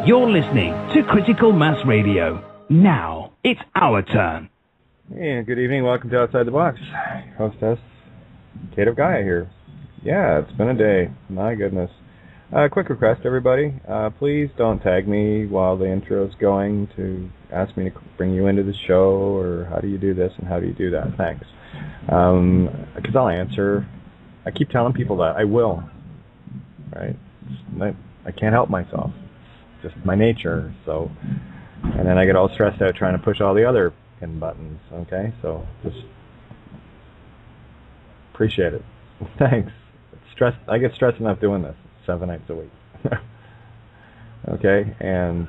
You're listening to Critical Mass Radio. Now, it's our turn. Hey, good evening. Welcome to Outside the Box. Hostess, Kate of Gaia here. Yeah, it's been a day. My goodness. Quick request, everybody. Please don't tag me while the intro's going to ask me to bring you into the show, or how do you do this and how do you do that. Thanks. Because I'll answer. I keep telling people that. I will. Right? I can't help myself. It's just my nature. So, and then I get all stressed out trying to push all the other pin buttons. Okay? So, just appreciate it. Thanks. I get stressed enough doing this 7 nights a week. Okay, and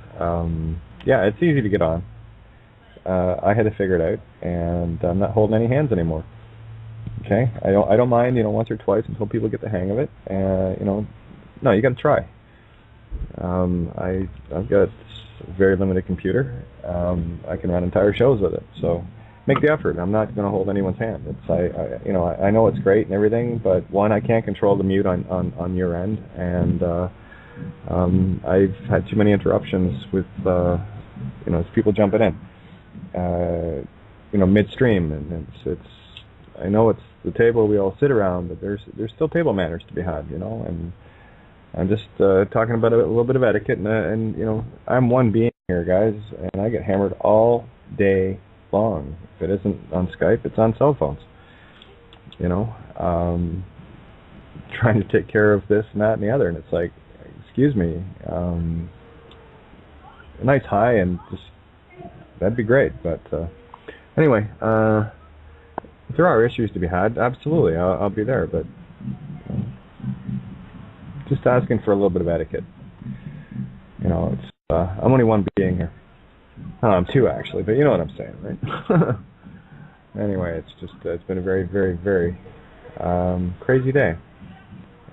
yeah, it's easy to get on. I had to figure it out, and I'm not holding any hands anymore. Okay, I don't mind, once or twice until people get the hang of it. No, you got to try. I've got a very limited computer. I can run entire shows with it, so make the effort. I'm not going to hold anyone's hand. I know it's great and everything, but one, I can't control the mute on your end, and I've had too many interruptions with people jumping in, midstream, and it's. I know it's the table we all sit around, but there's still table manners to be had, and I'm just talking about a little bit of etiquette, and I'm one being here, guys, and I get hammered all day long. If it isn't on Skype, it's on cell phones. Trying to take care of this and that and the other, and it's like, excuse me, a nice hi, and just that'd be great. But anyway, if there are issues to be had, absolutely, I'll be there. But just asking for a little bit of etiquette. It's I'm only one being here. I'm two, actually, but you know what I'm saying, right? Anyway, it's been a very, very, very crazy day.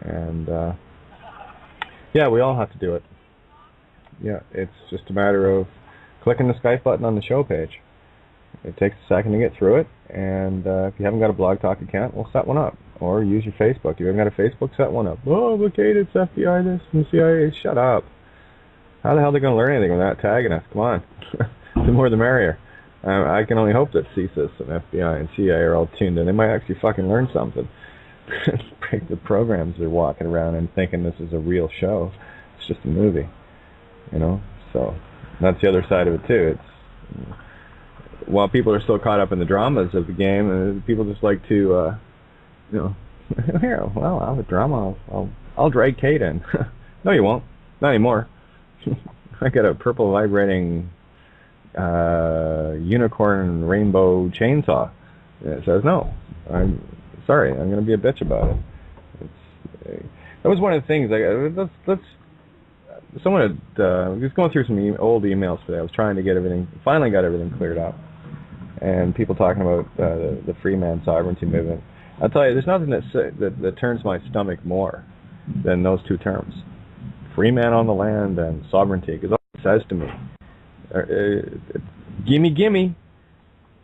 And, yeah, we all have to do it. Yeah, it's just a matter of clicking the Skype button on the show page. It takes a second to get through it, and if you haven't got a Blog Talk account, we'll set one up. Or use your Facebook. If you haven't got a Facebook, set one up. Oh, look, it's FBI this and CIA. Shut up. How the hell are they going to learn anything without tagging us? Come on. The more the merrier. I can only hope that CSIS and FBI and CIA are all tuned in. They might actually fucking learn something. Break the programs they're walking around and thinking this is a real show. It's just a movie. So that's the other side of it too. It's while people are still caught up in the dramas of the game, people just like to, here, well, I'll have a drama. I'll drag Kate in. No, you won't. Not anymore. I got a purple vibrating unicorn rainbow chainsaw. It says no. I'm sorry. I'm going to be a bitch about it. That was one of the things. Someone had was going through some old emails today. I was trying to get everything. Finally, got everything cleared up. And people talking about the free man sovereignty movement. I'll tell you, there's nothing that turns my stomach more than those two terms. Free man on the land and sovereignty, because all it says to me, gimme.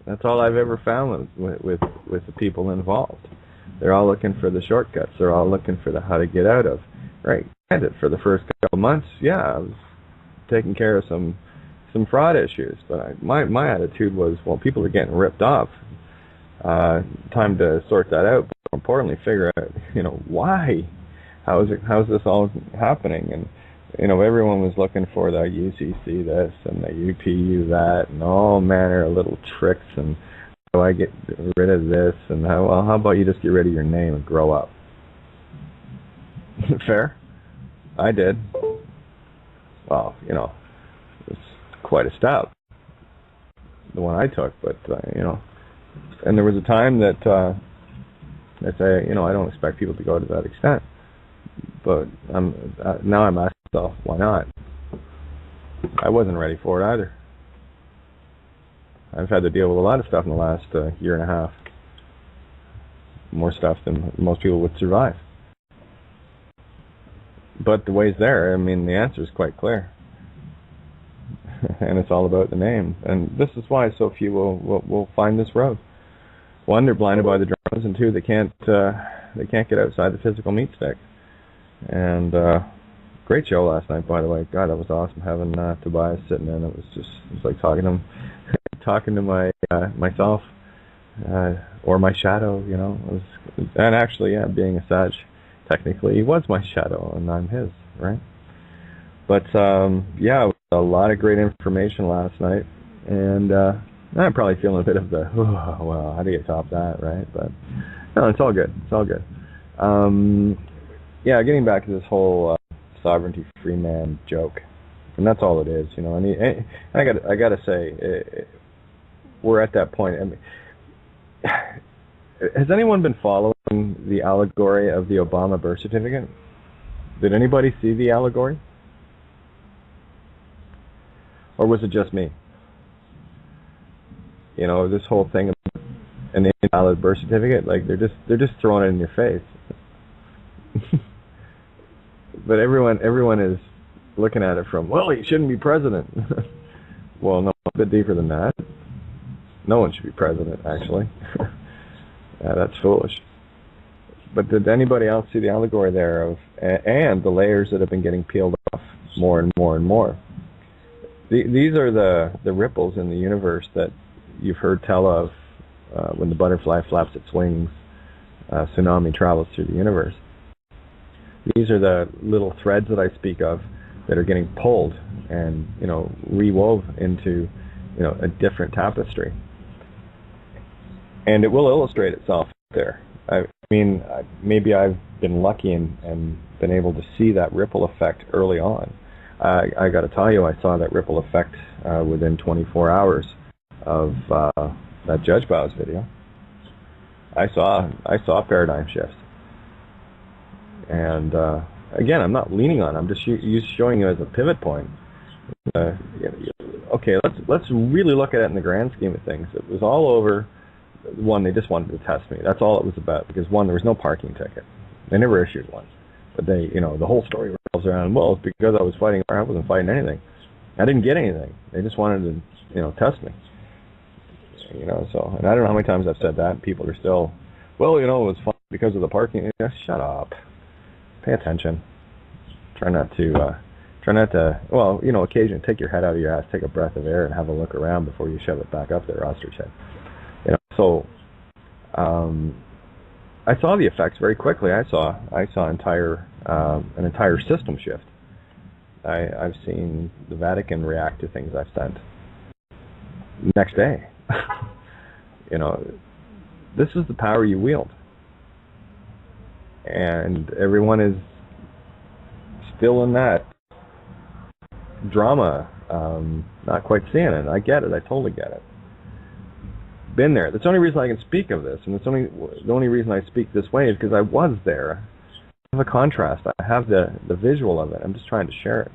That's all I've ever found with the people involved. They're all looking for the shortcuts. They're all looking for the how to get out of. Right. And for the first couple of months, yeah, I was taking care of some fraud issues, but my attitude was, well, people are getting ripped off. Time to sort that out. But more importantly, figure out, why. How's this all happening? And everyone was looking for the UCC this and the UPU that, and all manner of little tricks. And how do I get rid of this? And how about you just get rid of your name and grow up? Fair? I did. Well, it's quite a step, the one I took. But and there was a time that I say, I don't expect people to go to that extent. But now I'm asking myself, why not? I wasn't ready for it either. I've had to deal with a lot of stuff in the last year and a half. More stuff than most people would survive. But the way's there. I mean, the answer is quite clear. And it's all about the name. And this is why so few will find this road. One, they're blinded by the dramas, and two, they can't get outside the physical meat stick. And Great show last night, by the way. God, that was awesome having Tobias sitting in. It was like talking to him, talking to myself or my shadow. You know, and actually, yeah, being a Sag, technically, he was my shadow, and I'm his, right? But yeah, it was a lot of great information last night, and I'm probably feeling a bit of the, oh, well, how do you top that, right? But no, it's all good. It's all good. Yeah, getting back to this whole sovereignty free man joke, and that's all it is, you know. And I gotta say, we're at that point. I mean, has anyone been following the allegory of the Obama birth certificate? Did anybody see the allegory, or was it just me? You know, this whole thing of an invalid birth certificate, like they're just throwing it in your face. But everyone is looking at it from, well, he shouldn't be president. Well, no, a bit deeper than that. No one should be president, actually. Yeah, that's foolish. But did anybody else see the allegory there of and the layers that have been getting peeled off more and more and more? These are the ripples in the universe that you've heard tell of when the butterfly flaps its wings, tsunami travels through the universe. These are the little threads that I speak of that are getting pulled and, you know, rewove into, you know, a different tapestry. And it will illustrate itself there. I mean, maybe I've been lucky and been able to see that ripple effect early on. I got to tell you, I saw that ripple effect within 24 hours of that Judge Bows video. I saw paradigm shifts. And again, I'm not leaning on it. I'm just showing you as a pivot point. Okay, let's really look at it in the grand scheme of things. It was all over. One, they just wanted to test me. That's all it was about. Because one, there was no parking ticket. They never issued one. But they, you know, the whole story revolves around, well, it's because I was fighting. I wasn't fighting anything. I didn't get anything. They just wanted to, you know, test me. You know, so, and I don't know how many times I've said that. And people are still, well, you know, it was fun because of the parking. Yeah, shut up. Pay attention. Try not to, well, you know, occasionally take your head out of your ass, take a breath of air, and have a look around before you shove it back up there, ostrich head. You know, so I saw the effects very quickly. I saw an entire system shift. I've seen the Vatican react to things I've sent. Next day, you know, this is the power you wield. And everyone is still in that drama, not quite seeing it. I get it. I totally get it. Been there. That's the only reason I can speak of this, and the only reason I speak this way is because I was there. I have a contrast. I have the visual of it. I'm just trying to share it.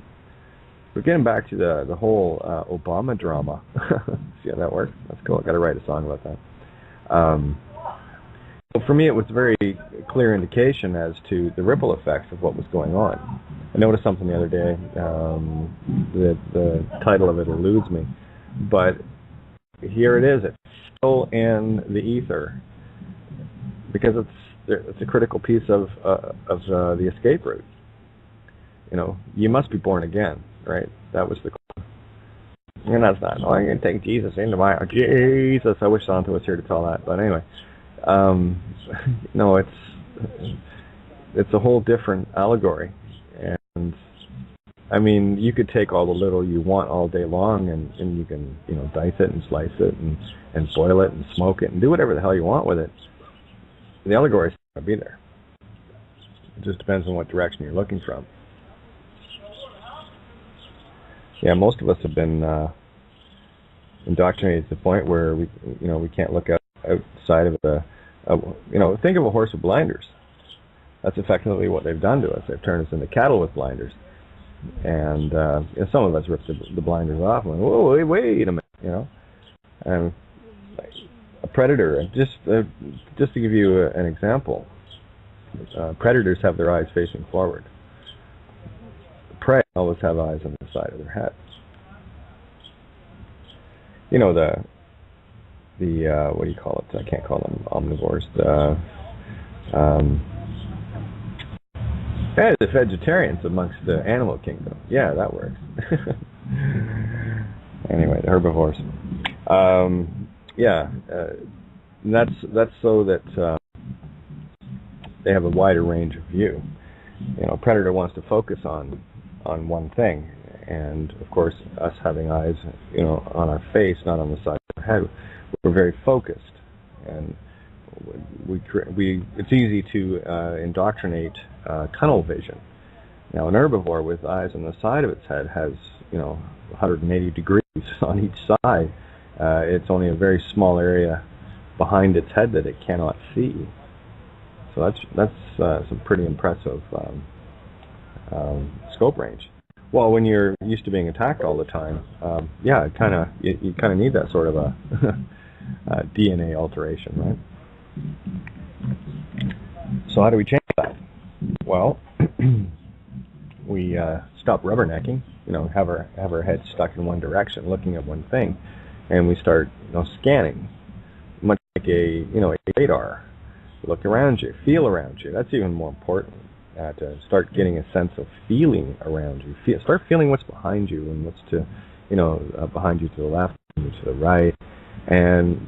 But getting back to the whole Obama drama. See how that works? That's cool. I got to write a song about that. For me, it was a very clear indication as to the ripple effects of what was going on. I noticed something the other day. The title of it eludes me, but here it is. It's still in the ether because it's a critical piece of the escape route. You know, you must be born again, right? That was the goal. And that's not. Oh, I'm going to take Jesus into my Jesus. I wish Santa was here to tell that, but anyway. No, it's a whole different allegory, and I mean, you could take all the little you want all day long, and you can, you know, dice it and slice it and boil it and smoke it and do whatever the hell you want with it. The allegory is going to be there. It just depends on what direction you're looking from. Yeah, most of us have been indoctrinated to the point where we can't look outside of think of a horse with blinders. That's effectively what they've done to us. They've turned us into cattle with blinders. And some of us ripped the blinders off and went, whoa, wait a minute, you know. And a predator, just to give you an example, predators have their eyes facing forward. Prey always have eyes on the side of their head. You know, the what do you call it? I can't call them omnivores. Yeah, the vegetarians amongst the animal kingdom. Yeah, that works. Anyway, the herbivores. That's so that they have a wider range of view. A predator wants to focus on one thing, and of course, us having eyes, on our face, not on the side of our head, we're very focused, and it's easy to indoctrinate tunnel vision. Now, an herbivore with eyes on the side of its head has 180 degrees on each side. It's only a very small area behind its head that it cannot see. So that's some pretty impressive scope range. Well, when you're used to being attacked all the time, you kind of need that sort of a DNA alteration, right? So how do we change that? Well, we stop rubbernecking. Have our head stuck in one direction, looking at one thing, and we start scanning, much like a radar. Look around you, feel around you. That's even more important. To start getting a sense of feeling around you. Start feeling what's behind you and what's behind you to the left, and to the right. And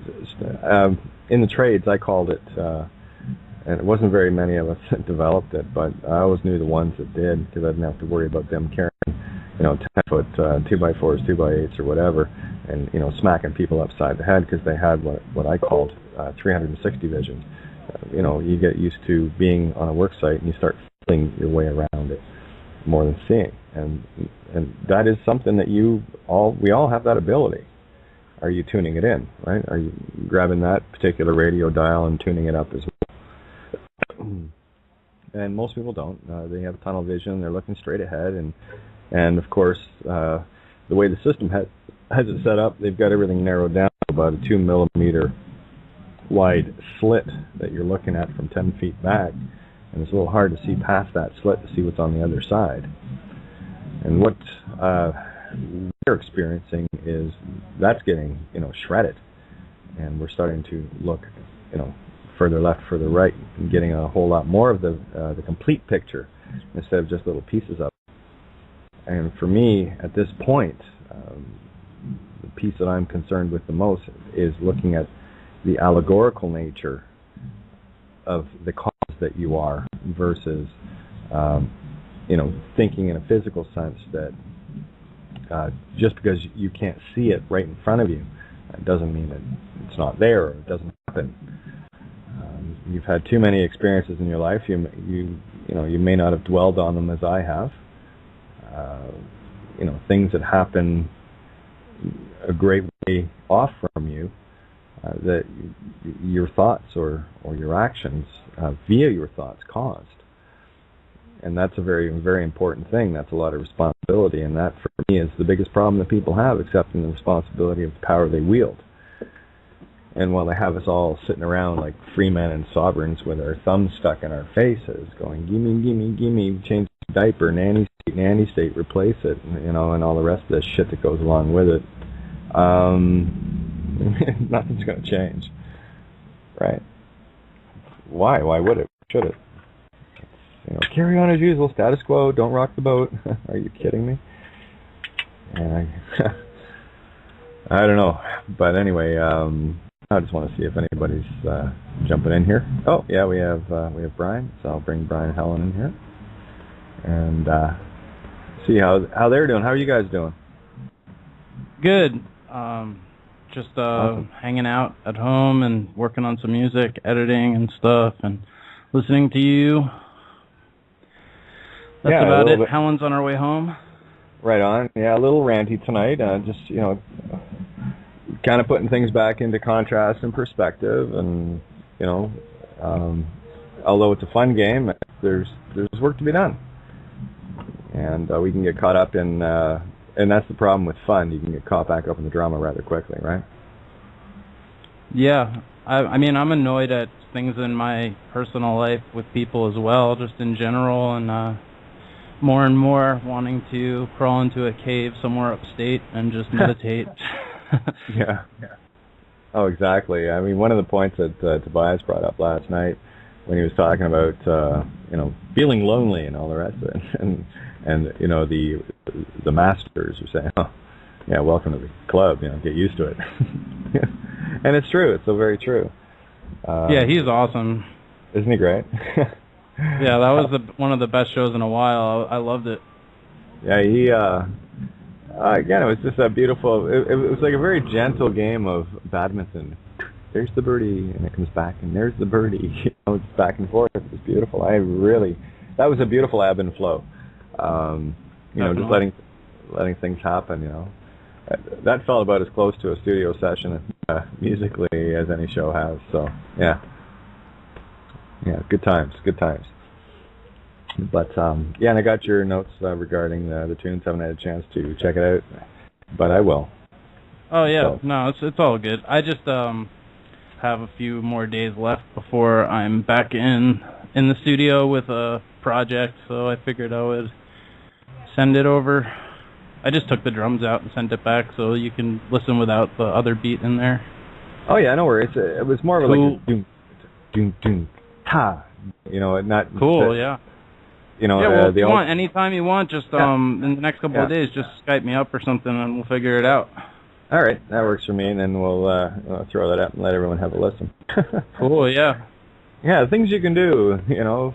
in the trades, I called it, and it wasn't very many of us that developed it, but I always knew the ones that did, because I didn't have to worry about them carrying 10-foot 2x4s, 2x8s, or whatever, and smacking people upside the head, because they had what I called 360 vision. You get used to being on a work site, and you start feeling your way around it more than seeing, and that is something that we all have that ability. Are you tuning it in, right? Are you grabbing that particular radio dial and tuning it up as well? And most people don't. They have tunnel vision. They're looking straight ahead, and of course, the way the system has it set up, they've got everything narrowed down to about a 2 millimeter wide slit that you're looking at from 10 feet back, and it's a little hard to see past that slit to see what's on the other side. And what we're experiencing is that's getting shredded, and we're starting to look further left, further right, and getting a whole lot more of the complete picture instead of just little pieces of it. And for me, at this point, the piece that I'm concerned with the most is looking at the allegorical nature of the cause that you are versus, thinking in a physical sense that just because you can't see it right in front of you, that doesn't mean that it's not there or it doesn't happen. You've had too many experiences in your life. You may not have dwelled on them as I have. Things that happen a great way off from you. That your thoughts or your actions via your thoughts caused. And that's a very, very important thing. That's a lot of responsibility, and that for me is the biggest problem that people have, accepting the responsibility of the power they wield. And while they have us all sitting around like free men and sovereigns with our thumbs stuck in our faces going, gimme, gimme, gimme, change the diaper, nanny state, replace it, and all the rest of the shit that goes along with it, nothing's going to change, right? Why? Why would it? Should it? Carry on as usual, status quo, don't rock the boat. Are you kidding me? And I don't know. But anyway, I just want to see if anybody's jumping in here. Oh, yeah, we have Brian, so I'll bring Brian and Helen in here. And see how they're doing. How are you guys doing? Good. Just awesome. Hanging out at home and working on some music, editing and stuff, and listening to you. That's about it. Helen's on her way home. Right on. Yeah, a little ranty tonight. Just kind of putting things back into contrast and perspective, and although it's a fun game, there's work to be done, and we can get caught up in. And that's the problem with fun. You can get caught back up in the drama rather quickly, right? Yeah. I mean, I'm annoyed at things in my personal life with people as well, just in general, and more and more wanting to crawl into a cave somewhere upstate and just meditate. Yeah. Oh, exactly. I mean, one of the points that Tobias brought up last night when he was talking about feeling lonely and all the rest of it, and the masters were saying, oh, yeah, welcome to the club, get used to it. And it's true. It's so very true. Yeah, he's awesome. Isn't he great? Yeah, that was one of the best shows in a while. I loved it. Yeah, he again, it was just a beautiful. It was like a very gentle game of badminton. There's the birdie, and it comes back, and there's the birdie. It's back and forth. It's beautiful. That was a beautiful ebb and flow. Just letting things happen. That felt about as close to a studio session musically as any show has. So yeah, good times. But and I got your notes regarding the tunes. Haven't had a chance to check it out, but I will. Oh yeah, so. No, it's all good. I just have a few more days left before I'm back in the studio with a project, so I figured I would send it over. I just took the drums out and sent it back, so you can listen without the other beat in there. Oh yeah, no worries. It was more of like a doom, doom, doom, ta. Not cool. Yeah. Well, if you want, anytime you want, just in the next couple of days, just Skype me up or something, and we'll figure it out. All right, that works for me, and then we'll throw that up and let everyone have a listen. Cool, yeah. Yeah, things you can do,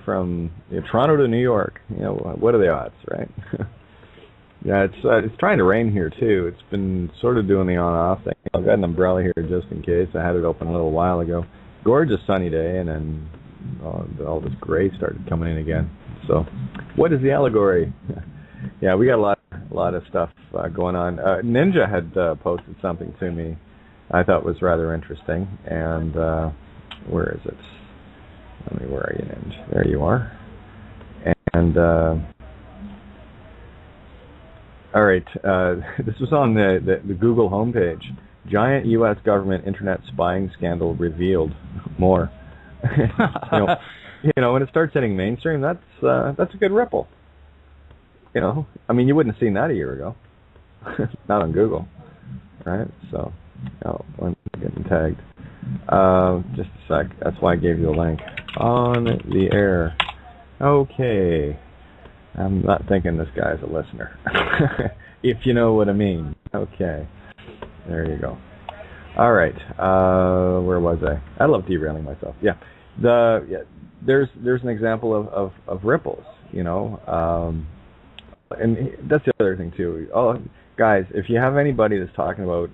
from Toronto to New York. What are the odds, right? Yeah, it's trying to rain here too. It's been sort of doing the on-off thing. I've got an umbrella here just in case. I had it open a little while ago. Gorgeous sunny day, and then all this gray started coming in again. So, what is the allegory? Yeah, we got a lot of stuff going on. Ninja had posted something to me I thought was rather interesting. And where is it? Where are you, Ninja? There you are. And all right, this was on the Google homepage. Giant U.S. government internet spying scandal revealed. More. When it starts hitting mainstream, that's a good ripple. You wouldn't have seen that a year ago. Not on Google, right? So, I'm getting tagged. Just a sec. That's why I gave you the link. On the air. Okay. I'm not thinking this guy's a listener. If you know what I mean. Okay. There you go. All right. Where was I? I love derailing myself. Yeah. There's an example of ripples, and that's the other thing too. Oh, guys, if you have anybody that's talking about,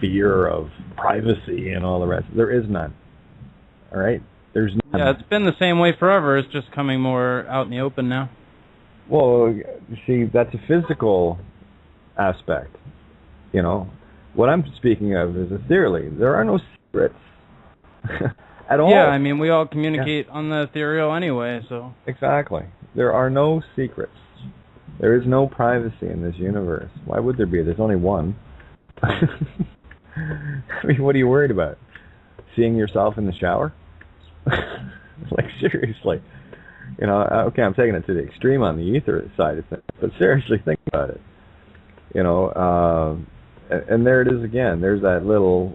fear of privacy and all the rest, there is none. All right, there's none. Yeah, it's been the same way forever. It's just coming more out in the open now. Well, see, that's a physical aspect. What I'm speaking of is ethereally. There are no secrets. At all. Yeah, we all communicate on the ethereal anyway, so... Exactly. There are no secrets. There is no privacy in this universe. Why would there be? There's only one. What are you worried about? Seeing yourself in the shower? Like, seriously. Okay, I'm taking it to the extreme on the ether side of things, but seriously, think about it. And there it is again. There's that little,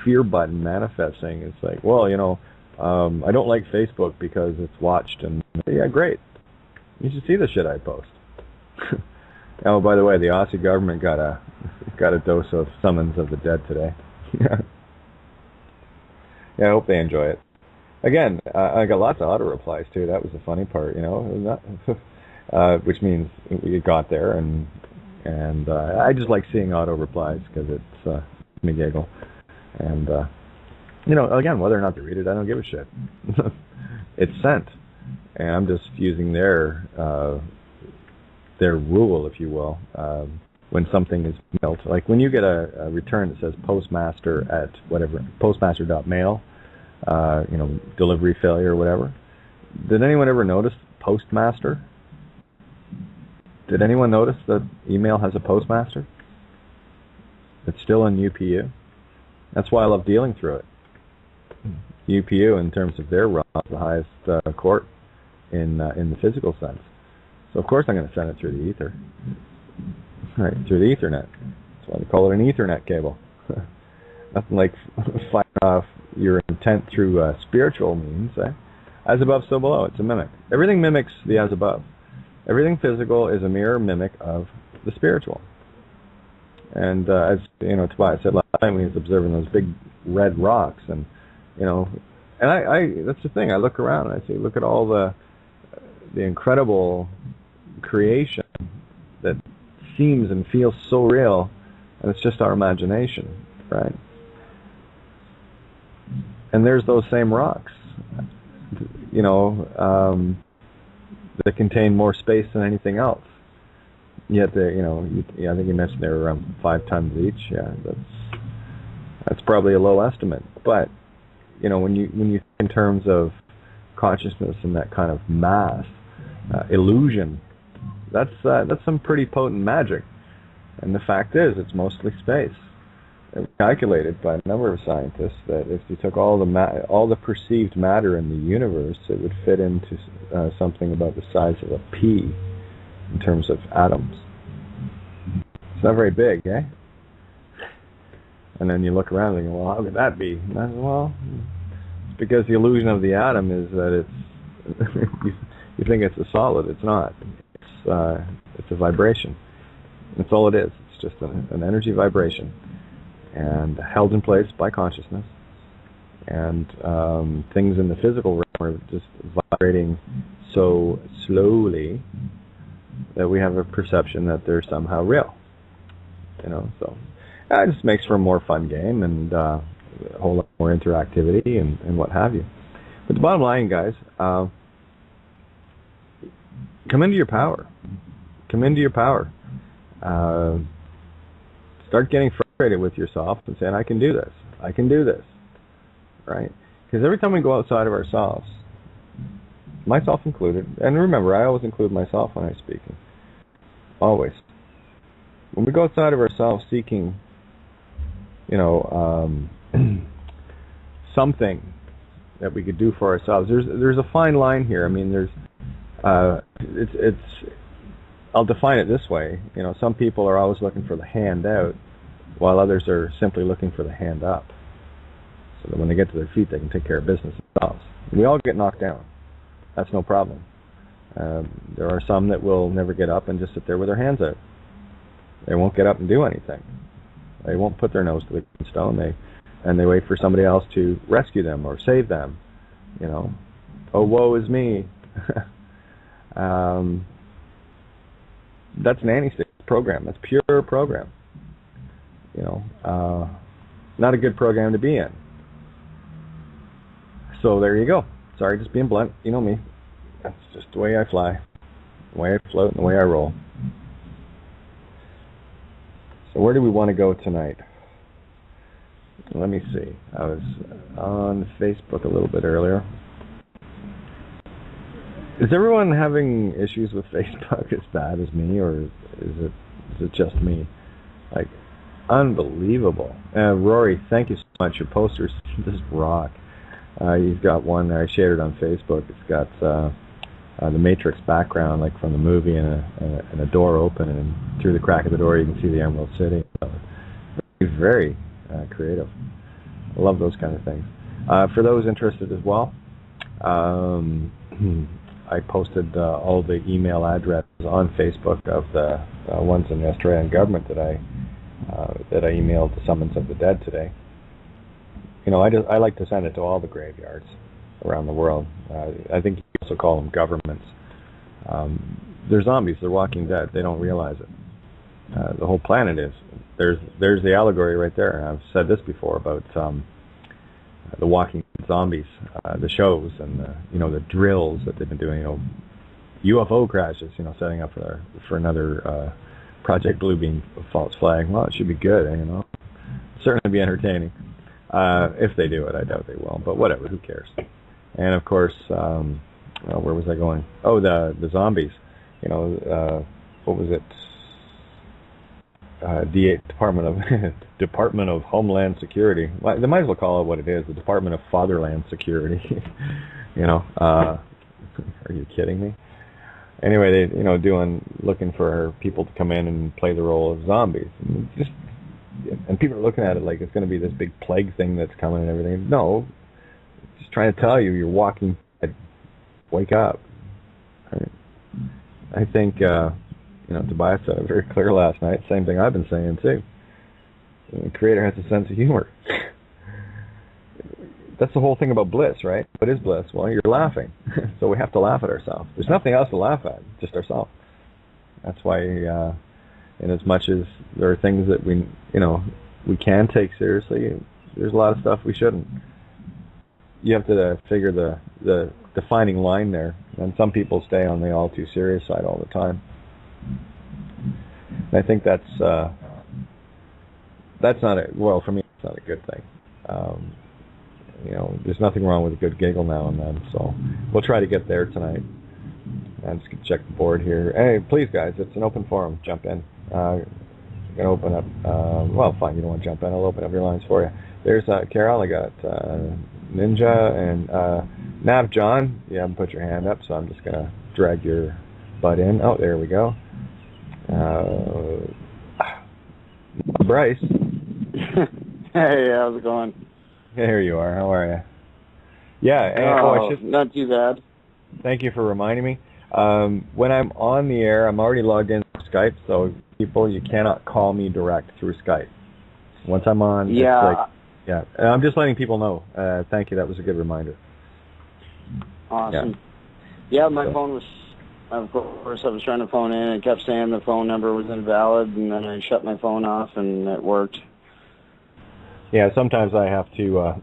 fear button manifesting. It's like, well, I don't like Facebook because it's watched. And yeah, great. You should see the shit I post. Oh, by the way, the Aussie government got a dose of Summons of the Dead today. Yeah, I hope they enjoy it. Again, I got lots of auto replies too. That was the funny part, which means we got there and I just like seeing auto replies because it's me giggle. And again, whether or not they read it, I don't give a shit. It's sent, and I'm just using their rule, if you will, when something is mailed. Like when you get a return that says postmaster at whatever, postmaster.mail, delivery failure or whatever. Did anyone ever notice postmaster? Did anyone notice that email has a postmaster? It's still in UPU. That's why I love dealing through it. UPU, in terms of their realm, is the highest court in the physical sense. So of course I'm going to send it through the ether. Right, through the Ethernet. That's why they call it an Ethernet cable. Nothing like firing off your intent through spiritual means, as above, so below. It's a mimic. Everything mimics the as above. Everything physical is a mirror mimic of the spiritual. And as Tobias said last night when he was observing those big red rocks, and I that's the thing. I look around and I say, look at all the incredible creation that seems and feels so real, and it's just our imagination, right? And there's those same rocks, that contain more space than anything else. Yet I think you mentioned they were around 5 tons each. Yeah, that's probably a low estimate. But when you think in terms of consciousness and that kind of mass illusion, that's some pretty potent magic. And the fact is, it's mostly space. It was calculated by a number of scientists that if you took all the perceived matter in the universe, it would fit into something about the size of a pea in terms of atoms. It's not very big, eh? And then you look around and you go, well, how could that be? And I said, well, it's because the illusion of the atom is that it's you think it's a solid. It's not. It's a vibration. That's all it is. It's just an energy vibration, and held in place by consciousness. And things in the physical realm are just vibrating so slowly that we have a perception that they're somehow real. So it just makes for a more fun game and a whole lot more interactivity and what have you. But the bottom line, guys, come into your power. Come into your power. Start getting frustrated with yourself and saying, I can do this. I can do this. Right? Because every time we go outside of ourselves, myself included, and remember, I always include myself when I'm speaking. Always. When we go outside of ourselves seeking, something that we could do for ourselves, there's a fine line here. I mean, I'll define it this way. Some people are always looking for the hand out, while others are simply looking for the hand up, so that when they get to their feet, they can take care of business themselves. We all get knocked down. That's no problem. There are some that will never get up and just sit there with their hands out. They won't get up and do anything. They won't put their nose to the grindstone. They wait for somebody else to rescue them or save them. Oh, woe is me. That's an anti-state program. That's pure program. Not a good program to be in. So there you go. Sorry, just being blunt. You know me. That's just the way I fly, the way I float, and the way I roll. So where do we want to go tonight? Let me see. I was on Facebook a little bit earlier. Is everyone having issues with Facebook as bad as me, or is it just me? Like, unbelievable. Rory, thank you so much. Your posters just rock. You've got one I shared it on Facebook. It's got the Matrix background, like from the movie, and a door open, and through the crack of the door you can see the Emerald City. Very creative. I love those kind of things. For those interested as well, I posted all the email addresses on Facebook of the ones in the Australian government that I emailed the Summons of the Dead today. I like to send it to all the graveyards around the world. I think you also call them governments. They're zombies. They're walking dead. They don't realize it. The whole planet is. There's the allegory right there. I've said this before about the walking zombies, the shows, and the drills that they've been doing. UFO crashes. Setting up for another Project Bluebeam false flag. Well, it should be good. Certainly be entertaining. If they do it, I doubt they will. But whatever. Who cares? And of course, where was I going? Oh, the zombies. What was it? Department of Homeland Security. Well, they might as well call it what it is, the Department of Fatherland Security. Are you kidding me? Anyway, they looking for people to come in and play the role of zombies. And just and people are looking at it like it's going to be this big plague thing that's coming and everything. No, just trying to tell you, you're walking dead. Wake up. Right? I think, Tobias said it very clear last night. Same thing I've been saying too. The Creator has a sense of humor. That's the whole thing about bliss, right? What is bliss? Well, you're laughing. So we have to laugh at ourselves. There's nothing else to laugh at, just ourselves. That's why, in as much as there are things that we can take seriously, there's a lot of stuff we shouldn't. You have to figure the defining line there. And some people stay on the all too serious side all the time. And I think that's not for me, it's not a good thing. There's nothing wrong with a good giggle now and then, so we'll try to get there tonight. I'm just going to check the board here. Hey, please, guys, it's an open forum. Jump in. I'm going to open up, fine, you don't want to jump in. I'll open up your lines for you. There's Carol, I got Ninja, and Nav John. You haven't put your hand up, so I'm just going to drag your butt in. Oh, there we go. Bryce. Hey, how's it going? Here you are. How are you? Yeah. Not too bad. Thank you for reminding me. When I'm on the air, I'm already logged in through Skype, so people, you cannot call me direct through Skype. Once I'm on, it's like, yeah. I'm just letting people know. Thank you. That was a good reminder. Awesome. Yeah, my phone was, of course, I was trying to phone in. It kept saying the phone number was invalid, and then I shut my phone off, and it worked. Yeah, sometimes I have to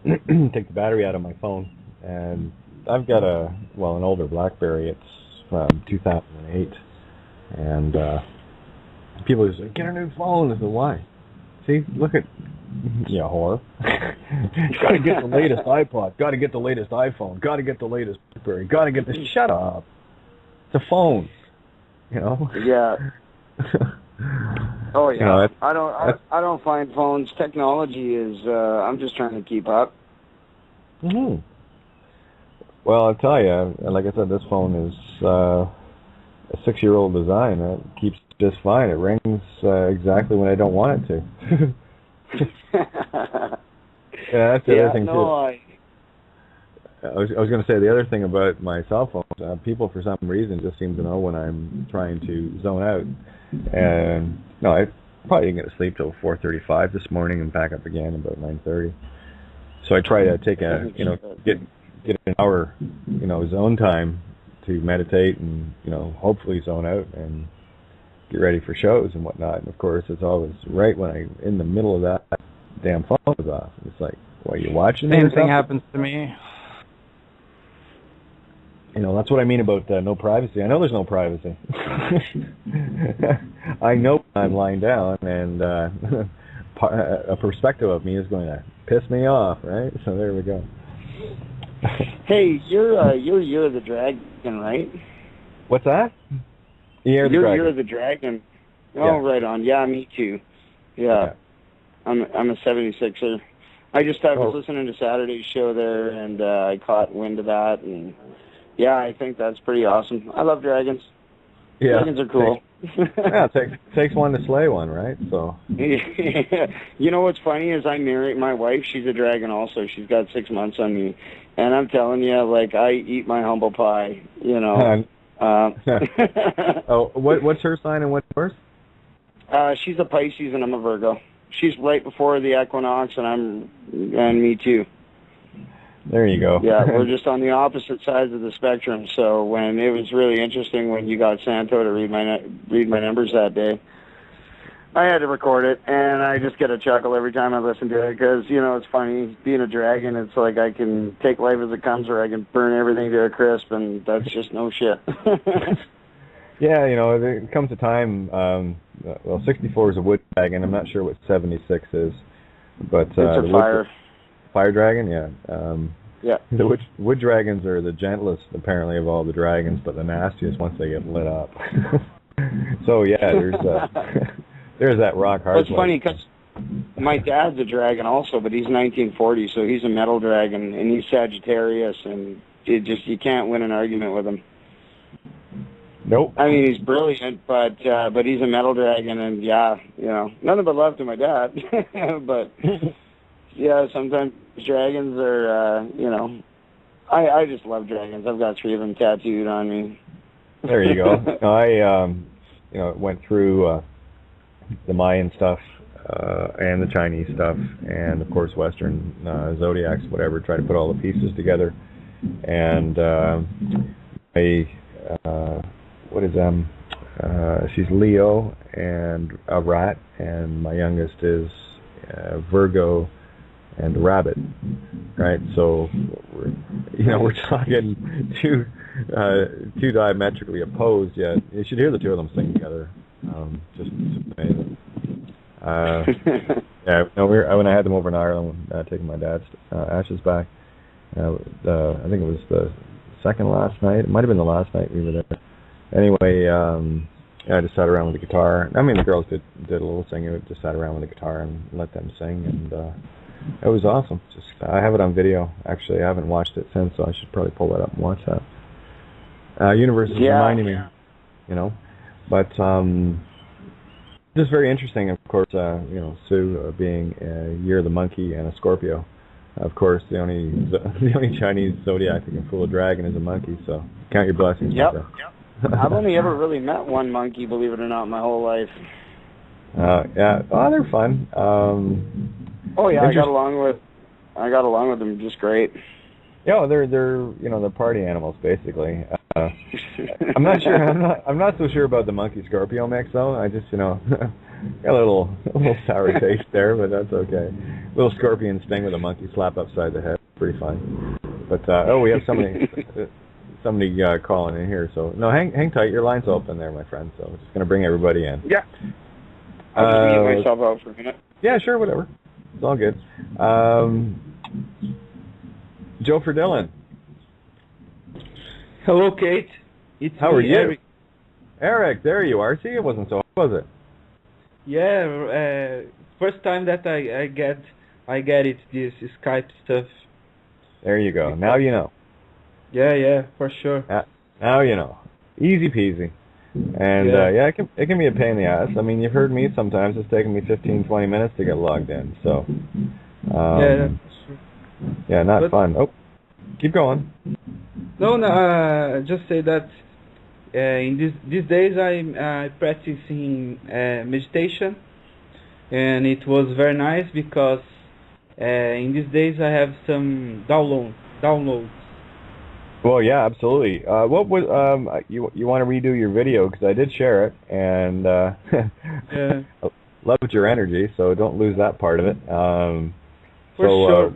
take the battery out of my phone, and I've got an older BlackBerry. It's from 2008, and people just say, get a new phone. I said, why? See, look at, whore. Got to get the latest iPod. Got to get the latest iPhone. Got to get the latest BlackBerry. Got to get the. Shut up. It's a phone. Yeah. Oh yeah. I don't find phones. Technology is. I'm just trying to keep up. Mm-hmm. Well, I'll tell you. Like I said, this phone is a 6-year-old design. It keeps just fine. It rings exactly when I don't want it to. Yeah, that's the other thing too. I was going to say the other thing about my cell phone. People, for some reason, just seem to know when I'm trying to zone out. And no, I probably didn't get to sleep till 4:35 this morning and back up again about 9:30. So I try to take get an hour, zone time to meditate and hopefully zone out and get ready for shows and whatnot. And of course, it's always right when I'm in the middle of that, damn phone is off. It's like, are you watching? Same thing happens to me. That's what I mean about no privacy. I know there's no privacy. I know I'm lying down, and a perspective of me is going to piss me off, right? So there we go. Hey, you're Year of the Dragon, right? What's that? Year of the Dragon. Oh, yeah. Right on. Yeah, me too. Yeah. I'm a 76er. I was listening to Saturday's show there, and I caught wind of that, and yeah, I think that's pretty awesome. I love dragons. Yeah. Dragons are cool. It takes one to slay one, right? So. You know what's funny is I married my wife. She's a dragon also. She's got 6 months on me, and I'm telling you, like, I eat my humble pie. Oh, what's her sign and what's yours? She's a Pisces and I'm a Virgo. She's right before the equinox, and me too. There you go. Yeah, we're just on the opposite sides of the spectrum. So when it was really interesting when you got Santo to read my numbers that day, I had to record it, and I just get a chuckle every time I listen to it because, it's funny. Being a dragon, it's like I can take life as it comes or I can burn everything to a crisp, and that's just no shit. Yeah, there comes a time, 64 is a wood dragon. I'm not sure what 76 is, but it's a fire. Fire dragon, yeah. Yeah. The wood dragons are the gentlest, apparently, of all the dragons, but the nastiest once they get lit up. So yeah, there's that rock hard. It's funny because my dad's a dragon also, but he's 1940, so he's a metal dragon, and he's Sagittarius, and you can't win an argument with him. Nope. I mean, he's brilliant, but he's a metal dragon, and nothing but love to my dad. But yeah, sometimes dragons are, I just love dragons. I've got 3 of them tattooed on me. There you go. I went through the Mayan stuff and the Chinese stuff, and of course Western zodiacs, whatever. Try to put all the pieces together, and what is she's Leo and a rat, and my youngest is Virgo and a rabbit, right? So we're talking two diametrically opposed, yet you should hear the 2 of them sing together. Just amazing. When I had them over in Ireland, taking my dad's ashes back, I think it was the second last night. It might have been the last night we were there. Anyway, I just sat around with the guitar. I mean, the girls did a little singing. We just sat around with the guitar and let them sing, and it was awesome. I have it on video. Actually, I haven't watched it since, so I should probably pull that up and watch that. Universe is reminding me, but just very interesting. Of course, Sue being a year of the monkey and a Scorpio. Of course, the only Chinese zodiac that can fool a dragon is a monkey. So count your blessings. Yep. I've only ever really met one monkey, believe it or not, my whole life. Yeah. Oh, they're fun. I got along with them just great. Yeah, they're party animals basically. I'm not sure. I'm not so sure about the monkey Scorpio mix though. I just got a little sour taste there, but that's okay. A little scorpion sting with a monkey slap upside the head. Pretty fun. But we have somebody calling in here. So no, hang tight. Your line's open there, my friend. So we're just gonna bring everybody in. Yeah. I'll just mute myself out for a minute. Yeah, sure, whatever. It's all good. Joe for Dylan. Hello, Kate. How are you? Eric. Eric, there you are. See, it wasn't so hard, was it? Yeah, first time that I get it, this Skype stuff. There you go. Now you know. Yeah, for sure. Now you know. Easy peasy. And it can be a pain in the ass. I mean, you've heard me sometimes. It's taken me 15, 20 minutes to get logged in. So. Yeah, that's true. Yeah, not fun. Oh, keep going. No, just say that in these days I'm practicing meditation, and it was very nice because in these days I have some downloads. Well, yeah, absolutely. What was you want to redo your video because I did share it and yeah. loved your energy, so don't lose that part of it. For sure,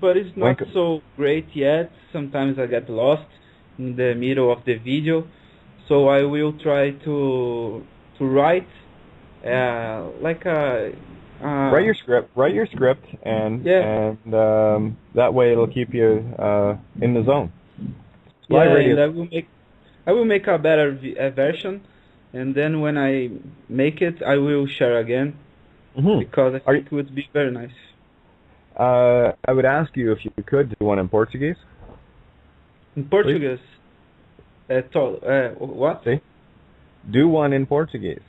but it's not so great yet. Sometimes I get lost in the middle of the video, so I will try to write like a write your script, and that way it'll keep you in the zone. Yeah, and I will make a better version, and then when I make it, I will share again because I think it would be very nice. I would ask you if you could do one in Portuguese. In Portuguese? What? See? Do one in Portuguese.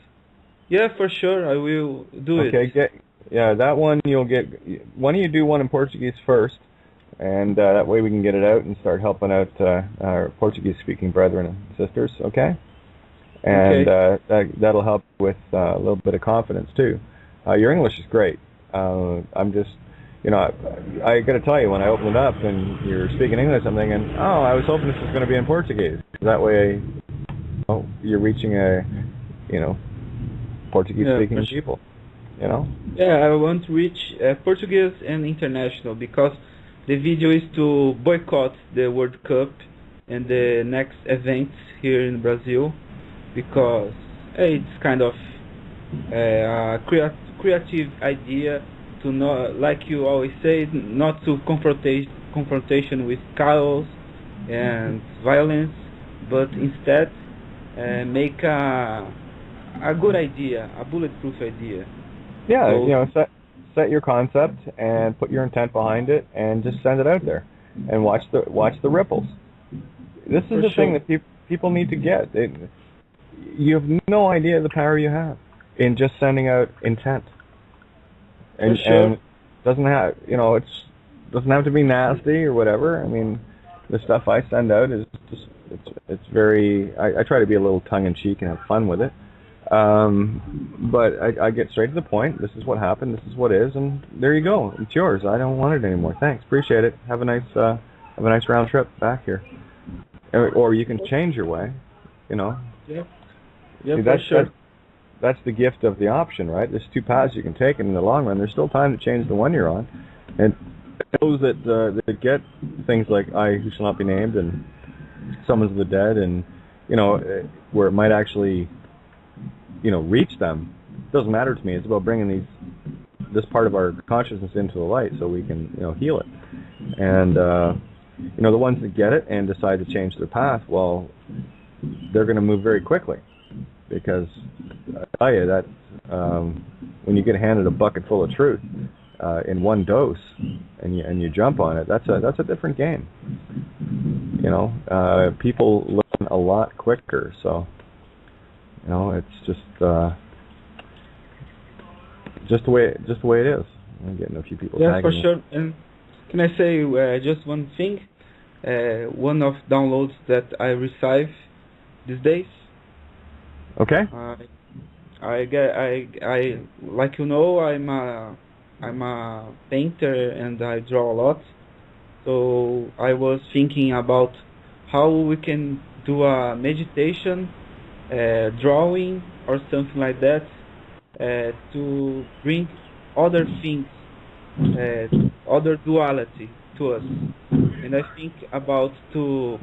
Yeah, for sure. I will do it. Okay, that one you'll get. Why don't you do one in Portuguese first, and that way we can get it out and start helping out our Portuguese-speaking brethren and sisters. Okay. And that'll help with a little bit of confidence too. Your English is great. I'm just. I got to tell you, when I opened it up and you're speaking English, I'm thinking, I was hoping this was going to be in Portuguese. That way, you're reaching Portuguese-speaking people. Yeah, I want to reach Portuguese and international because the video is to boycott the World Cup and the next events here in Brazil because it's kind of a creative idea. To not, like you always say, not to confrontation with chaos and violence, but instead make a good idea, a bulletproof idea. Yeah, so, set your concept and put your intent behind it, and just send it out there, and watch the ripples. This is the thing that people need to get. You have no idea the power you have in just sending out intent. And, and doesn't have, doesn't have to be nasty or whatever. I mean, the stuff I send out is just, it's very, I try to be a little tongue-in-cheek and have fun with it. But I get straight to the point. This is what happened. This is what is, and there you go. It's yours. I don't want it anymore. Thanks. Appreciate it. Have a nice round trip back here. Or you can change your way. Yeah. Yeah, See, for sure. That's the gift of the option, right? There's two paths you can take, and in the long run, there's still time to change the one you're on. And those that get things like "I who shall not be named" and "Summons of the Dead," and where it might actually, reach them, it doesn't matter to me. It's about bringing this part of our consciousness into the light so we can, heal it. And the ones that get it and decide to change their path, well, they're going to move very quickly. Because I tell you that when you get handed a bucket full of truth in one dose, and you jump on it, that's a different game. People learn a lot quicker. So it's just the way it is. I'm getting a few people. Yeah, for sure. And can I say just one thing? One of downloads that I receive these days. Okay. I like I'm a painter and I draw a lot. So I was thinking about how we can do a meditation, drawing or something like that, to bring other things, other duality to us. And I think about to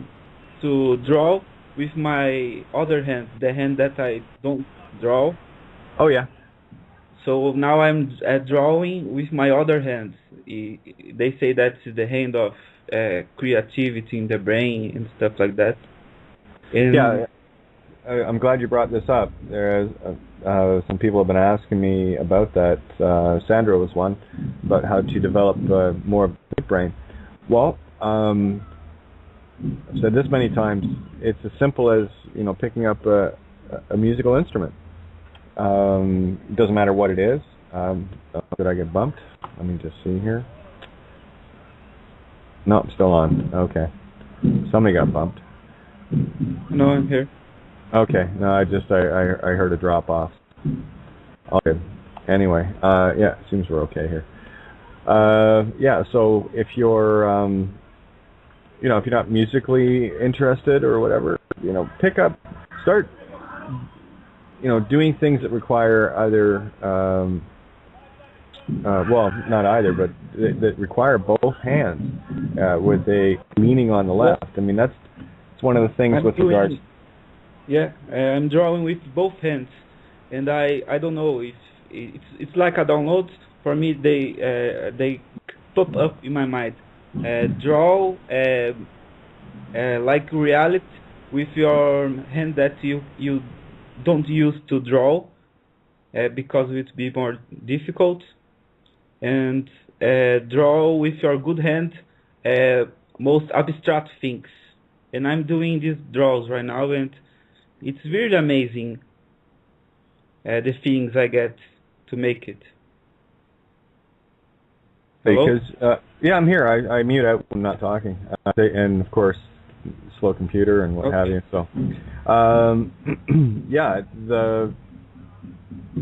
draw with my other hand, the hand that I don't draw. Oh, yeah. So now I'm drawing with my other hand. They say that's the hand of creativity in the brain and stuff like that. And yeah, I'm glad you brought this up. There's some people have been asking me about that. Sandra was one, about how to develop more of the brain. Well, I've said this many times. It's as simple as picking up a musical instrument. It doesn't matter what it is. Did I get bumped? Let me just see here. No, I'm still on. Okay. Somebody got bumped. No, I'm here. Okay. No, I heard a drop off. Okay. Anyway, yeah, it seems we're okay here. Yeah. So if you're if you're not musically interested or whatever, start, doing things that require either, well, not either, but that require both hands, with a meaning on the left. I mean, it's one of the things with regards. Yeah, I'm drawing with both hands, and I don't know if it's like a download for me. They pop up in my mind. Draw like reality with your hand that you don't use to draw, because it would be more difficult, and draw with your good hand most abstract things. And I'm doing these draws right now, and it's really amazing the feelings I get to make it. Because yeah, I'm here. I mute out when I'm not talking, and of course, slow computer and what have you. So, yeah,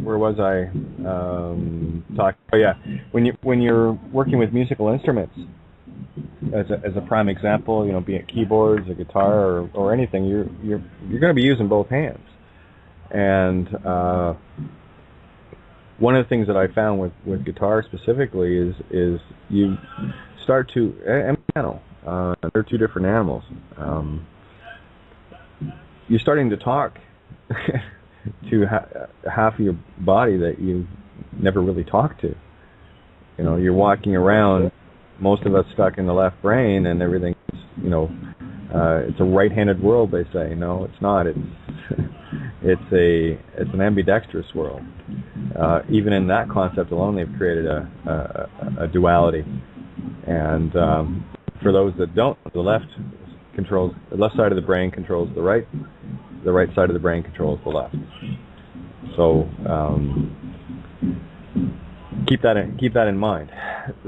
where was I talking? Oh yeah, when you're working with musical instruments, as a prime example, be it keyboards, a guitar, or anything, you're going to be using both hands, and one of the things that I found with guitar specifically is you start to, and piano, they're two different animals. You're starting to talk to half of your body that you never really talked to. You're walking around, most of us stuck in the left brain, and everything's, it's a right-handed world, they say. No, it's not. It's an ambidextrous world. Even in that concept alone, they've created a duality. And for those that don't, the left controls the left side of the brain controls the right side of the brain controls the left. So keep that in mind.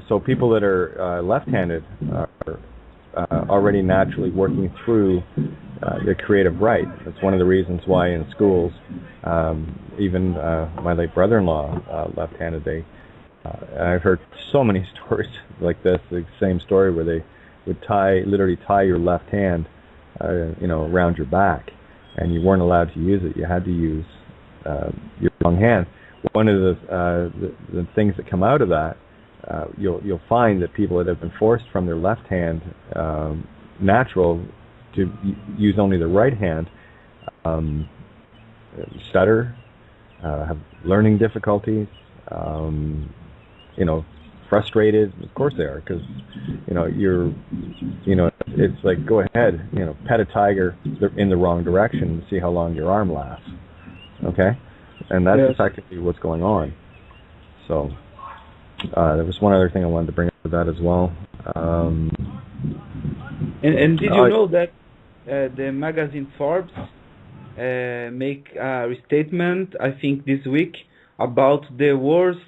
So people that are left-handed are already naturally working through the creative right. That's one of the reasons why in schools, even my late brother-in-law, left-handed, I've heard so many stories like this, the same story where they would literally tie your left hand, around your back, and you weren't allowed to use it. You had to use your wrong hand. One of the things that come out of that, you'll find that people that have been forced from their left hand, natural, to use only the right hand, stutter, have learning difficulties, frustrated. Of course they are, because it's like, go ahead, pet a tiger in the wrong direction and see how long your arm lasts. Okay, and that's effectively what's going on. So there was one other thing I wanted to bring up with that as well. And did you know that the magazine Forbes make a statement, I think this week, about the worst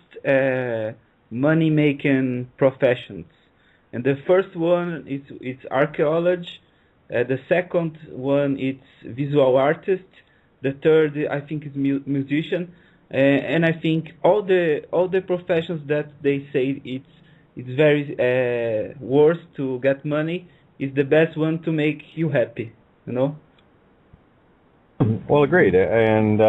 money-making professions? And the first one it's archaeology, the second one it's visual artist, the third I think is musician, and I think all the professions that they say it's very worth to get money is the best one to make you happy, Well, agreed. And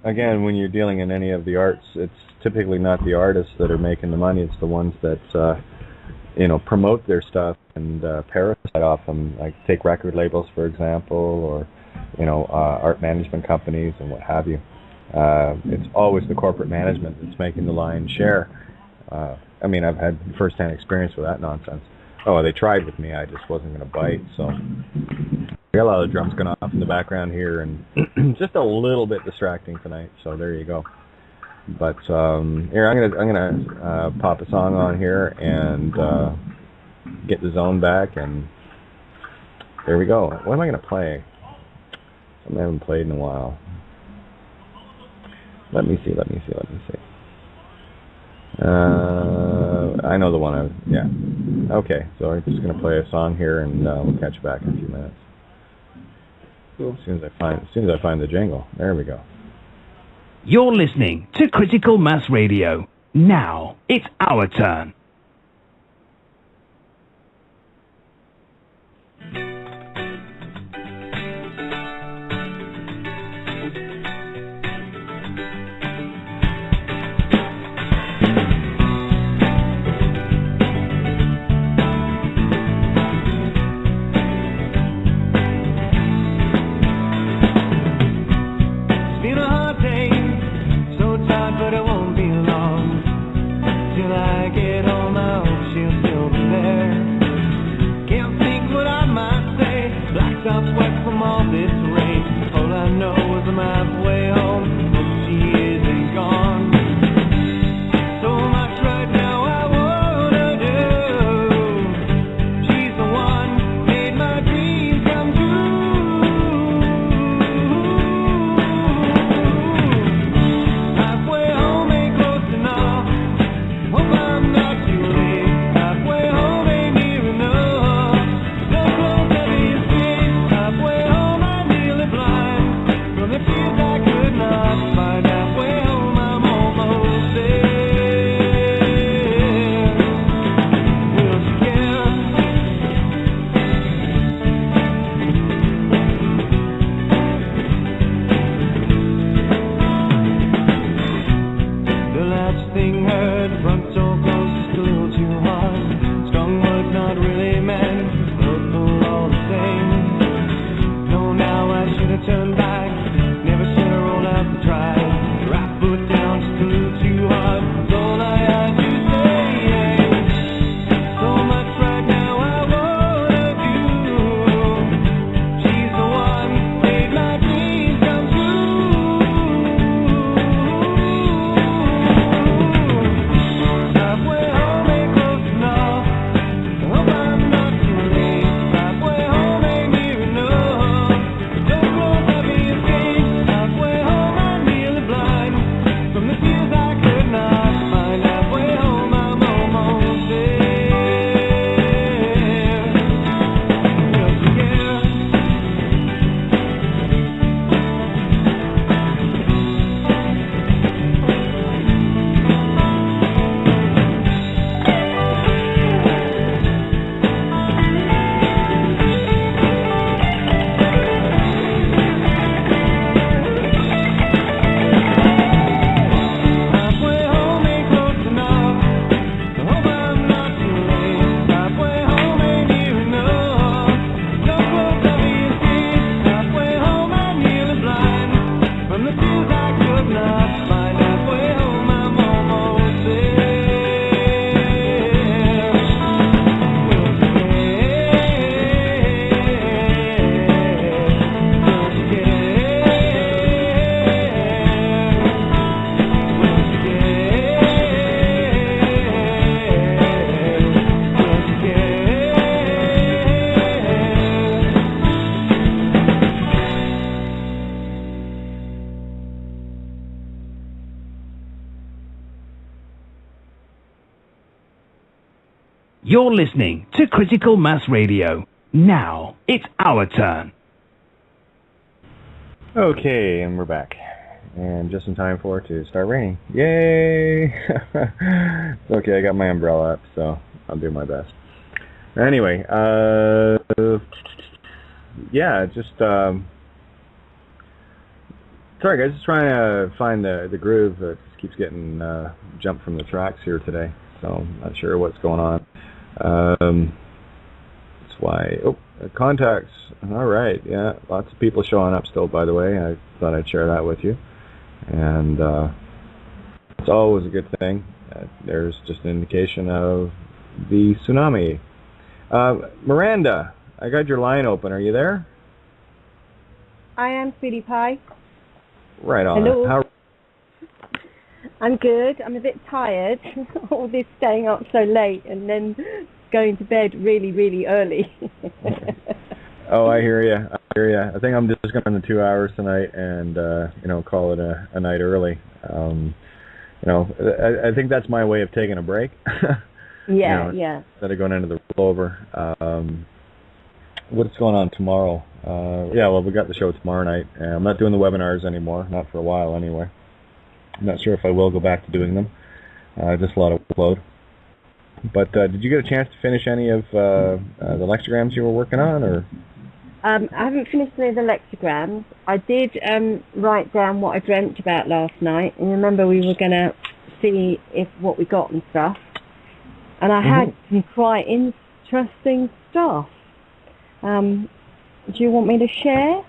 again, when you're dealing in any of the arts, it's typically not the artists that are making the money. It's the ones that promote their stuff and parasite off them. Like take record labels, for example, or art management companies and what have you. It's always the corporate management that's making the lion's share. I've had first-hand experience with that nonsense. Oh, they tried with me. I just wasn't going to bite. So I got a lot of drums going off in the background here, and just a little bit distracting tonight. So there you go. But here, I'm gonna pop a song on here and get the zone back, and there we go. What am I gonna play? Something I haven't played in a while. Let me see. I know the one. Okay, so I'm just gonna play a song here, and we'll catch you back in a few minutes. Cool. As soon as I find the jingle. There we go. You're listening to Critical Mass Radio. Now it's our turn. Halfway home, You're listening to Critical Mass Radio. Now, it's our turn. Okay, and we're back. And just in time for it to start raining. Yay! Okay, I got my umbrella up, so I'll do my best. Anyway, yeah, just, sorry guys, just trying to find the groove that just keeps getting jumped from the tracks here today, so I'm not sure what's going on. That's why, contacts, alright, yeah, lots of people showing up still, by the way. I thought I'd share that with you. And it's always a good thing. There's just an indication of the tsunami. Miranda, I got your line open. Are you there? I am, Sweetie Pie. Right on. Hello. I'm good. I'm a bit tired. All this staying up so late and then going to bed really, really early. Oh, I hear you. I think I'm just going to spend the 2 hours tonight and, call it a night early. I think that's my way of taking a break. Yeah. Instead of going into the rollover. What's going on tomorrow? We got the show tomorrow night. I'm not doing the webinars anymore, not for a while anyway. I'm not sure if I will go back to doing them. Just a lot of workload. But did you get a chance to finish any of the lectograms you were working on, or? I haven't finished any of the lectograms. I did write down what I dreamt about last night, and remember we were going to see what we got and stuff. And I had some quite interesting stuff. Do you want me to share?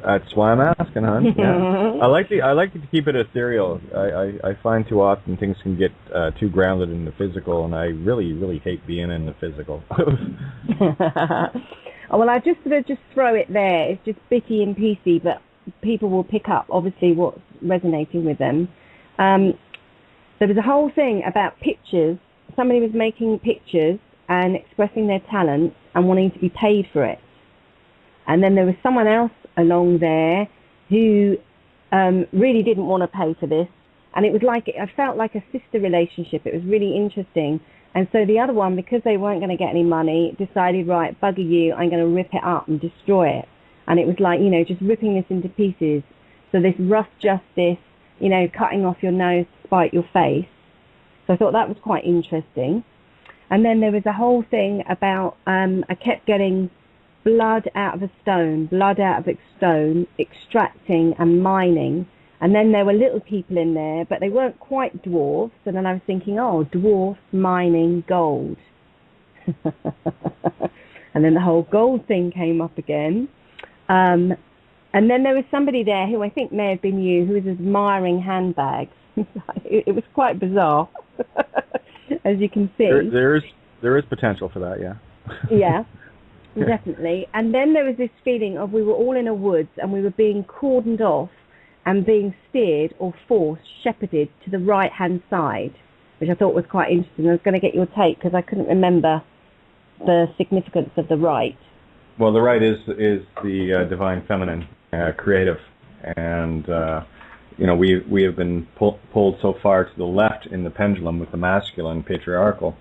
That's why I'm asking, hon. Yeah. I like to keep it ethereal. I find too often things can get too grounded in the physical, and I really, really hate being in the physical. Well, I just sort of throw it there. It's just bitty and piecey, but people will pick up, obviously, what's resonating with them. There was a whole thing about pictures. Somebody was making pictures and expressing their talents and wanting to be paid for it. And then there was someone else along there who really didn't want to pay for this. And it was like, I felt like a sister relationship. It was really interesting. And so the other one, because they weren't going to get any money, decided, right, bugger you, I'm going to rip it up and destroy it. And it was like, just ripping this into pieces. So this rough justice, cutting off your nose to spite your face. So I thought that was quite interesting. And then there was a whole thing about, I kept getting blood out of a stone, extracting and mining. And then there were little people in there, but they weren't quite dwarves. And then I was thinking, dwarfs mining gold. And then the whole gold thing came up again. And then there was somebody there who I think may have been you, who was admiring handbags. It was quite bizarre, as you can see. There is potential for that, yeah. Yeah. Definitely. And then there was this feeling of we were all in a woods and we were being cordoned off and being steered or forced, shepherded to the right-hand side, which I thought was quite interesting. I was going to get your take because I couldn't remember the significance of the right. Well, the right is the divine feminine, creative. And, we have been pulled so far to the left in the pendulum with the masculine, patriarchal,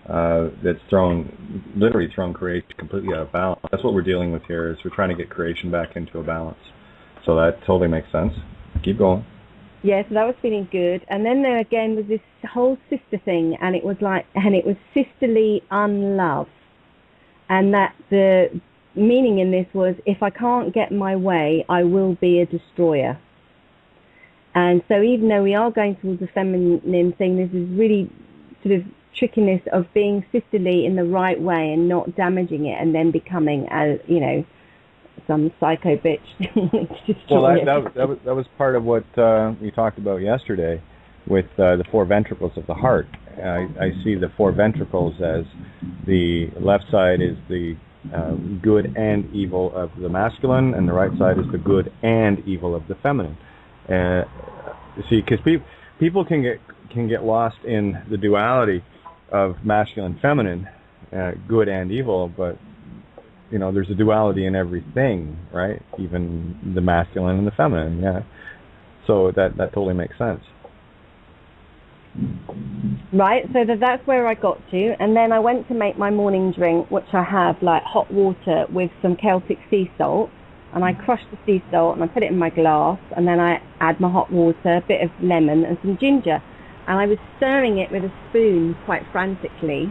that's literally thrown creation completely out of balance. That's what we're dealing with here, is we're trying to get creation back into a balance. So that totally makes sense. Keep going. Yeah, so that was feeling good. And then there again was this whole sister thing, and it was sisterly unlove. And that the meaning in this was, if I can't get my way, I will be a destroyer. And so even though we are going towards the feminine thing, there's this really sort of trickiness of being sisterly in the right way and not damaging it and then becoming, some psycho bitch. Well, that was part of what we talked about yesterday with the four ventricles of the heart. I see the four ventricles as the left side is the good and evil of the masculine, and the right side is the good and evil of the feminine. See, because people can get lost in the duality of masculine and feminine, good and evil, but there's a duality in everything, right? Even the masculine and the feminine, yeah. So that totally makes sense. Right, so that's where I got to, and then I went to make my morning drink, which I have like hot water with some Celtic sea salt, and I crushed the sea salt and I put it in my glass, and then I add my hot water, a bit of lemon and some ginger, and I was stirring it with a spoon quite frantically,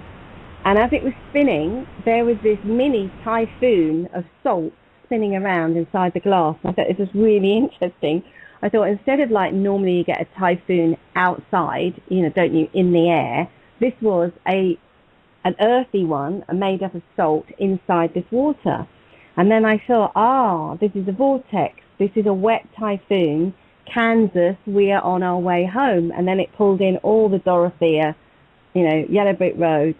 and as it was spinning, there was this mini typhoon of salt spinning around inside the glass. I thought this was really interesting. I thought instead of like normally you get a typhoon outside, don't you, in the air, this was an earthy one made up of salt inside this water. And then I thought, this is a vortex. This is a wet typhoon. Kansas, we are on our way home. And then it pulled in all the Dorothea, Yellow Brick Road,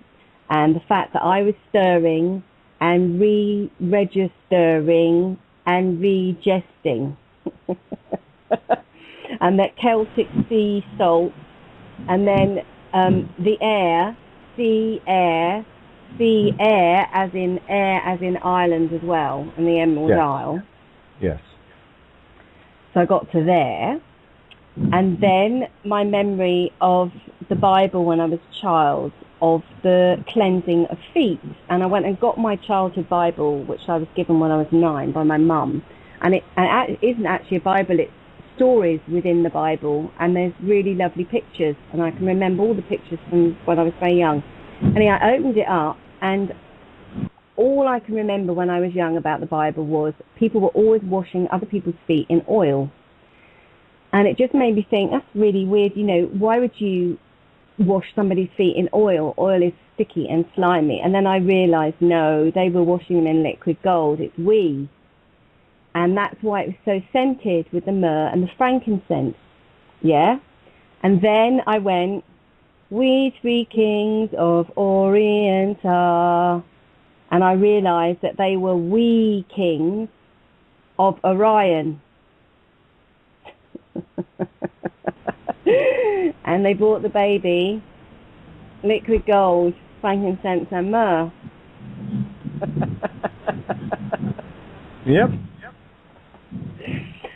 and the fact that I was stirring and re-registering and re-gesting. And that Celtic sea salt, and then the air, sea air as in Ireland as well, and the Emerald Isle. Yes. So I got to there, and then my memory of the Bible when I was a child, of the cleansing of feet, and I went and got my childhood Bible, which I was given when I was 9 by my mum, and it isn't actually a Bible, it's stories within the Bible, and there's really lovely pictures, and I can remember all the pictures from when I was very young. And I opened it up, and all I can remember when I was young about the Bible was people were always washing other people's feet in oil. And it just made me think, that's really weird, why would you wash somebody's feet in oil? Oil is sticky and slimy. And then I realised, no, they were washing them in liquid gold, it's we. And that's why it was so scented with the myrrh and the frankincense. Yeah? And then I went, we three kings of Orient are. And I realised that they were we kings of Orion. And they brought the baby liquid gold, frankincense and myrrh. Yep.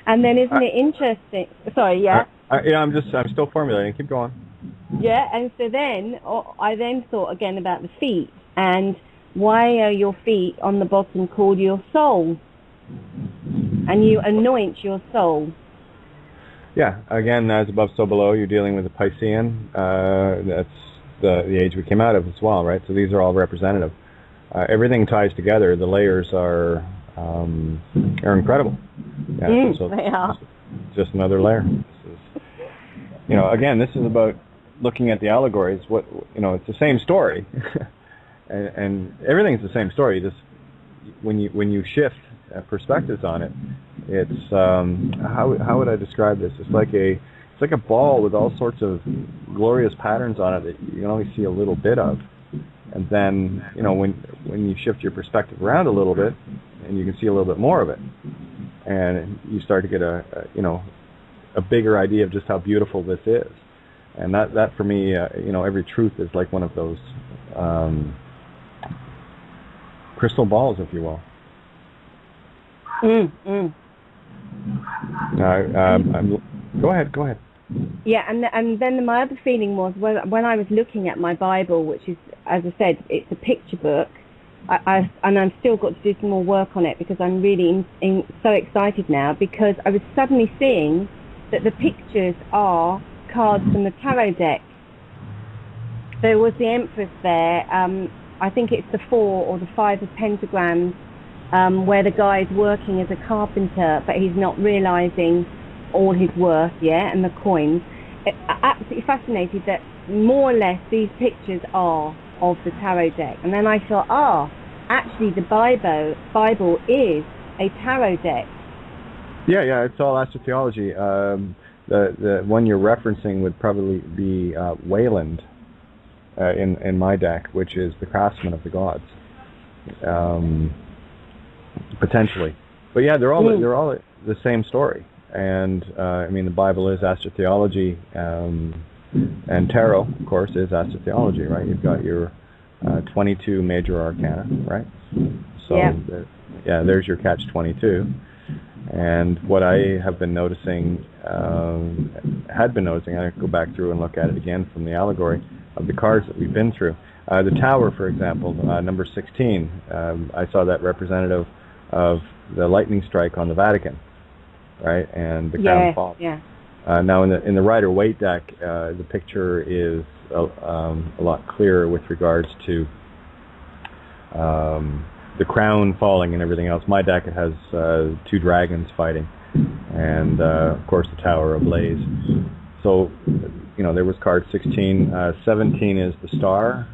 And then isn't it interesting? Sorry, yeah? I'm still formulating. Keep going. Yeah, and so then I then thought again about the feet, and why are your feet on the bottom called your soul? And you anoint your soul. Yeah, again, as above, so below. You're dealing with the Piscean. That's the age we came out of as well, right? So these are all representative. Everything ties together. The layers are incredible. Yeah, so they are. Just another layer. This is, again, this is about looking at the allegories. It's the same story, and everything's the same story. Just when you shift perspectives on it, it's how would I describe this? It's like a ball with all sorts of glorious patterns on it that you can only see a little bit of, and then when you shift your perspective around a little bit, and you can see a little bit more of it, and you start to get a bigger idea of just how beautiful this is. And that for me, every truth is like one of those crystal balls, if you will. Go ahead. Yeah, and then my other feeling was when I was looking at my Bible, which is, as I said, it's a picture book. I've still got to do some more work on it because I'm really so excited now, because I was suddenly seeing that the pictures are cards from the tarot deck. There was the Empress there. I think it's the 4 or the 5 of pentagrams, where the guy's working as a carpenter, but he's not realising all his worth, and the coins. Absolutely fascinated that more or less these pictures are of the tarot deck. And then I thought, actually the Bible is a tarot deck. Yeah, it's all astrotheology. The one you're referencing would probably be Wayland in my deck, which is the craftsman of the gods, potentially. But yeah, they're all the same story. And the Bible is astrotheology, and tarot, of course, is astrotheology, right? You've got your 22 major arcana, right? So there's your catch-22. And what I have been noticing, I go back through and look at it again from the allegory, the cards that we've been through. The tower, for example, number 16, I saw that representative of the lightning strike on the Vatican, right, and the crown fall. Yeah. Now, in the Rider-Waite deck, the picture is a lot clearer with regards to the crown falling and everything else. My deck, it has 2 dragons fighting, and of course the tower ablaze. So, there was card 16. 17 is the star,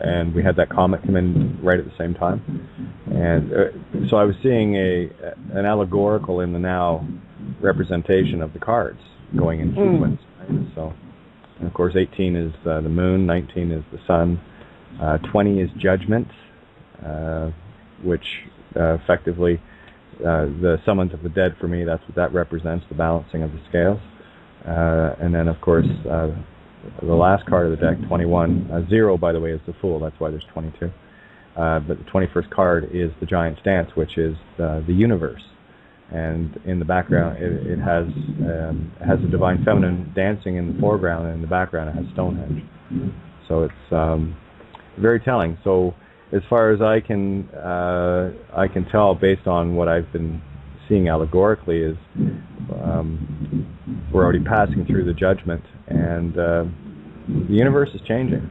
and we had that comet come in right at the same time. And so I was seeing an allegorical in the now representation of the cards going in sequence. Right? So, and of course, 18 is the moon, 19 is the sun, 20 is judgment, which effectively the summons of the dead for me. That's what that represents, the balancing of the scales. And then, of course, the last card of the deck, 21. 0, by the way, is the Fool. That's why there's 22. But the 21st card is the Giant's Dance, which is the universe. And in the background, it has the Divine Feminine dancing in the foreground, and in the background it has Stonehenge. So it's very telling. So as far as I can tell, based on what I've been seeing allegorically, is we're already passing through the judgment, and the universe is changing.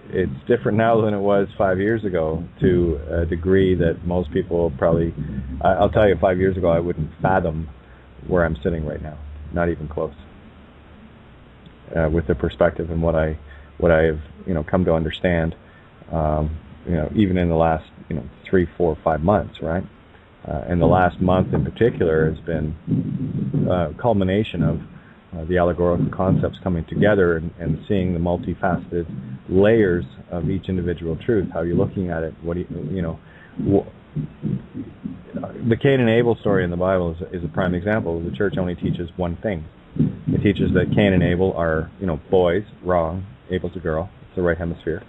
It's different now than it was 5 years ago, to a degree that most people probably, I'll tell you, 5 years ago I wouldn't fathom where I'm sitting right now, not even close, with the perspective and what I've come to understand, even in the last 3, 4, 5 months, right? And the last month in particular has been a culmination of the allegorical concepts coming together and seeing the multifaceted layers of each individual truth. How you're looking at it. The Cain and Abel story in the Bible is a prime example. The church only teaches one thing. It teaches that Cain and Abel are, boys. Wrong. Abel's a girl. It's the right hemisphere,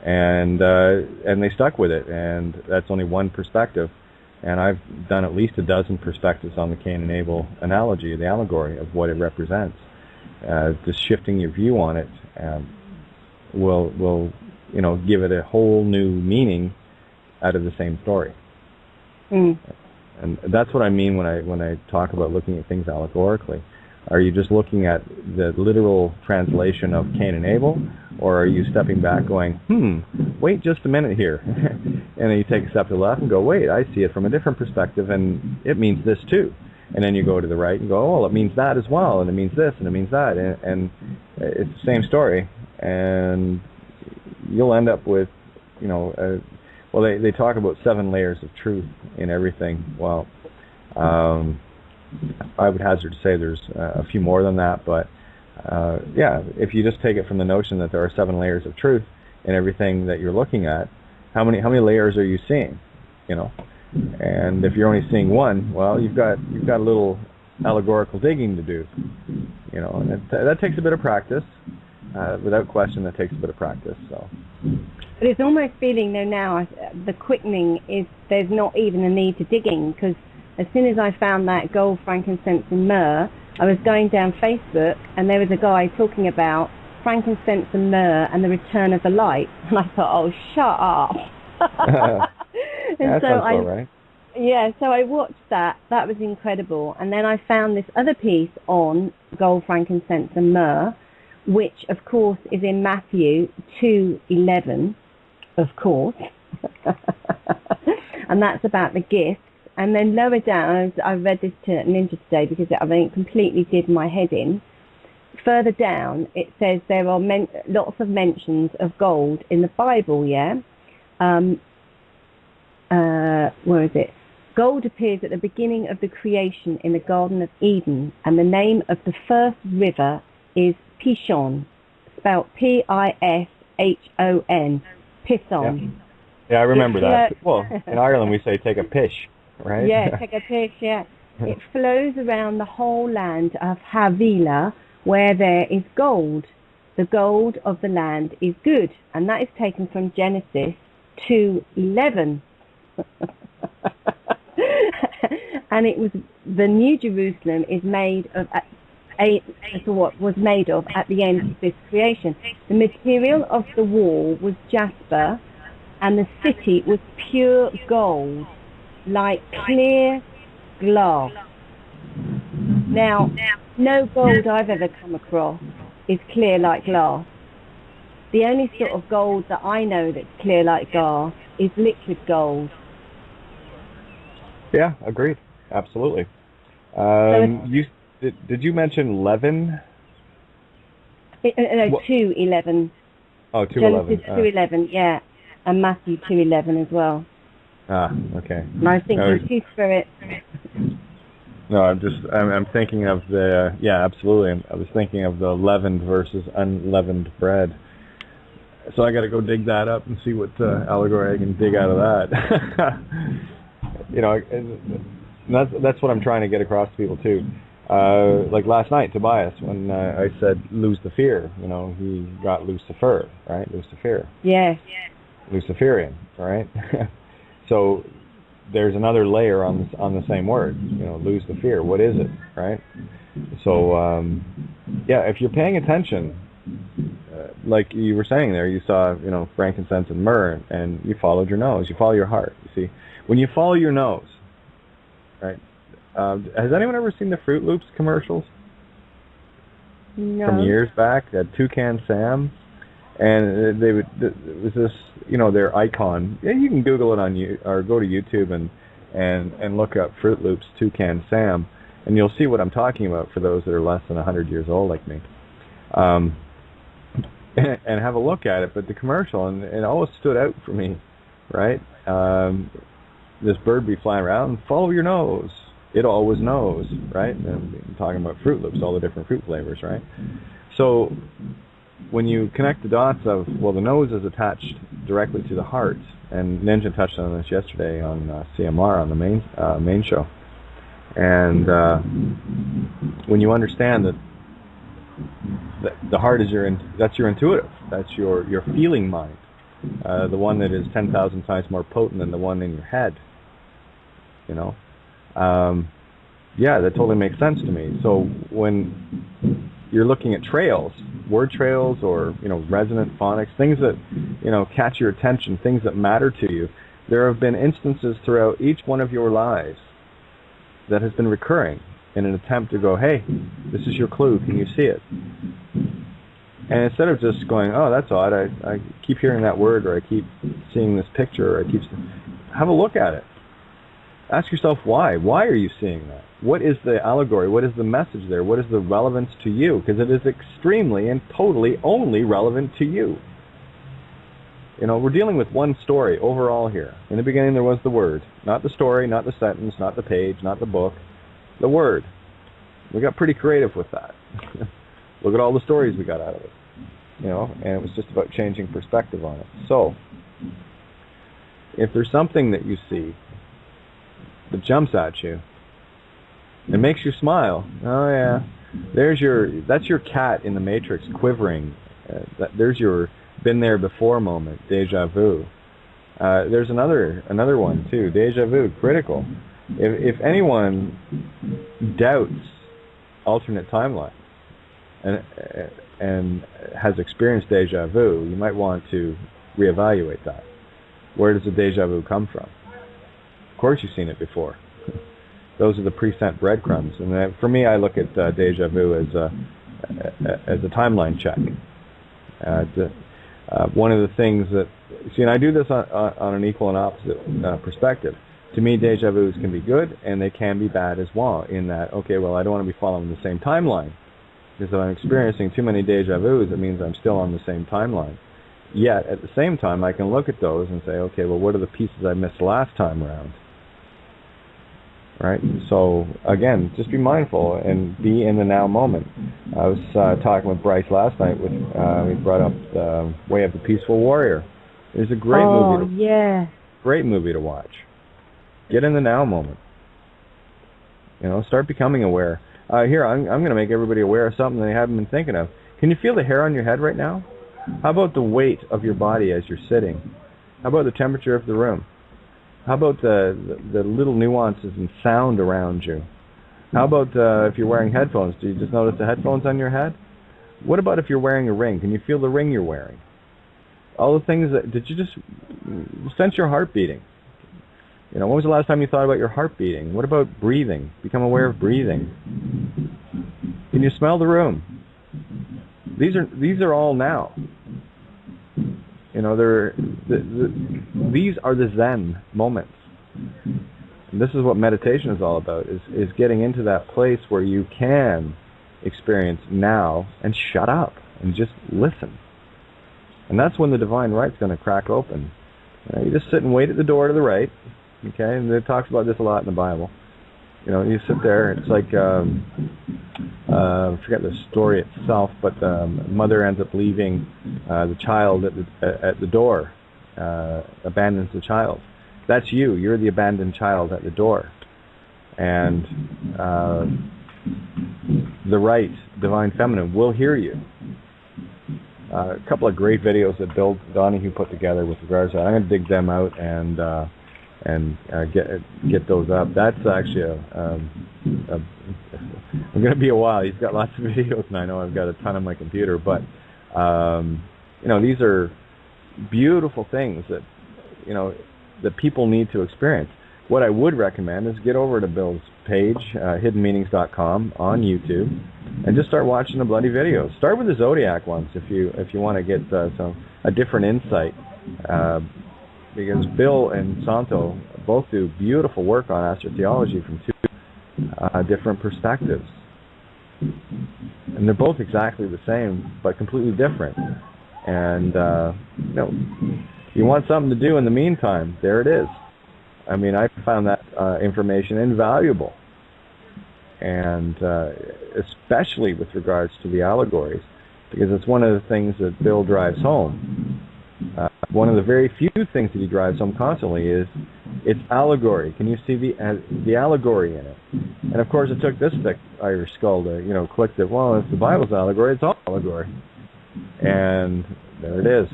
and they stuck with it. And that's only one perspective. And I've done at least a dozen perspectives on the Cain and Abel analogy, the allegory of what it represents. Just shifting your view on it will give it a whole new meaning out of the same story. And that's what I mean when I talk about looking at things allegorically. Are you just looking at the literal translation of Cain and Abel, or are you stepping back going, wait just a minute here, and then you take a step to the left and go, wait, I see it from a different perspective, and it means this too. And then you go to the right and go, oh, well, it means that as well, and it means this, and it means that, and it's the same story, and you'll end up with, they talk about 7 layers of truth in everything. Well, I would hazard to say there's a few more than that, but if you just take it from the notion that there are 7 layers of truth in everything that you're looking at, how many layers are you seeing? And if you're only seeing one, well, you've got a little allegorical digging to do. And that takes a bit of practice. Without question, that takes a bit of practice. So. But it's almost feeling though now the quickening is there's not even a need to digging, because as soon as I found that gold, frankincense and myrrh, I was going down Facebook and there was a guy talking about frankincense and myrrh and the return of the light. And I thought, oh, shut up. That sounds all right. Yeah, so I watched that. That was incredible. And then I found this other piece on gold, frankincense and myrrh, which, of course, is in Matthew 2:11, of course. And that's about the gifts. And then lower down, I read this to Ninja today because I think it completely did my head in. Further down, it says there are lots of mentions of gold in the Bible, yeah? Where is it? Gold appears at the beginning of the creation in the Garden of Eden, and the name of the first river is Pishon, spelled P-I-S-H-O-N, Pishon. Yeah, I remember that. Well, in Ireland we say take a pish. Right? Yeah, take a pish, yeah. It flows around the whole land of Havilah, where there is gold. The gold of the land is good. And that is taken from Genesis 2:11. And it was the New Jerusalem is made of what was made of at the end of this creation. The material of the wall was jasper, and the city was pure gold, like clear glass. Now, no gold I've ever come across is clear like glass. The only sort of gold that I know that's clear like glass is liquid gold. Yeah, agreed. Absolutely. Did you mention leaven? No, 2:11. Oh, 2:11. Genesis 2:11, yeah, and Matthew 2:11 as well. Ah, okay. And I was thinking two spirits. No, I'm thinking of the, yeah, absolutely. I was thinking of the leavened versus unleavened bread. So I got to go dig that up and see what allegory I can dig out of that. You know, that's what I'm trying to get across to people too. Like last night, Tobias, when I said lose the fear, you know, he got Lucifer, right? Lucifer. Yeah. Luciferian, right? So there's another layer on the same word, you know, lose the fear. What is it, right? So yeah, if you're paying attention, like you were saying there, you saw, you know, frankincense and myrrh, and you followed your nose. You follow your heart. You see, when you follow your nose, right? Has anyone ever seen the Fruit Loops commercials? No. From years back, Toucan Sam, and it was this, you know, their icon. Yeah, you can Google it on you or go to YouTube and look up Fruit Loops Toucan Sam, and you'll see what I'm talking about for those that are less than 100 years old like me. And have a look at it. But the commercial, and it always stood out for me, right? This bird be flying around, follow your nose. It always knows, right? And I'm talking about Fruit Loops, all the different fruit flavors, right? So when you connect the dots of, well, the nose is attached directly to the heart, and Ninja touched on this yesterday on CMR on the main show. And when you understand that the heart is that's your intuitive, that's your feeling mind, the one that is 10,000 times more potent than the one in your head, you know. Yeah, that totally makes sense to me. So when you're looking at trails, word trails, or, you know, resonant phonics, things that, you know, catch your attention, things that matter to you, there have been instances throughout each one of your lives that has been recurring in an attempt to go, hey, this is your clue, can you see it? And instead of just going, oh, that's odd, I keep hearing that word, or I keep seeing this picture, or have a look at it. Ask yourself why. Why are you seeing that? What is the allegory? What is the message there? What is the relevance to you? Because it is extremely and totally only relevant to you. You know, we're dealing with one story overall here. In the beginning there was the word. Not the story, not the sentence, not the page, not the book. The word. We got pretty creative with that. Look at all the stories we got out of it. You know, and it was just about changing perspective on it. So, if there's something that you see that jumps at you and makes you smile, oh yeah, that's your cat in the Matrix quivering. There's your been there before moment, deja vu. There's another one too, deja vu, critical. If anyone doubts alternate timelines and has experienced deja vu, you might want to reevaluate that. Where does the deja vu come from? Of course you've seen it before. Those are the pre-sent breadcrumbs. And for me, I look at deja vu as a timeline check. One of the things that, see, and I do this on an equal and opposite perspective. To me, deja vus can be good, and they can be bad as well, in that, okay, well, I don't want to be following the same timeline. Because if I'm experiencing too many deja vus, it means I'm still on the same timeline. Yet, at the same time, I can look at those and say, okay, well, what are the pieces I missed last time around? Right? So, again, just be mindful and be in the now moment. I was talking with Bryce last night. We brought up the Way of the Peaceful Warrior. It's a great movie. Yeah. Great movie to watch. Get in the now moment. You know, start becoming aware. Here, I'm going to make everybody aware of something they haven't been thinking of. Can you feel the hair on your head right now? How about the weight of your body as you're sitting? How about the temperature of the room? How about the little nuances in sound around you? How about if you're wearing headphones? Do you just notice the headphones on your head? What about if you're wearing a ring? Can you feel the ring you're wearing? All the things that, did you just sense your heart beating? You know, when was the last time you thought about your heart beating? What about breathing? Become aware of breathing. Can you smell the room? These are all now. You know, these are the Zen moments. And this is what meditation is all about, is getting into that place where you can experience now and shut up and just listen. And that's when the divine right's going to crack open. You just sit and wait at the door to the right, okay? And it talks about this a lot in the Bible. You know, you sit there. It's like I forget the story itself, but the mother ends up leaving the child at the door, abandons the child. That's you. You're the abandoned child at the door, and the right, divine feminine, will hear you. A couple of great videos that Bill Donahue put together with regards to that. I'm going to dig them out and get those up. That's actually I'm going to be a while. He's got lots of videos, and I know I've got a ton on my computer. But you know, these are beautiful things that, you know, that people need to experience. What I would recommend is get over to Bill's page, hiddenmeanings.com, on YouTube, and just start watching the bloody videos. Start with the Zodiac ones if you want to get a different insight, because Bill and Santo both do beautiful work on astrotheology from two different perspectives, and they're both exactly the same but completely different. And you know, if you want something to do in the meantime, there it is. I mean, I found that information invaluable, and especially with regards to the allegories, because it's one of the things that Bill drives home. One of the very few things that he drives home constantly is it's allegory. Can you see the allegory in it? And of course, it took this thick Irish skull to click that. Well, if the Bible's allegory, it's all allegory, and there it is.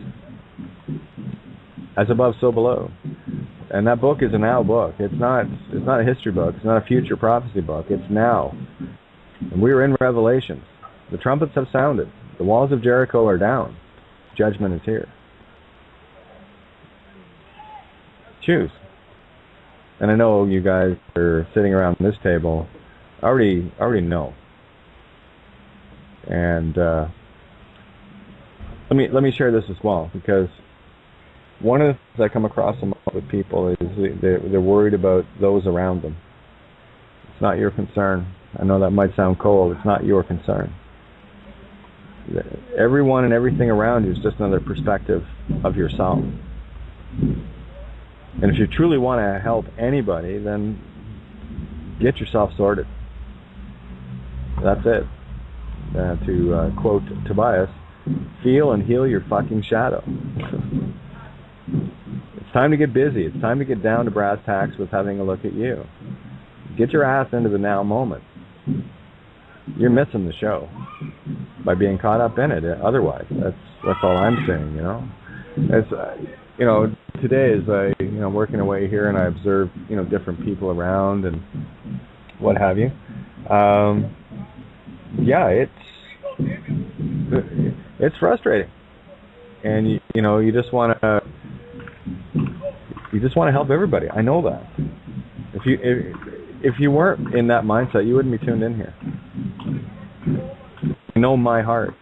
As above, so below. And that book is a now book. It's not a history book. It's not a future prophecy book. It's now. And we are in Revelations. The trumpets have sounded. The walls of Jericho are down. Judgment is here. Choose. And I know you guys are sitting around this table already know. And let me share this as well, because one of the things I come across a lot with people is they're worried about those around them. It's not your concern. I know that might sound cold. It's not your concern. Everyone and everything around you is just another perspective of yourself. And if you truly want to help anybody, then get yourself sorted. That's it. To quote Tobias, feel and heal your fucking shadow. It's time to get busy. It's time to get down to brass tacks with having a look at you. Get your ass into the now moment. You're missing the show by being caught up in it. Otherwise, that's all I'm saying. You know, as today as I working away here and I observe different people around and what have you. Yeah, it's frustrating, and you just want to help everybody. I know that. If you weren't in that mindset, you wouldn't be tuned in here. I know my heart.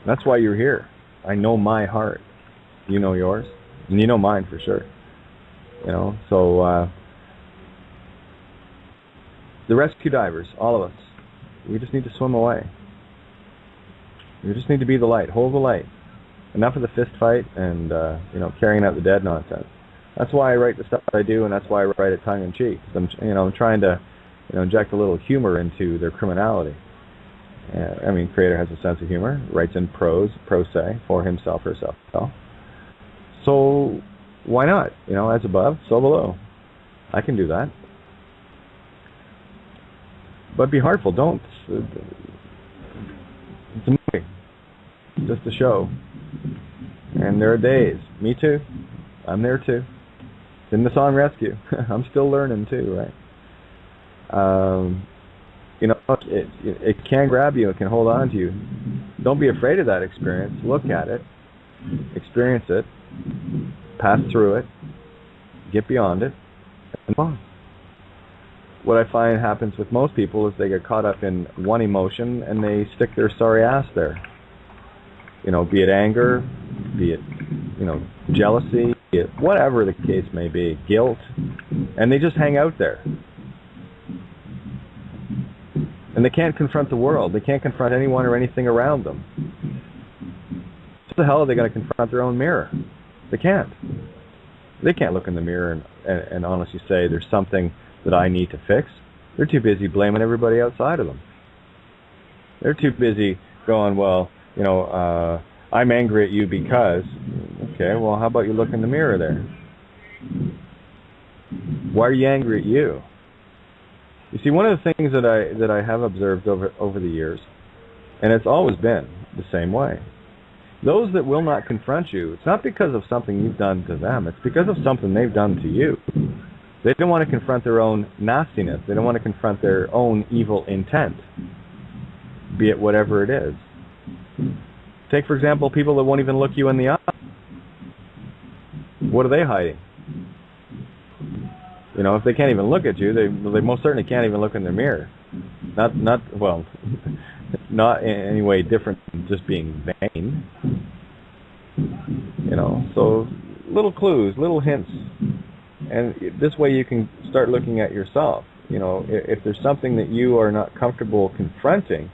That's why you're here. I know my heart. You know yours, and you know mine for sure. So the rescue divers, all of us, we just need to swim away. We just need to be the light, hold the light. Enough of the fist fight and carrying out the dead nonsense. That's why I write the stuff I do, and that's why I write it tongue in cheek. I'm trying to inject a little humor into their criminality. Creator has a sense of humor, writes in prose se, for himself, herself. So why not? As above, so below. I can do that. But be heartful. Don't. It's a movie. It's just a show. And there are days. Me too. I'm there too. It's in the song Rescue. I'm still learning too, right? it can grab you. It can hold on to you. Don't be afraid of that experience. Look at it, experience it, pass through it, get beyond it, and move on. What I find happens with most people is they get caught up in one emotion and they stick their sorry ass there. Be it anger, be it, jealousy, be it whatever the case may be, guilt, and they just hang out there. And they can't confront the world. They can't confront anyone or anything around them. What the hell are they going to confront their own mirror? They can't. They can't look in the mirror and honestly say there's something that I need to fix. They're too busy blaming everybody outside of them. They're too busy going, well, I'm angry at you because, okay, well, how about you look in the mirror there? Why are you angry at you? You see, one of the things that I have observed over the years, and it's always been the same way, those that will not confront you, it's not because of something you've done to them, it's because of something they've done to you. They don't want to confront their own nastiness. They don't want to confront their own evil intent, be it whatever it is. Take, for example, people that won't even look you in the eye. What are they hiding? If they can't even look at you, they most certainly can't even look in the mirror. Not in any way different than just being vain. So little clues, little hints. And this way you can start looking at yourself. If there's something that you are not comfortable confronting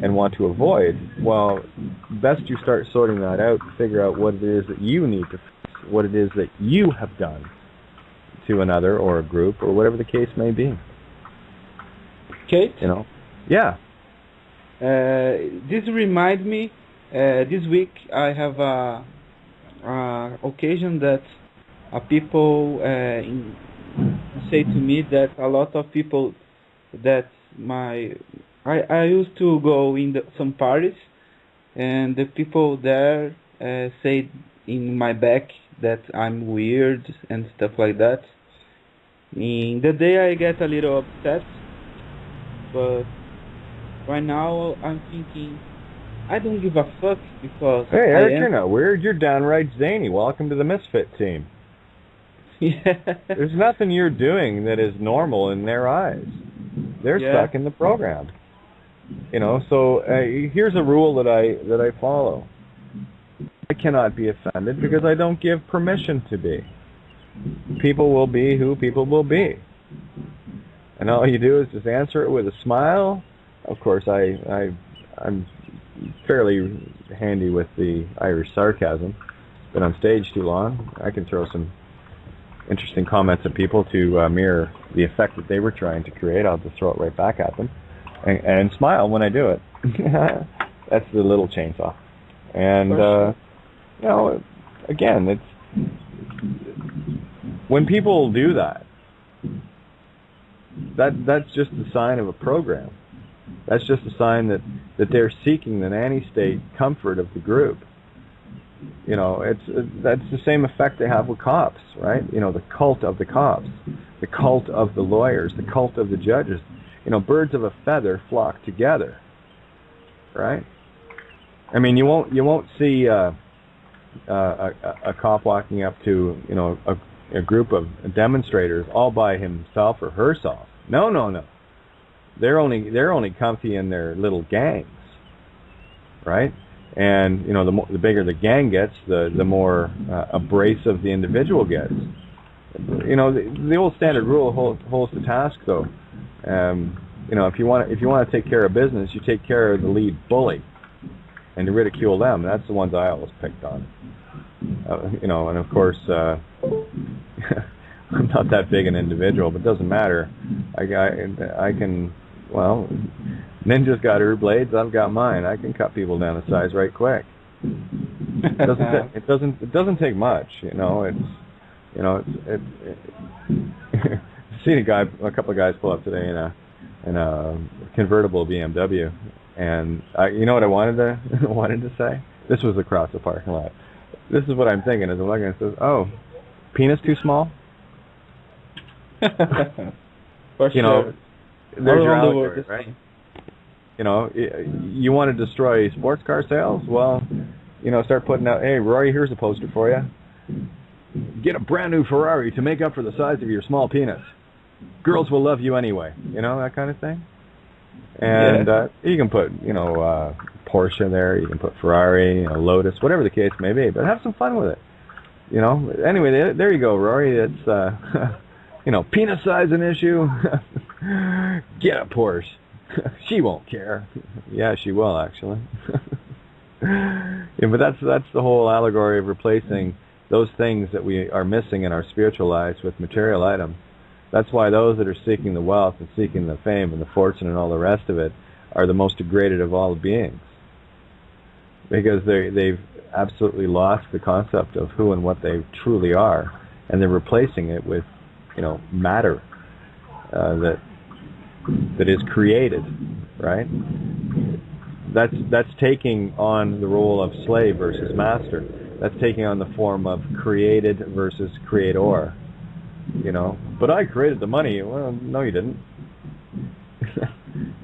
and want to avoid, well, best you start sorting that out, figure out what it is that you need to fix, what it is that you have done to another or a group or whatever the case may be. Kate? Yeah. This reminds me, this week I have a occasion that people say to me that a lot of people that I used to go in some parties, and the people there say in my back that I'm weird and stuff like that. In the day I get a little upset, but right now I'm thinking I don't give a fuck because hey, Eric, you're not weird. You're downright zany. Welcome to the Misfit team. Yeah. There's nothing you're doing that is normal in their eyes. They're stuck in the program. So here's a rule that I follow. I cannot be offended because I don't give permission to be. People will be who people will be. And all you do is just answer it with a smile. Of course, I'm fairly handy with the Irish sarcasm. Been on stage too long. I can throw some interesting comments at people to mirror the effect that they were trying to create. I'll just throw it right back at them and smile when I do it. That's the little chainsaw. And again, it's when people do that's just a sign of a program. That's just a sign that they're seeking the nanny state comfort of the group. That's the same effect they have with cops, right? The cult of the cops, the cult of the lawyers, the cult of the judges. Birds of a feather flock together, right? I mean, you won't see a cop walking up to a group of demonstrators all by himself or herself. No. They're only comfy in their little gangs, right? And the bigger the gang gets, the more abrasive the individual gets. The old standard rule holds the task, though. If you want to take care of business, you take care of the lead bully, and you ridicule them. That's the ones I always picked on. And of course, I'm not that big an individual, but it doesn't matter. I can. Well, Ninja's got her blades. I've got mine. I can cut people down to size right quick. It doesn't take much. Seen a couple of guys pull up today in a convertible BMW, and you know what I wanted to say? This was across the parking lot. This is what I'm thinking as I'm looking. It says, "Oh, penis too small." For you know, sure. there's All your around the world, allegory, the right? same. You know, you want to destroy sports car sales? Well, you know, start putting out, hey, Rory, here's a poster for you. Get a brand new Ferrari to make up for the size of your small penis. Girls will love you anyway. You know, that kind of thing. And you can put, you know, Porsche there. You can put Ferrari, you know, Lotus, whatever the case may be. But have some fun with it. You know. Anyway, there you go, Rory. It's, you know, penis size an issue. Get a Porsche. She won't care. Yeah, she will, actually. Yeah, but that's the whole allegory of replacing those things that we are missing in our spiritual lives with material items. That's why those that are seeking the wealth and seeking the fame and the fortune and all the rest of it are the most degraded of all beings. Because they've absolutely lost the concept of who and what they truly are, and they're replacing it with, you know, matter that is created, right? That's taking on the role of slave versus master. That's taking on the form of created versus creator. You know, but I created the money. Well, no, you didn't.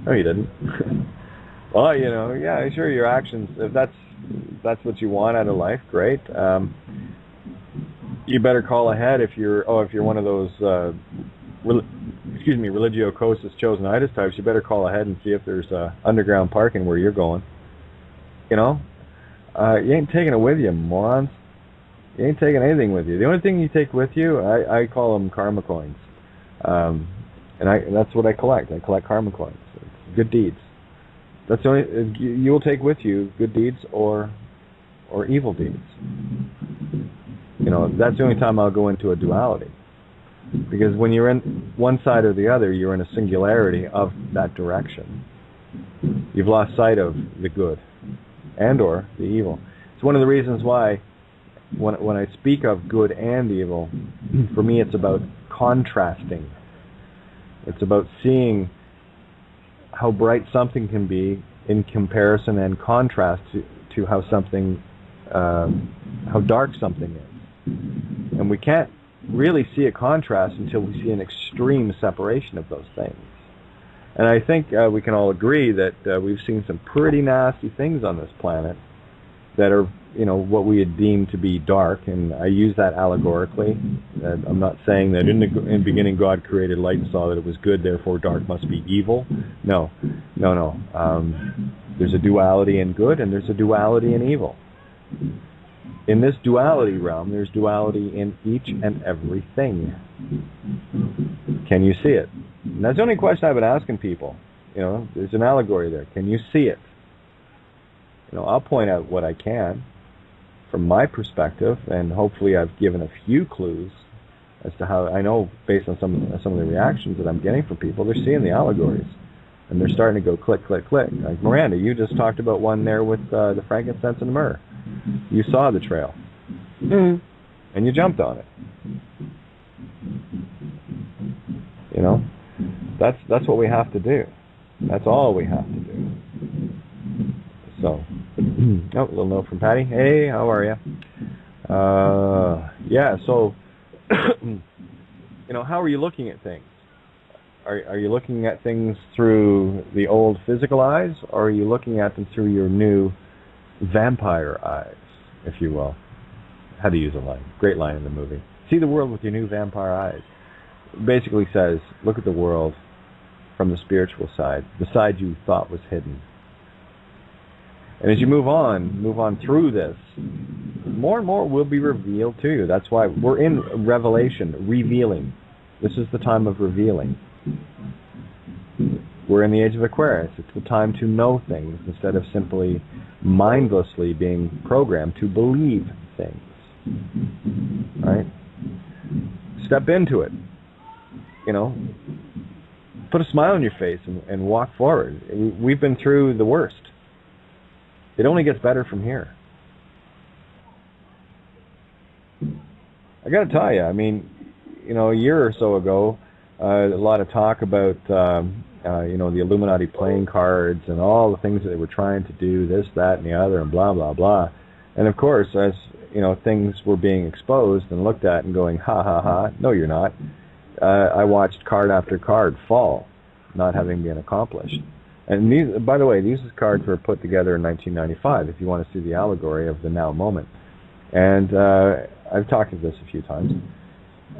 No, you didn't. Well, you know, yeah, sure, your actions. If that's what you want out of life, great. You better call ahead if you're one of those religiocosis chosen-itis types. You better call ahead and see if there's underground parking where you're going. You know, you ain't taking it with you, morons. You ain't taking anything with you. The only thing you take with you, I call them karma coins, and that's what I collect. I collect karma coins. It's good deeds. That's the only you will take with you, good deeds or evil deeds. You know, that's the only time I'll go into a duality, because when you're in one side or the other, you're in a singularity of that direction. You've lost sight of the good and or the evil. It's one of the reasons why. When I speak of good and evil, for me it's about contrasting. It's about seeing how bright something can be in comparison and contrast to how something, how dark something is. And we can't really see a contrast until we see an extreme separation of those things. And I think we can all agree that we've seen some pretty nasty things on this planet that are, you know, what we had deemed to be dark, and I use that allegorically. I'm not saying that in the beginning God created light and saw that it was good, therefore dark must be evil. No. There's a duality in good and there's a duality in evil. In this duality realm, there's duality in each and everything. Can you see it? And that's the only question I've been asking people. You know, there's an allegory there. Can you see it? You know, I'll point out what I can from my perspective, and hopefully I've given a few clues as to how I know, based on some of the reactions that I'm getting from people, they're seeing the allegories, and they're starting to go click, click, click. Like Miranda, you just talked about one there with the frankincense and the myrrh. You saw the trail, and you jumped on it. You know, that's what we have to do. That's all we have to do. So, a little note from Patty. Hey, how are you? Yeah, so, you know, how are you looking at things? Are you looking at things through the old physical eyes, or are you looking at them through your new vampire eyes, if you will? How to use a line. Great line in the movie. See the world with your new vampire eyes. It basically says, look at the world from the spiritual side, the side you thought was hidden. And as you move on through this, more and more will be revealed to you. That's why we're in revelation, revealing. This is the time of revealing. We're in the age of Aquarius. It's the time to know things instead of simply mindlessly being programmed to believe things. Right? Step into it. You know, put a smile on your face and walk forward. We've been through the worst. It only gets better from here. I got to tell you, I mean, you know, a year or so ago, a lot of talk about, you know, the Illuminati playing cards and all the things that they were trying to do, this, that, and the other, and blah, blah, blah. And of course, as, you know, things were being exposed and looked at and going, ha, ha, ha, no, you're not. I watched card after card fall, not having been accomplished. And these, by the way, these cards were put together in 1995, if you want to see the allegory of the now moment. And I've talked about this a few times.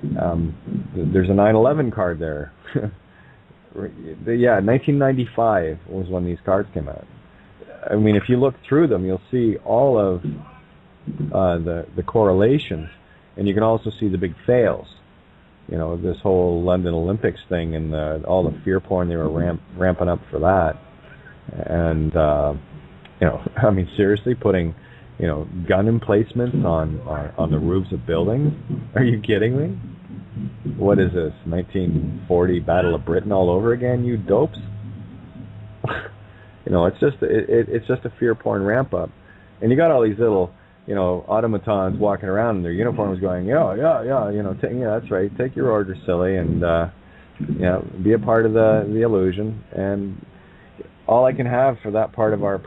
There's a 9/11 card there. Yeah, 1995 was when these cards came out. I mean, if you look through them, you'll see all of the correlations, and you can also see the big fails. You know, this whole London Olympics thing and all the fear porn they were ramping up for that. And, you know, I mean, seriously, putting, you know, gun emplacements on the roofs of buildings? Are you kidding me? What is this, 1940 Battle of Britain all over again, you dopes? You know, it's just a fear porn ramp up. And you got all these little, you know, automatons walking around in their uniforms going, yeah, you know, yeah, that's right, take your order, silly, and, you know, be a part of the illusion. And all I can have for that part of our...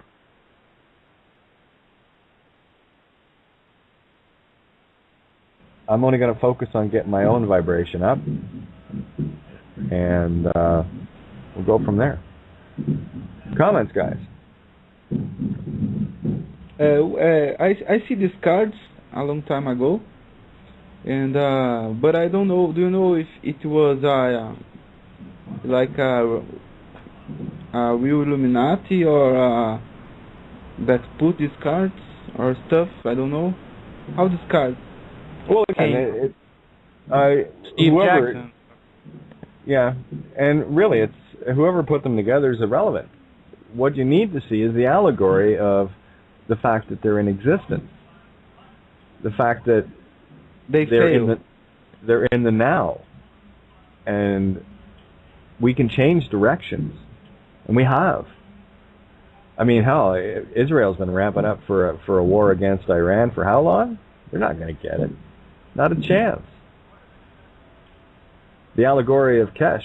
I'm only going to focus on getting my own vibration up, and we'll go from there. Comments, guys? I see these cards a long time ago, and but I don't know. Do you know if it was like a real Illuminati or that put these cards or stuff? I don't know. How these cards? Well, Steve whoever, Jackson. Yeah, and really, it's whoever put them together is irrelevant. What you need to see is the allegory of the fact that they're in existence, the fact that they're in the now, and we can change directions, and we have. I mean, hell, Israel's been ramping up for a war against Iran for how long? They're not going to get it. Not a chance. The allegory of Kesh,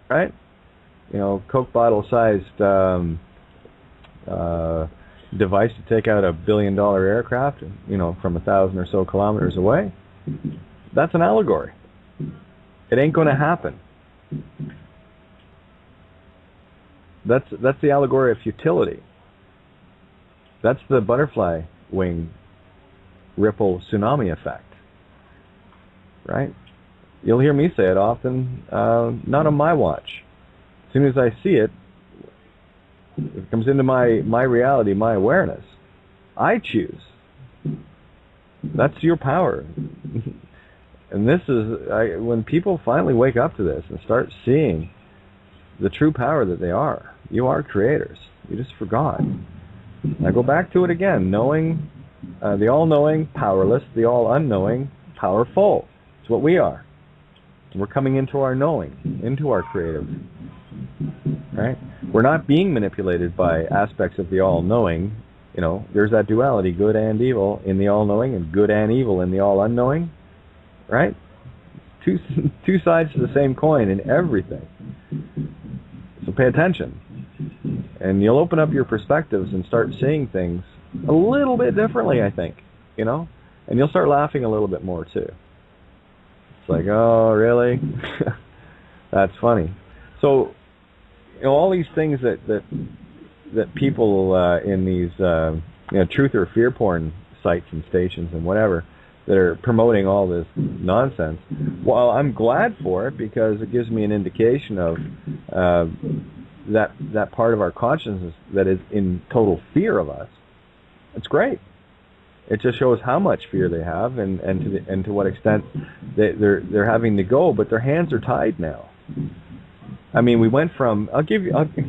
right? You know, Coke bottle-sized device to take out $1 billion aircraft, you know, from 1,000 or so kilometers away. That's an allegory. It ain't going to happen. That's the allegory of futility. That's the butterfly wing ripple tsunami effect, right? You'll hear me say it often, not on my watch. As soon as I see it, it comes into my reality, my awareness. I choose. That's your power. And this is, when people finally wake up to this and start seeing the true power that they are, you are creators. You just forgot. I go back to it again, knowing, the all-knowing, powerless, the all-unknowing, powerful. It's what we are. We're coming into our knowing, into our creative. Right? We're not being manipulated by aspects of the all-knowing. You know, there's that duality, good and evil in the all-knowing and good and evil in the all-unknowing. Right? Two sides to the same coin in everything. So pay attention. And you'll open up your perspectives and start seeing things a little bit differently, I think. You know? And you'll start laughing a little bit more, too. It's like, oh, really? That's funny. So, you know, all these things that people in these you know, truth or fear porn sites and stations and whatever that are promoting all this nonsense, well, I'm glad for it because it gives me an indication of that part of our consciousness that is in total fear of us. It's great. It just shows how much fear they have and to what extent they're having to go, but their hands are tied now. I mean, we went from,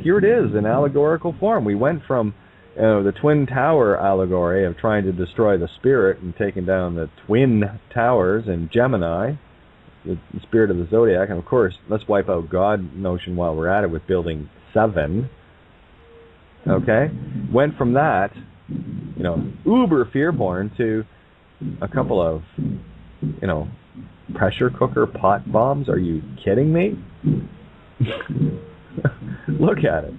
here it is in allegorical form. We went from the Twin Tower allegory of trying to destroy the spirit and taking down the Twin Towers in Gemini, the spirit of the Zodiac. And of course, let's wipe out God notion while we're at it with building 7. Okay? Went from that, you know, uber fear porn to a couple of, you know, pressure cooker pot bombs. Are you kidding me? Look at it.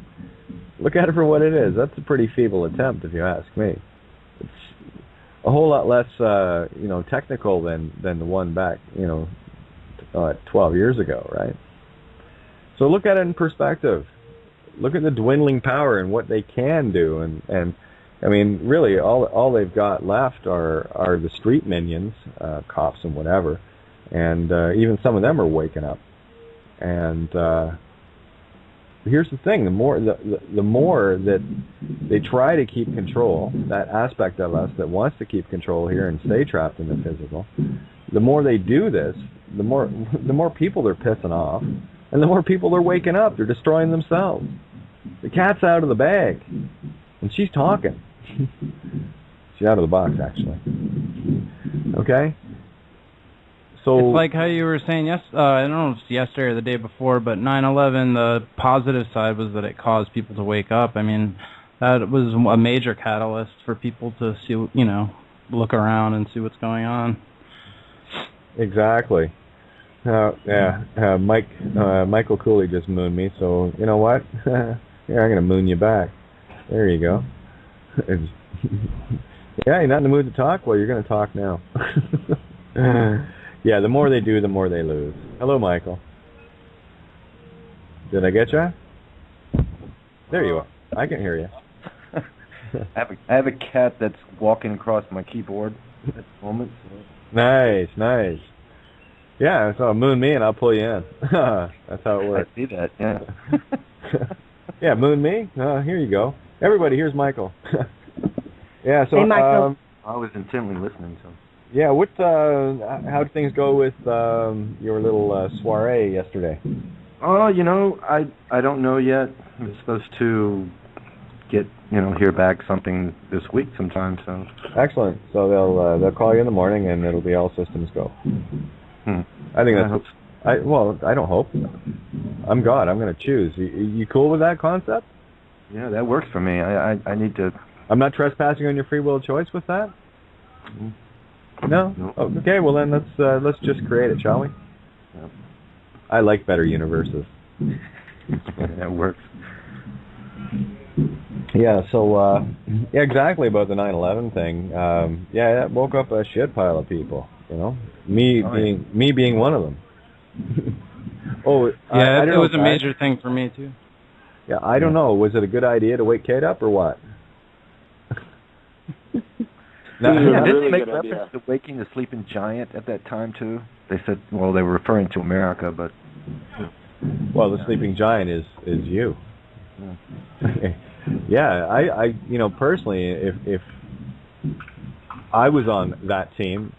Look at it for what it is. That's a pretty feeble attempt, if you ask me. It's a whole lot less, you know, technical than the one back, you know, 12 years ago, right? So look at it in perspective. Look at the dwindling power and what they can do, and I mean, really, all they've got left are the street minions, cops and whatever, and even some of them are waking up. And here's the thing: the more that they try to keep control, that aspect of us that wants to keep control here and stay trapped in the physical, the more they do this, the more people they're pissing off, and the more people they're waking up. They're destroying themselves. The cat's out of the bag, and she's talking. She's out of the box, actually. Okay. So it's like how you were saying I don't know if it's yesterday or the day before, but 9/11, the positive side was that it caused people to wake up. I mean, that was a major catalyst for people to see, look around and see what's going on. Exactly. Michael Cooley just mooned me, so you know what? Here, I'm going to moon you back. There you go. Yeah, you're not in the mood to talk? Well, you're going to talk now. Yeah, the more they do, the more they lose. Hello, Michael. Did I get you? There you are. I can hear you. I have a cat that's walking across my keyboard at the moment. So. Nice. Yeah, so moon me and I'll pull you in. That's how it works. I see that, yeah. Yeah, moon me? Here you go. Everybody, here's Michael. Yeah, so hey, Michael. I was intently listening, so. Yeah, how did things go with your little soiree yesterday? Oh, I don't know yet. I'm supposed to get, hear back something this week sometime, so. Excellent. So they'll call you in the morning and it'll be all systems go. I think that's. I don't hope. I'm God. I'm going to choose. You cool with that concept? Yeah, that works for me. I need to. I'm not trespassing on your free will choice with that. No. Oh, okay. Well then let's just create it, shall we? Yeah. I like better universes. That works. Yeah. So yeah, exactly about the 9/11 thing. Yeah, that woke up a shit pile of people. Me being one of them. Yeah, it was a major thing for me too. Yeah, I don't know. Was it a good idea to wake Kate up or what? Didn't they make reference to waking the sleeping giant at that time too? They said, well, they were referring to America, but. Well, the sleeping giant is you. Yeah, I personally, if I was on that team,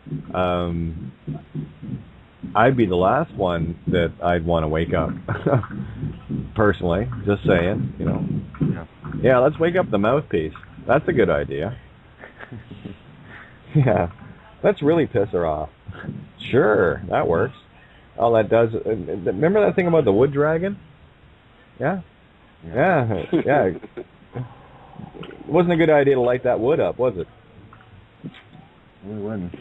I'd be the last one that I'd want to wake up. Personally, just saying, Yeah, let's wake up the mouthpiece. That's a good idea. Yeah, let's really piss her off. Sure, that works. All that does. Remember that thing about the wood dragon? Yeah. It wasn't a good idea to light that wood up, was it? It wasn't.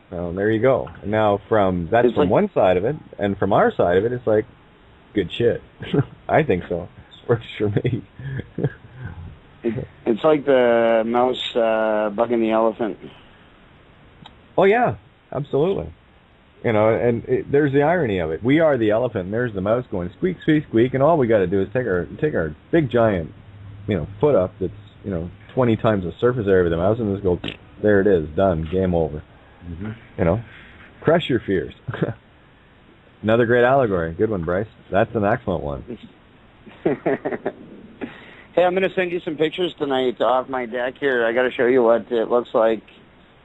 Well, there you go. Now, from one side of it, and from our side of it, it's like good shit. I think so. Works for me. It's like the mouse bugging the elephant. Oh yeah, absolutely. There's the irony of it. We are the elephant, and there's the mouse going squeak, squeak, squeak, and all we got to do is take our big giant, foot up that's 20 times the surface area of the mouse, and just go, there it is, done, game over. Mm-hmm. Crush your fears. Another great allegory. Good one, Bryce. That's an excellent one. Hey, I'm going to send you some pictures tonight off my deck here. I got to show you what it looks like.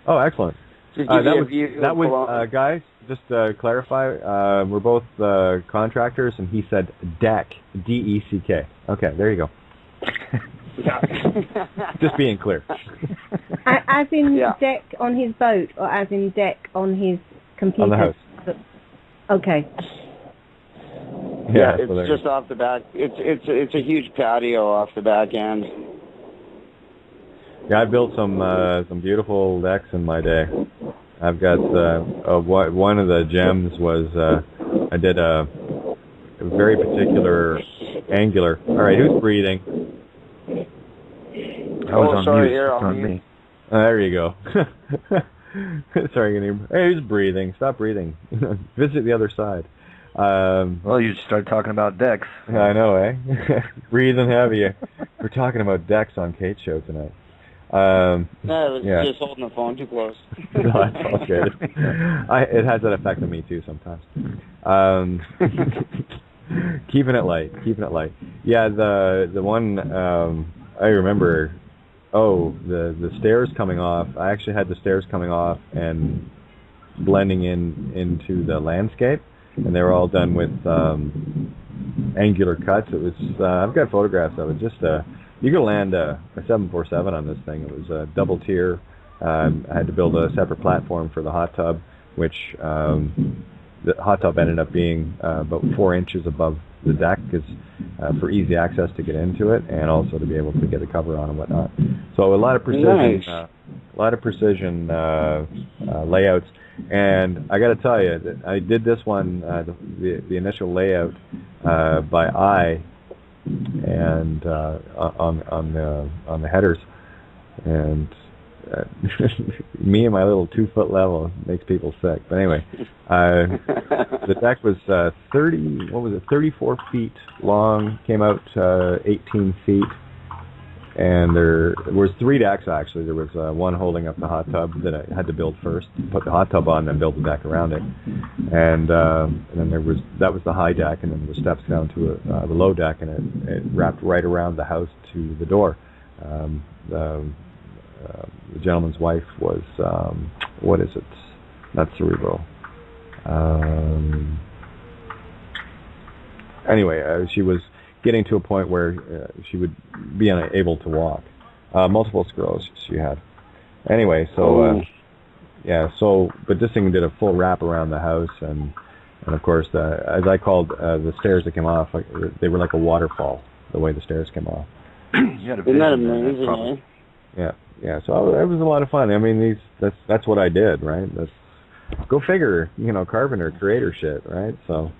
Oh, excellent. That was guys, just to clarify, we're both contractors, and he said deck, D-E-C-K. Okay, there you go. Just being clear. As in deck on his boat, or as in deck on his computer? On the house. Okay. Yeah, it's just off the back. It's a huge patio off the back end. Yeah, I built some beautiful decks in my day. I've got one of the gems was I did a very particular angular. All right, who's breathing? I was on sorry, mute. here, It's on me. There you go. Sorry, hey, who's breathing? Stop breathing. Visit the other side. Well, you start talking about decks. I know, eh? Breathing heavy. We're talking about decks on Kate's show tonight. No, I was just holding the phone too close. No, it's all good. It has that effect on me too sometimes. Keeping it light. Yeah, the one I remember. Oh, the stairs coming off. I actually had the stairs coming off and blending into the landscape, and they were all done with angular cuts. It was. I've got photographs of it. Just you could land a 747 on this thing. It was a double tier. I had to build a separate platform for the hot tub, which the hot tub ended up being about 4 inches above the deck, for easy access to get into it, and also to be able to get a cover on and whatnot. So a lot of precision, layouts. And I got to tell you, that I did this one, the initial layout by eye, and on the headers, and me and my little 2-foot level makes people sick. But anyway, the deck was 34 feet long, came out 18 feet, and there was 3 decks actually. There was one holding up the hot tub that I had to build first, put the hot tub on, then build the deck around it, and then that was the high deck, and then there were steps down to the low deck, and it wrapped right around the house to the door. The gentleman's wife was, what is it? Not cerebral. Anyway, she was getting to a point where she would be unable to walk. Multiple sclerosis she had. Anyway, so but this thing did a full wrap around the house, and of course, as I called the stairs that came off, they were like a waterfall. The way the stairs came off. Isn't that amazing? Yeah. So it was a lot of fun. I mean, that's what I did, right? Go figure, carpenter, creator shit, right? So,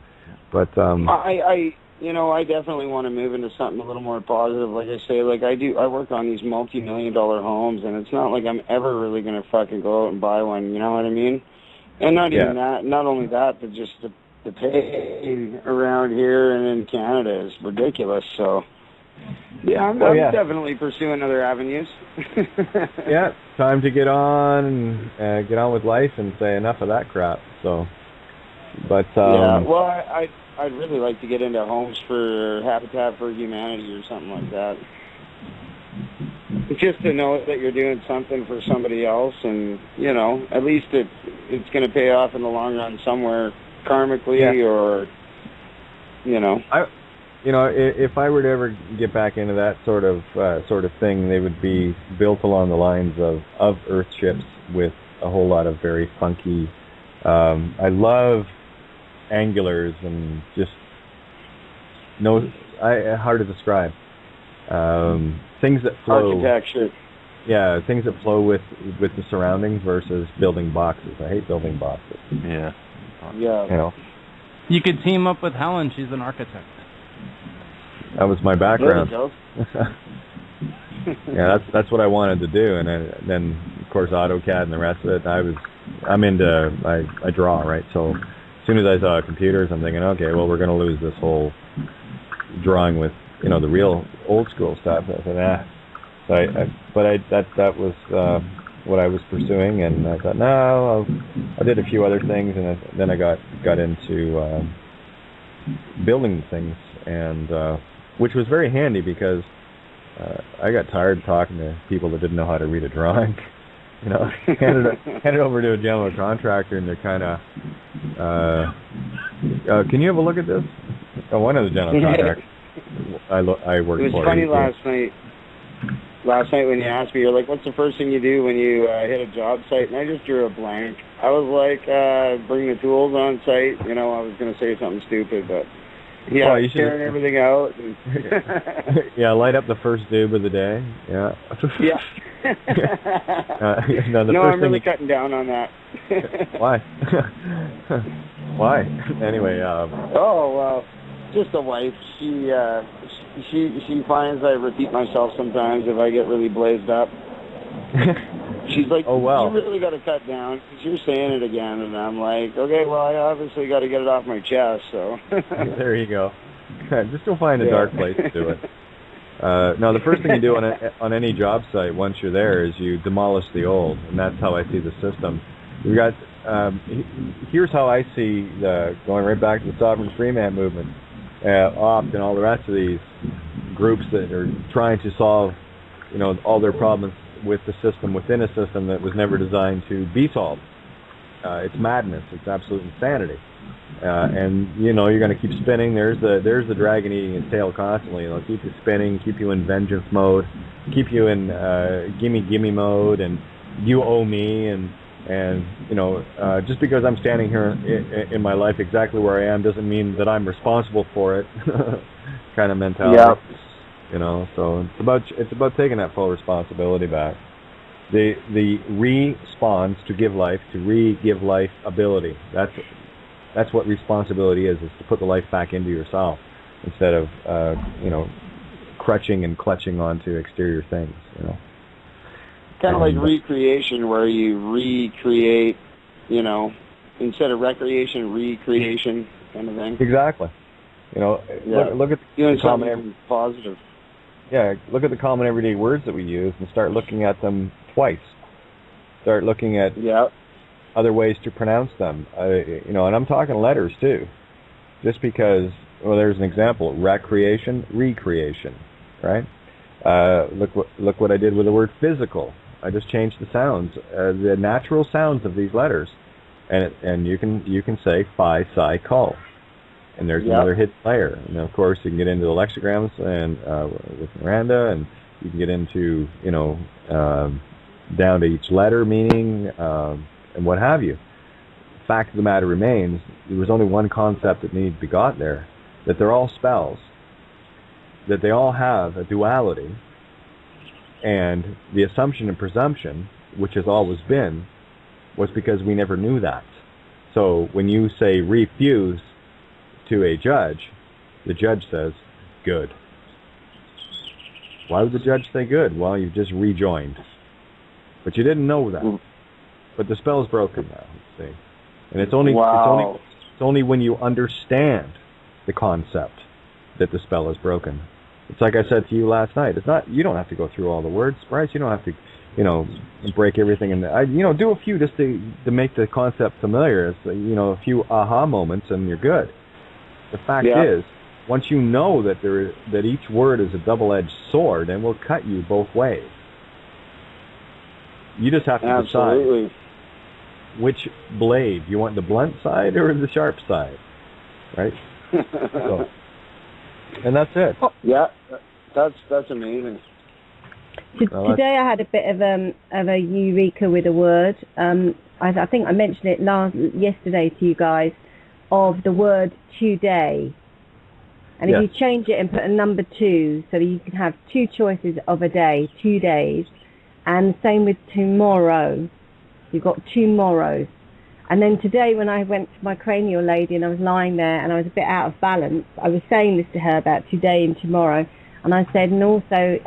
but I definitely want to move into something a little more positive. Like I say, I work on these multi-million-dollar homes, and it's not like I'm ever really going to fucking go out and buy one, you know what I mean? And not even that, not only that, but just the pay around here and in Canada is ridiculous, so... Yeah, I'm definitely pursuing other avenues. Yeah, time to get on with life and say enough of that crap. So, but well, I'd really like to get into homes for Habitat for Humanity or something like that. Just to know that you're doing something for somebody else, and at least it's going to pay off in the long run somewhere, karmically or if I were to ever get back into that sort of thing, they would be built along the lines of Earth ships with a whole lot of very funky. I love angulars and just hard to describe. Things that flow. Architecture. Yeah, things that flow with the surroundings versus building boxes. I hate building boxes. Yeah. Yeah. You could team up with Helen. She's an architect. That was my background. There you go. Yeah, that's what I wanted to do, and then of course AutoCAD and the rest of it. I draw, right? So as soon as I saw computers, I'm thinking, okay, well, we're going to lose this whole drawing with the real old school stuff. I said, So that was what I was pursuing, and I thought, no, I did a few other things, and then I got into building things, and which was very handy because I got tired of talking to people that didn't know how to read a drawing. Hand it over to a general contractor, and they're kind of, can you have a look at this? One of the general contractors I worked for. It was funny last night when you asked me, you're like, what's the first thing you do when you hit a job site? And I just drew a blank. I was like, bring the tools on site. I was going to say something stupid, but yeah, tearing everything out. And yeah, light up the first doob of the day. Yeah. Yeah. No, I'm really cutting down on that. Why? Why? Anyway. Well, just the wife. She finds I repeat myself sometimes if I get really blazed up. She's like, oh, well. You really got to cut down because you're saying it again. And I'm like, okay, well, I obviously got to get it off my chest, so. There you go. Just go find a dark place to do it. No, the first thing you do on any job site once you're there is you demolish the old, and that's how I see the system. We've got, here's how I see going right back to the sovereign freeman movement, OPT and all the rest of these groups that are trying to solve, all their problems with the system within a system that was never designed to be solved. It's madness. It's absolute insanity. And you're going to keep spinning. There's the dragon eating its tail constantly. It'll keep you spinning, keep you in vengeance mode, keep you in gimme mode, and you owe me, and just because I'm standing here in my life exactly where I am doesn't mean that I'm responsible for it. Kind of mentality. Yeah. So it's about taking that full responsibility back. The response to give life, to re-give life ability. That's what responsibility is to put the life back into yourself instead of crutching and clutching onto exterior things. Kind of like recreation, where you recreate, instead of recreation, recreation kind of thing. Exactly. Look at doing something positive. Yeah, look at the common everyday words that we use and start looking at them twice. Start looking at other ways to pronounce them. And I'm talking letters too. Just because, there's an example: recreation, recreation, right? Look what I did with the word physical. I just changed the sounds, the natural sounds of these letters, and you can say phi, psi, col. And there's another hidden layer. And of course, you can get into the lexicograms and with Miranda, and you can get into down to each letter meaning and what have you. The fact of the matter remains, there was only one concept that needed to be got there: that they're all spells, that they all have a duality, and the assumption and presumption, which has always been, was because we never knew that. So when you say refuse to a judge, the judge says, good. Why would the judge say good? Well, you've just rejoined. But you didn't know that. But the spell's broken now, see. And it's only when you understand the concept that the spell is broken. It's like I said to you last night. It's not, you don't have to go through all the words, Bryce. You don't have to, break everything in the, do a few just to make the concept familiar. It's, a few aha moments and you're good. The fact is, once you know that each word is a double-edged sword and will cut you both ways, you just have to decide which blade. You want the blunt side or the sharp side, right? And that's it. Yeah, that's amazing. Today I had a bit of a eureka with a word. I think I mentioned it yesterday to you guys, of the word today. And if you change it and put a number 2, so that you can have 2 choices of a day, 2 days, and same with tomorrow. You've got tomorrows. And then today, when I went to my cranial lady and I was lying there and I was a bit out of balance, I was saying this to her about today and tomorrow. And I said, and also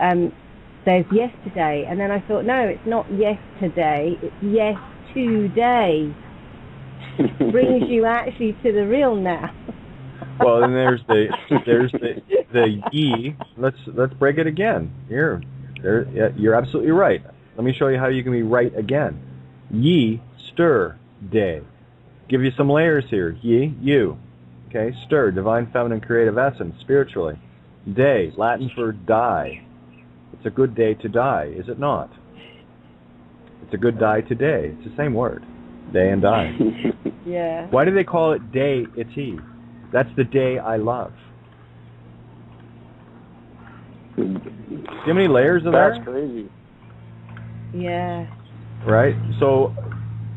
there's yesterday. And then I thought, no, it's not yesterday, it's yes today. Brings you actually to the real now. Well, then there's the ye. Let's break it again. You're absolutely right. Let me show you how you can be right again. Ye, stir, day. Give you some layers here. Ye, you. Okay, stir, divine feminine creative essence, spiritually. Day, Latin for die. It's a good day to die, is it not? It's a good die today. It's the same word. Day and die. Yeah. Why do they call it day, it's he? That's the day I love. See how many layers are there? That's crazy. Yeah. Right? So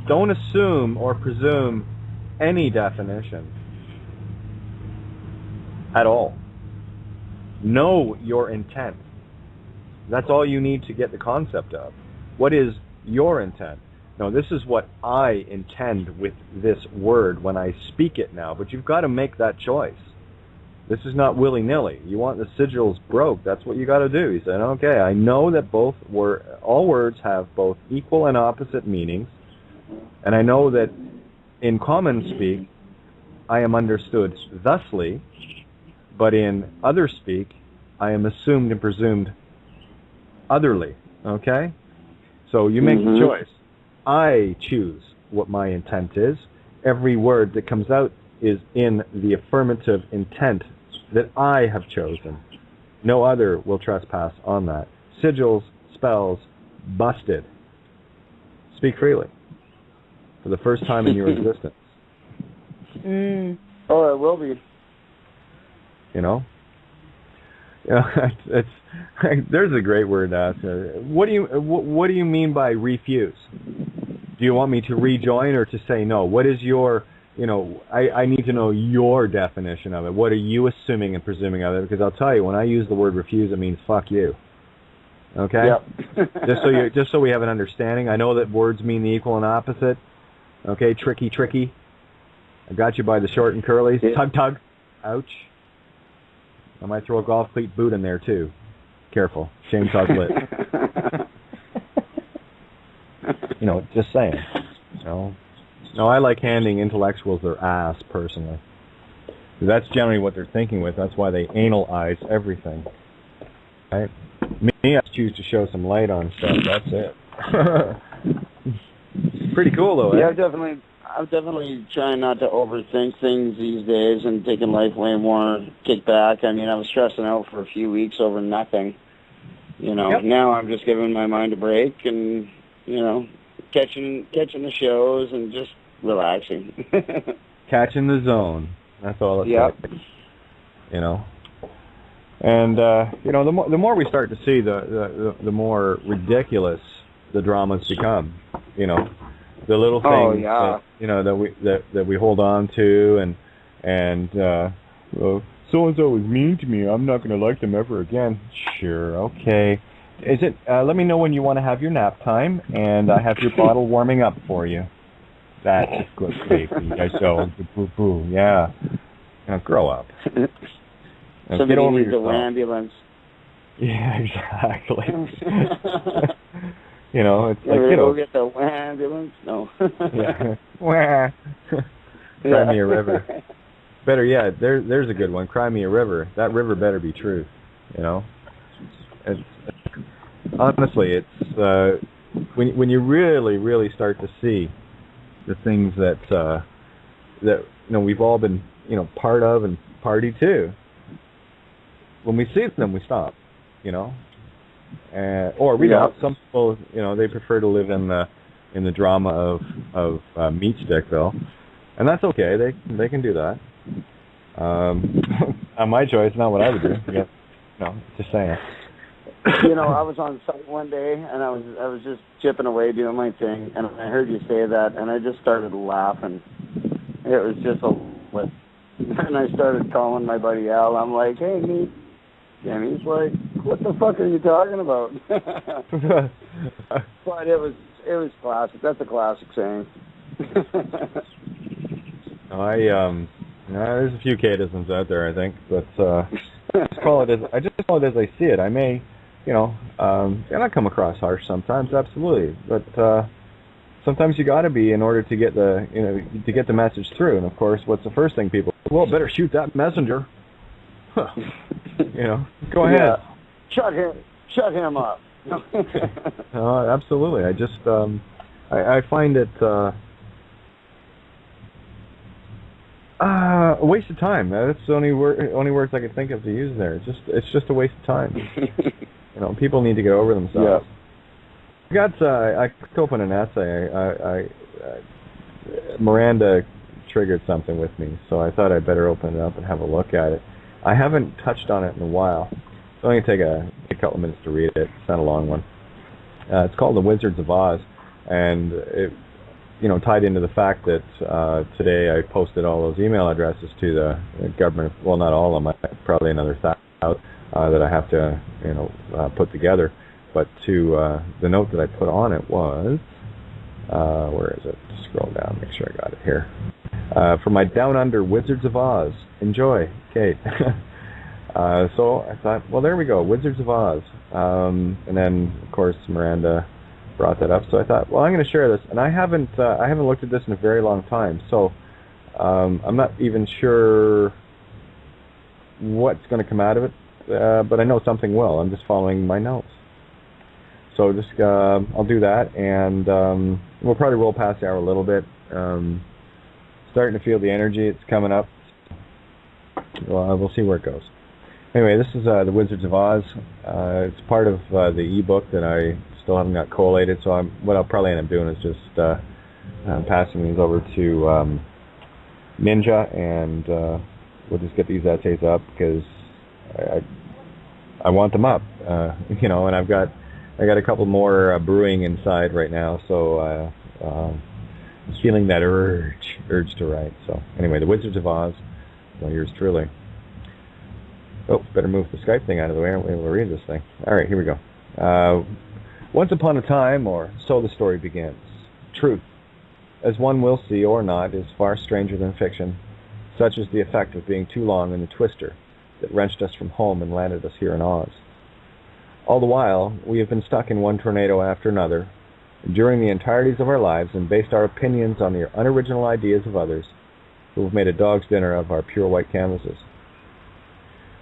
don't assume or presume any definition at all. Know your intent. That's all you need to get the concept of. What is your intent? No, this is what I intend with this word when I speak it now, but you've got to make that choice. This is not willy-nilly. You want the sigils broke, that's what you got to do. He said, okay, I know that all words have both equal and opposite meanings, and I know that in common speak, I am understood thusly, but in other speak, I am assumed and presumed otherly, okay? So you make the choice. I choose what my intent is. Every word that comes out is in the affirmative intent that I have chosen. No other will trespass on that. Sigils, spells, busted. Speak freely. For the first time in your existence. Oh, it will be. You know? It's there's a great word to ask. What do you mean by refuse? Do you want me to rejoin or to say no? What is your, I need to know your definition of it. What are you assuming and presuming of it? Because I'll tell you, when I use the word refuse, it means fuck you. Okay? Yep. just so we have an understanding. I know that words mean the equal and opposite. Okay, tricky. I got you by the short and curlies. Yeah. Tug. Ouch. I might throw a golf cleat boot in there too. Careful. Shame tug lit. Just saying. No, I like handing intellectuals their ass, personally. That's generally what they're thinking with. That's why they analize everything. Right? Me, I choose to show some light on stuff. That's it. Pretty cool, though. Yeah, I'm definitely trying not to overthink things these days and taking life way more kick back. I mean, I was stressing out for a few weeks over nothing. Yep. Now I'm just giving my mind a break and, catching the shows and just relaxing. Catching the zone. That's all it's like. And the more we start to see, the more ridiculous the dramas become. The little things that we hold on to, and so and so was mean to me. I'm not going to like them ever again. Sure, okay. Is it? Let me know when you want to have your nap time, and I have your bottle warming up for you. That's a good baby. Boo. Yeah. Now grow up. Somebody get over needs yourself. an ambulance. Yeah, exactly. It's like, go get the ambulance? No. Yeah. Cry me a river. Better yet, there's a good one. Cry me a river. That river better be true. It's honestly, it's when you really start to see the things that we've all been part of and party to. When we see them, we stop. Or we don't. Some people, they prefer to live in the drama of Meat Stickville, and that's okay. They can do that. My choice, not what I would do. Yeah. No, just saying. I was on site one day, and I was just chipping away doing my thing, and I heard you say that, and I just started laughing. It was just and I started calling my buddy Al. I'm like, hey, Meat. And he's like, what the fuck are you talking about? But it was classic. That's a classic saying. There's a few Catisms out there, I think, but I just call it as I see it. I may, and I come across harsh sometimes, absolutely, but sometimes you got to be in order to get the message through. And of course, what's the first thing people? Well, better shoot that messenger. Go ahead. Yeah. Shut him up. Absolutely. I just I find it a waste of time. That's the only words I could think of to use there. It's just a waste of time. People need to get over themselves. Yeah. I could open an essay. Miranda triggered something with me, so I thought I'd better open it up and have a look at it. I haven't touched on it in a while, so I'm going to take a couple of minutes to read it. It's not a long one. It's called The Wizards of Oz, and it, tied into the fact that today I posted all those email addresses to the government. Well, not all of them. Probably another 1,000 that I have to, put together. But to the note that I put on it was, Where is it? Scroll down, make sure I got it here. For my Down Under Wizards of Oz. Enjoy, Kate. So I thought, well, there we go, Wizards of Oz. And then, of course, Miranda brought that up. So I thought, well, I'm going to share this. And I haven't looked at this in a very long time. So I'm not even sure what's going to come out of it. But I know something will. I'm just following my notes. So just I'll do that, and we'll probably roll past the hour a little bit. Starting to feel the energy. It's coming up. Well, we'll see where it goes. Anyway, this is the Wizards of Oz. It's part of the ebook that I still haven't got collated. So what I'll probably end up doing is just passing these over to Ninja, and we'll just get these essays up because I want them up. And I got a couple more brewing inside right now, so I'm feeling that urge to write. So anyway, the Wizards of Oz, well, yours truly. Oh, better move the Skype thing out of the way. I won't be able to read this thing. All right, here we go. Once upon a time, or so the story begins. Truth, as one will see or not, is far stranger than fiction. Such is the effect of being too long in the twister that wrenched us from home and landed us here in Oz. All the while, we have been stuck in one tornado after another, during the entireties of our lives, and based our opinions on the unoriginal ideas of others, who have made a dog's dinner of our pure white canvases.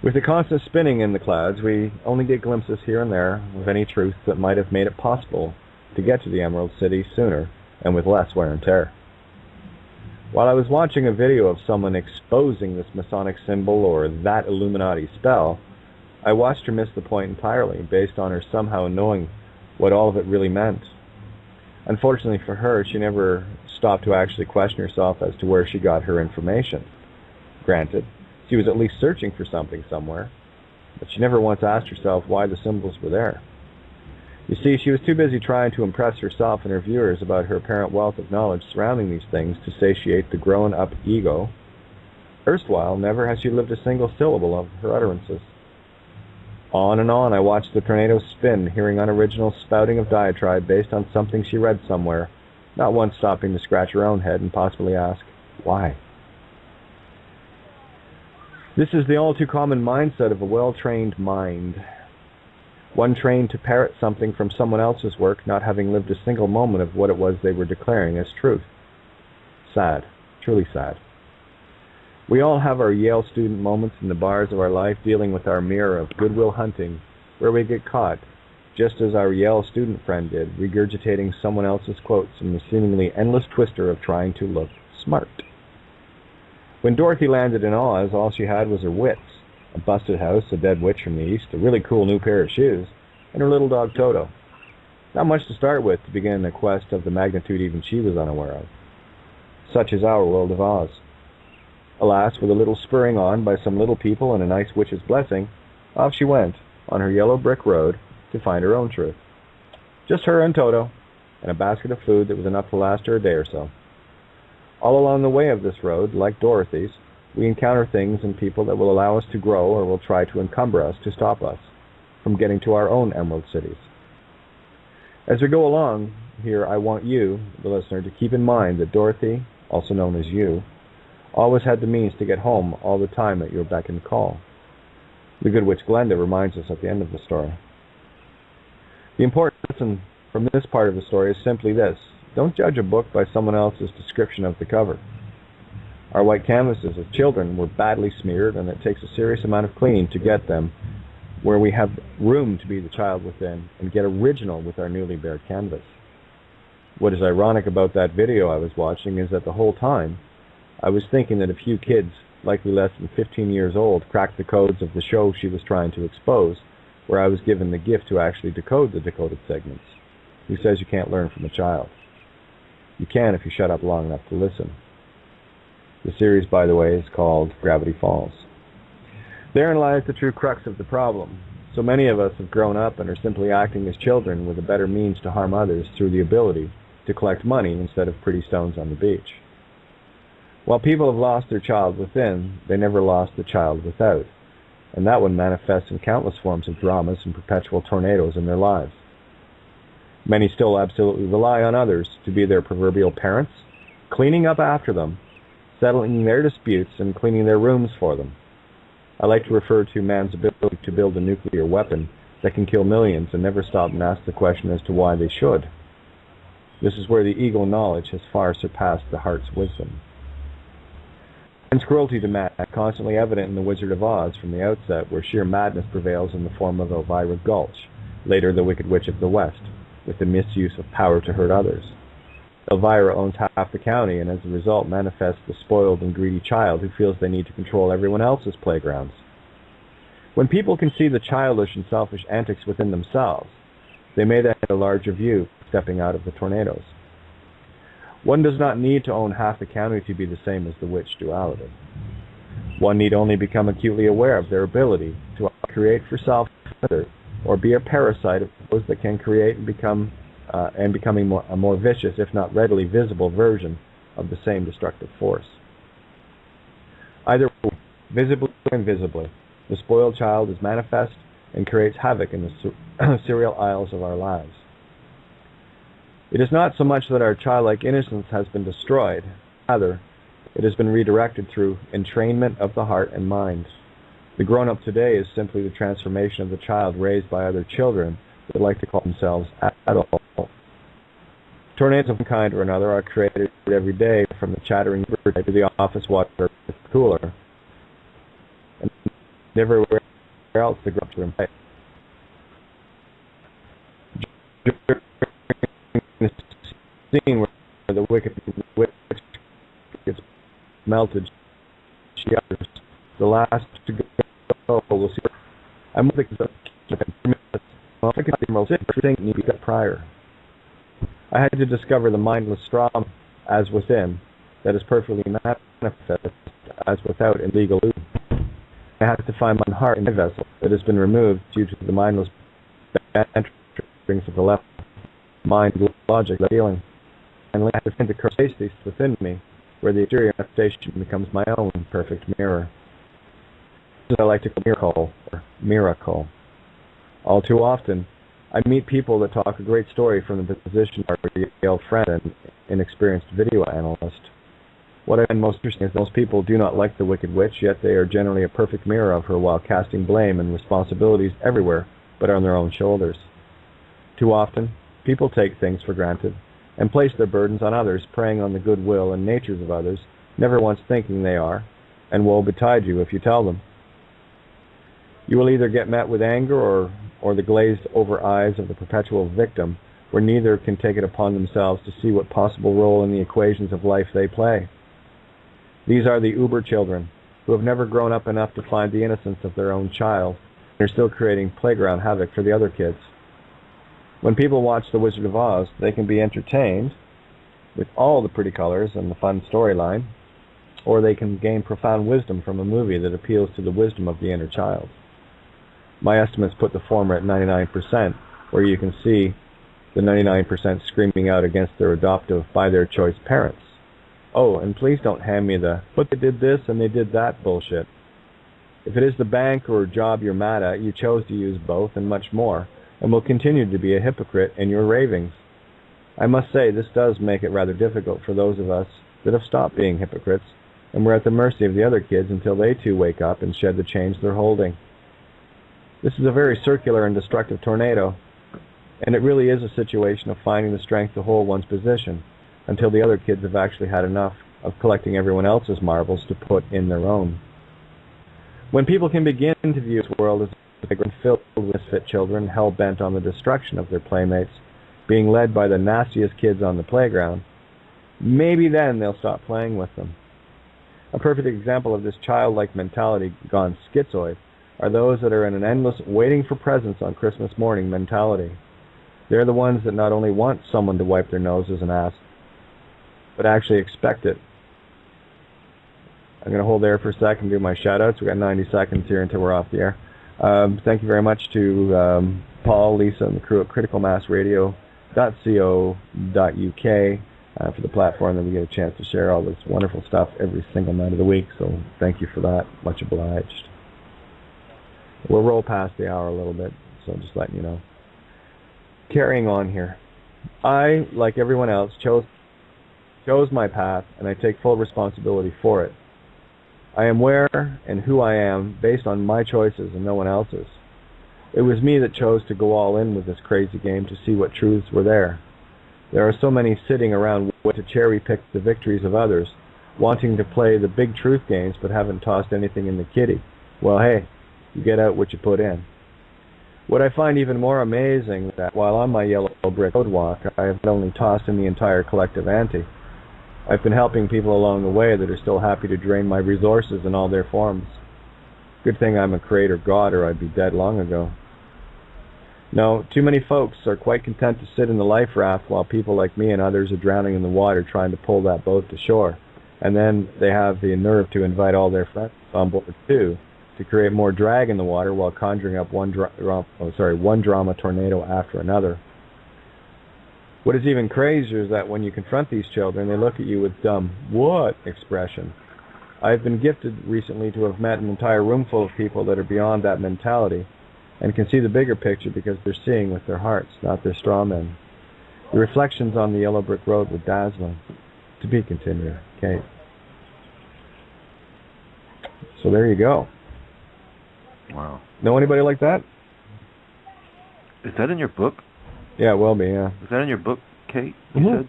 With the constant spinning in the clouds, we only get glimpses here and there of any truth that might have made it possible to get to the Emerald City sooner and with less wear and tear. While I was watching a video of someone exposing this Masonic symbol or that Illuminati spell, I watched her miss the point entirely, based on her somehow knowing what all of it really meant. Unfortunately for her, she never stopped to actually question herself as to where she got her information. Granted, she was at least searching for something somewhere, but she never once asked herself why the symbols were there. You see, she was too busy trying to impress herself and her viewers about her apparent wealth of knowledge surrounding these things to satiate the grown-up ego. Erstwhile, never has she lived a single syllable of her utterances. On and on I watched the tornado spin, hearing unoriginal spouting of diatribe based on something she read somewhere, not once stopping to scratch her own head and possibly ask, why? This is the all-too-common mindset of a well-trained mind. One trained to parrot something from someone else's work, not having lived a single moment of what it was they were declaring as truth. Sad. Truly sad. We all have our Yale student moments in the bars of our life, dealing with our mirror of Goodwill Hunting, where we get caught, just as our Yale student friend did, regurgitating someone else's quotes in the seemingly endless twister of trying to look smart. When Dorothy landed in Oz, all she had was her wits, a busted house, a dead witch from the east, a really cool new pair of shoes, and her little dog Toto. Not much to start with to begin a quest of the magnitude even she was unaware of. Such is our world of Oz. Alas, with a little spurring on by some little people and a nice witch's blessing, off she went, on her yellow brick road, to find her own truth. Just her and Toto, and a basket of food that was enough to last her a day or so. All along the way of this road, like Dorothy's, we encounter things and people that will allow us to grow or will try to encumber us to stop us from getting to our own emerald cities. As we go along here, I want you, the listener, to keep in mind that Dorothy, also known as you, always had the means to get home all the time at your beck and call. The good witch Glenda reminds us at the end of the story. The important lesson from this part of the story is simply this: don't judge a book by someone else's description of the cover. Our white canvases as children were badly smeared, and it takes a serious amount of cleaning to get them where we have room to be the child within and get original with our newly bared canvas. What is ironic about that video I was watching is that the whole time I was thinking that a few kids, likely less than 15 years old, cracked the codes of the show she was trying to expose, where I was given the gift to actually decode the decoded segments. Who says you can't learn from a child? You can if you shut up long enough to listen. The series, by the way, is called Gravity Falls. Therein lies the true crux of the problem. So many of us have grown up and are simply acting as children with a better means to harm others through the ability to collect money instead of pretty stones on the beach. While people have lost their child within, they never lost the child without, and that one manifests in countless forms of dramas and perpetual tornadoes in their lives. Many still absolutely rely on others to be their proverbial parents, cleaning up after them, settling their disputes, and cleaning their rooms for them. I like to refer to man's ability to build a nuclear weapon that can kill millions and never stop and ask the question as to why they should. This is where the ego knowledge has far surpassed the heart's wisdom. Man's cruelty to man, constantly evident in The Wizard of Oz from the outset, where sheer madness prevails in the form of Elvira Gulch, later the Wicked Witch of the West, with the misuse of power to hurt others. Elvira owns half the county and as a result manifests the spoiled and greedy child who feels they need to control everyone else's playgrounds. When people can see the childish and selfish antics within themselves, they may then have a larger view stepping out of the tornadoes. One does not need to own half the county to be the same as the witch duality. One need only become acutely aware of their ability to create for self or be a parasite of those that can create and becoming a more vicious, if not readily visible, version of the same destructive force. Either way, visibly or invisibly, the spoiled child is manifest and creates havoc in the cereal aisles of our lives. It is not so much that our childlike innocence has been destroyed, rather, it has been redirected through entrainment of the heart and mind. The grown-up today is simply the transformation of the child raised by other children that like to call themselves adults. Tornadoes of one kind or another are created every day, from the chattering bird to the office water cooler, and everywhere else the grubs are in play. During the scene where the wicked witch gets melted, she utters, "The last to go will see her." I'm with the everything needs to be prior. I had to discover the mindless straw as within, that is perfectly manifest as without in legal loop. I had to find my heart in my vessel that has been removed due to the mindless banterings of the left mind, logic, feeling, and I had to find the space within me, where the exterior manifestation becomes my own perfect mirror. This is what I like to call miracle. All too often, I meet people that talk a great story from the position of a Yale friend and inexperienced video analyst. What I find most interesting is that most people do not like the Wicked Witch, yet they are generally a perfect mirror of her while casting blame and responsibilities everywhere but on their own shoulders. Too often, people take things for granted and place their burdens on others, preying on the goodwill and natures of others, never once thinking they are, and woe betide you if you tell them. You will either get met with anger or the glazed-over eyes of the perpetual victim, where neither can take it upon themselves to see what possible role in the equations of life they play. These are the uber children, who have never grown up enough to find the innocence of their own child, and are still creating playground havoc for the other kids. When people watch The Wizard of Oz, they can be entertained with all the pretty colors and the fun storyline, or they can gain profound wisdom from a movie that appeals to the wisdom of the inner child. My estimates put the former at 99%, where you can see the 99% screaming out against their adoptive by-their-choice parents. Oh, and please don't hand me the, but they did this and they did that bullshit. If it is the bank or job you're mad at, you chose to use both and much more, and will continue to be a hypocrite in your ravings. I must say, this does make it rather difficult for those of us that have stopped being hypocrites, and we're at the mercy of the other kids until they too wake up and shed the chains they're holding. This is a very circular and destructive tornado, and it really is a situation of finding the strength to hold one's position until the other kids have actually had enough of collecting everyone else's marbles to put in their own. When people can begin to view this world as a playground filled with misfit children hell-bent on the destruction of their playmates, being led by the nastiest kids on the playground, maybe then they'll stop playing with them. A perfect example of this childlike mentality gone schizoid are those that are in an endless waiting for presents on Christmas morning mentality. They're the ones that not only want someone to wipe their noses and ass, but actually expect it. I'm going to hold there for a second and do my shout-outs. We've got 90 seconds here until we're off the air. Thank you very much to Paul, Lisa, and the crew at criticalmassradio.co.uk for the platform that we get a chance to share all this wonderful stuff every single night of the week. So thank you for that. Much obliged. We'll roll past the hour a little bit, so just letting you know. Carrying on here. I, like everyone else, chose my path, and I take full responsibility for it. I am where and who I am based on my choices and no one else's. It was me that chose to go all in with this crazy game to see what truths were there. There are so many sitting around to cherry-pick the victories of others, wanting to play the big truth games but haven't tossed anything in the kitty. Well, hey, you get out what you put in. What I find even more amazing is that while on my yellow brick road walk, I have not only tossed in the entire collective ante, I've been helping people along the way that are still happy to drain my resources in all their forms. Good thing I'm a creator god, or I'd be dead long ago. No, too many folks are quite content to sit in the life raft while people like me and others are drowning in the water trying to pull that boat to shore. And then they have the nerve to invite all their friends on board too, to create more drag in the water while conjuring up one drama tornado after another. What is even crazier is that when you confront these children, they look at you with dumb, "what?" expression. I've been gifted recently to have met an entire room full of people that are beyond that mentality and can see the bigger picture because they're seeing with their hearts, not their straw men. The reflections on the yellow brick road were dazzling. To be continued, Kate. So there you go. Wow. Know anybody like that? Is that in your book? Yeah, it will be, yeah. Is that in your book, Kate? You said?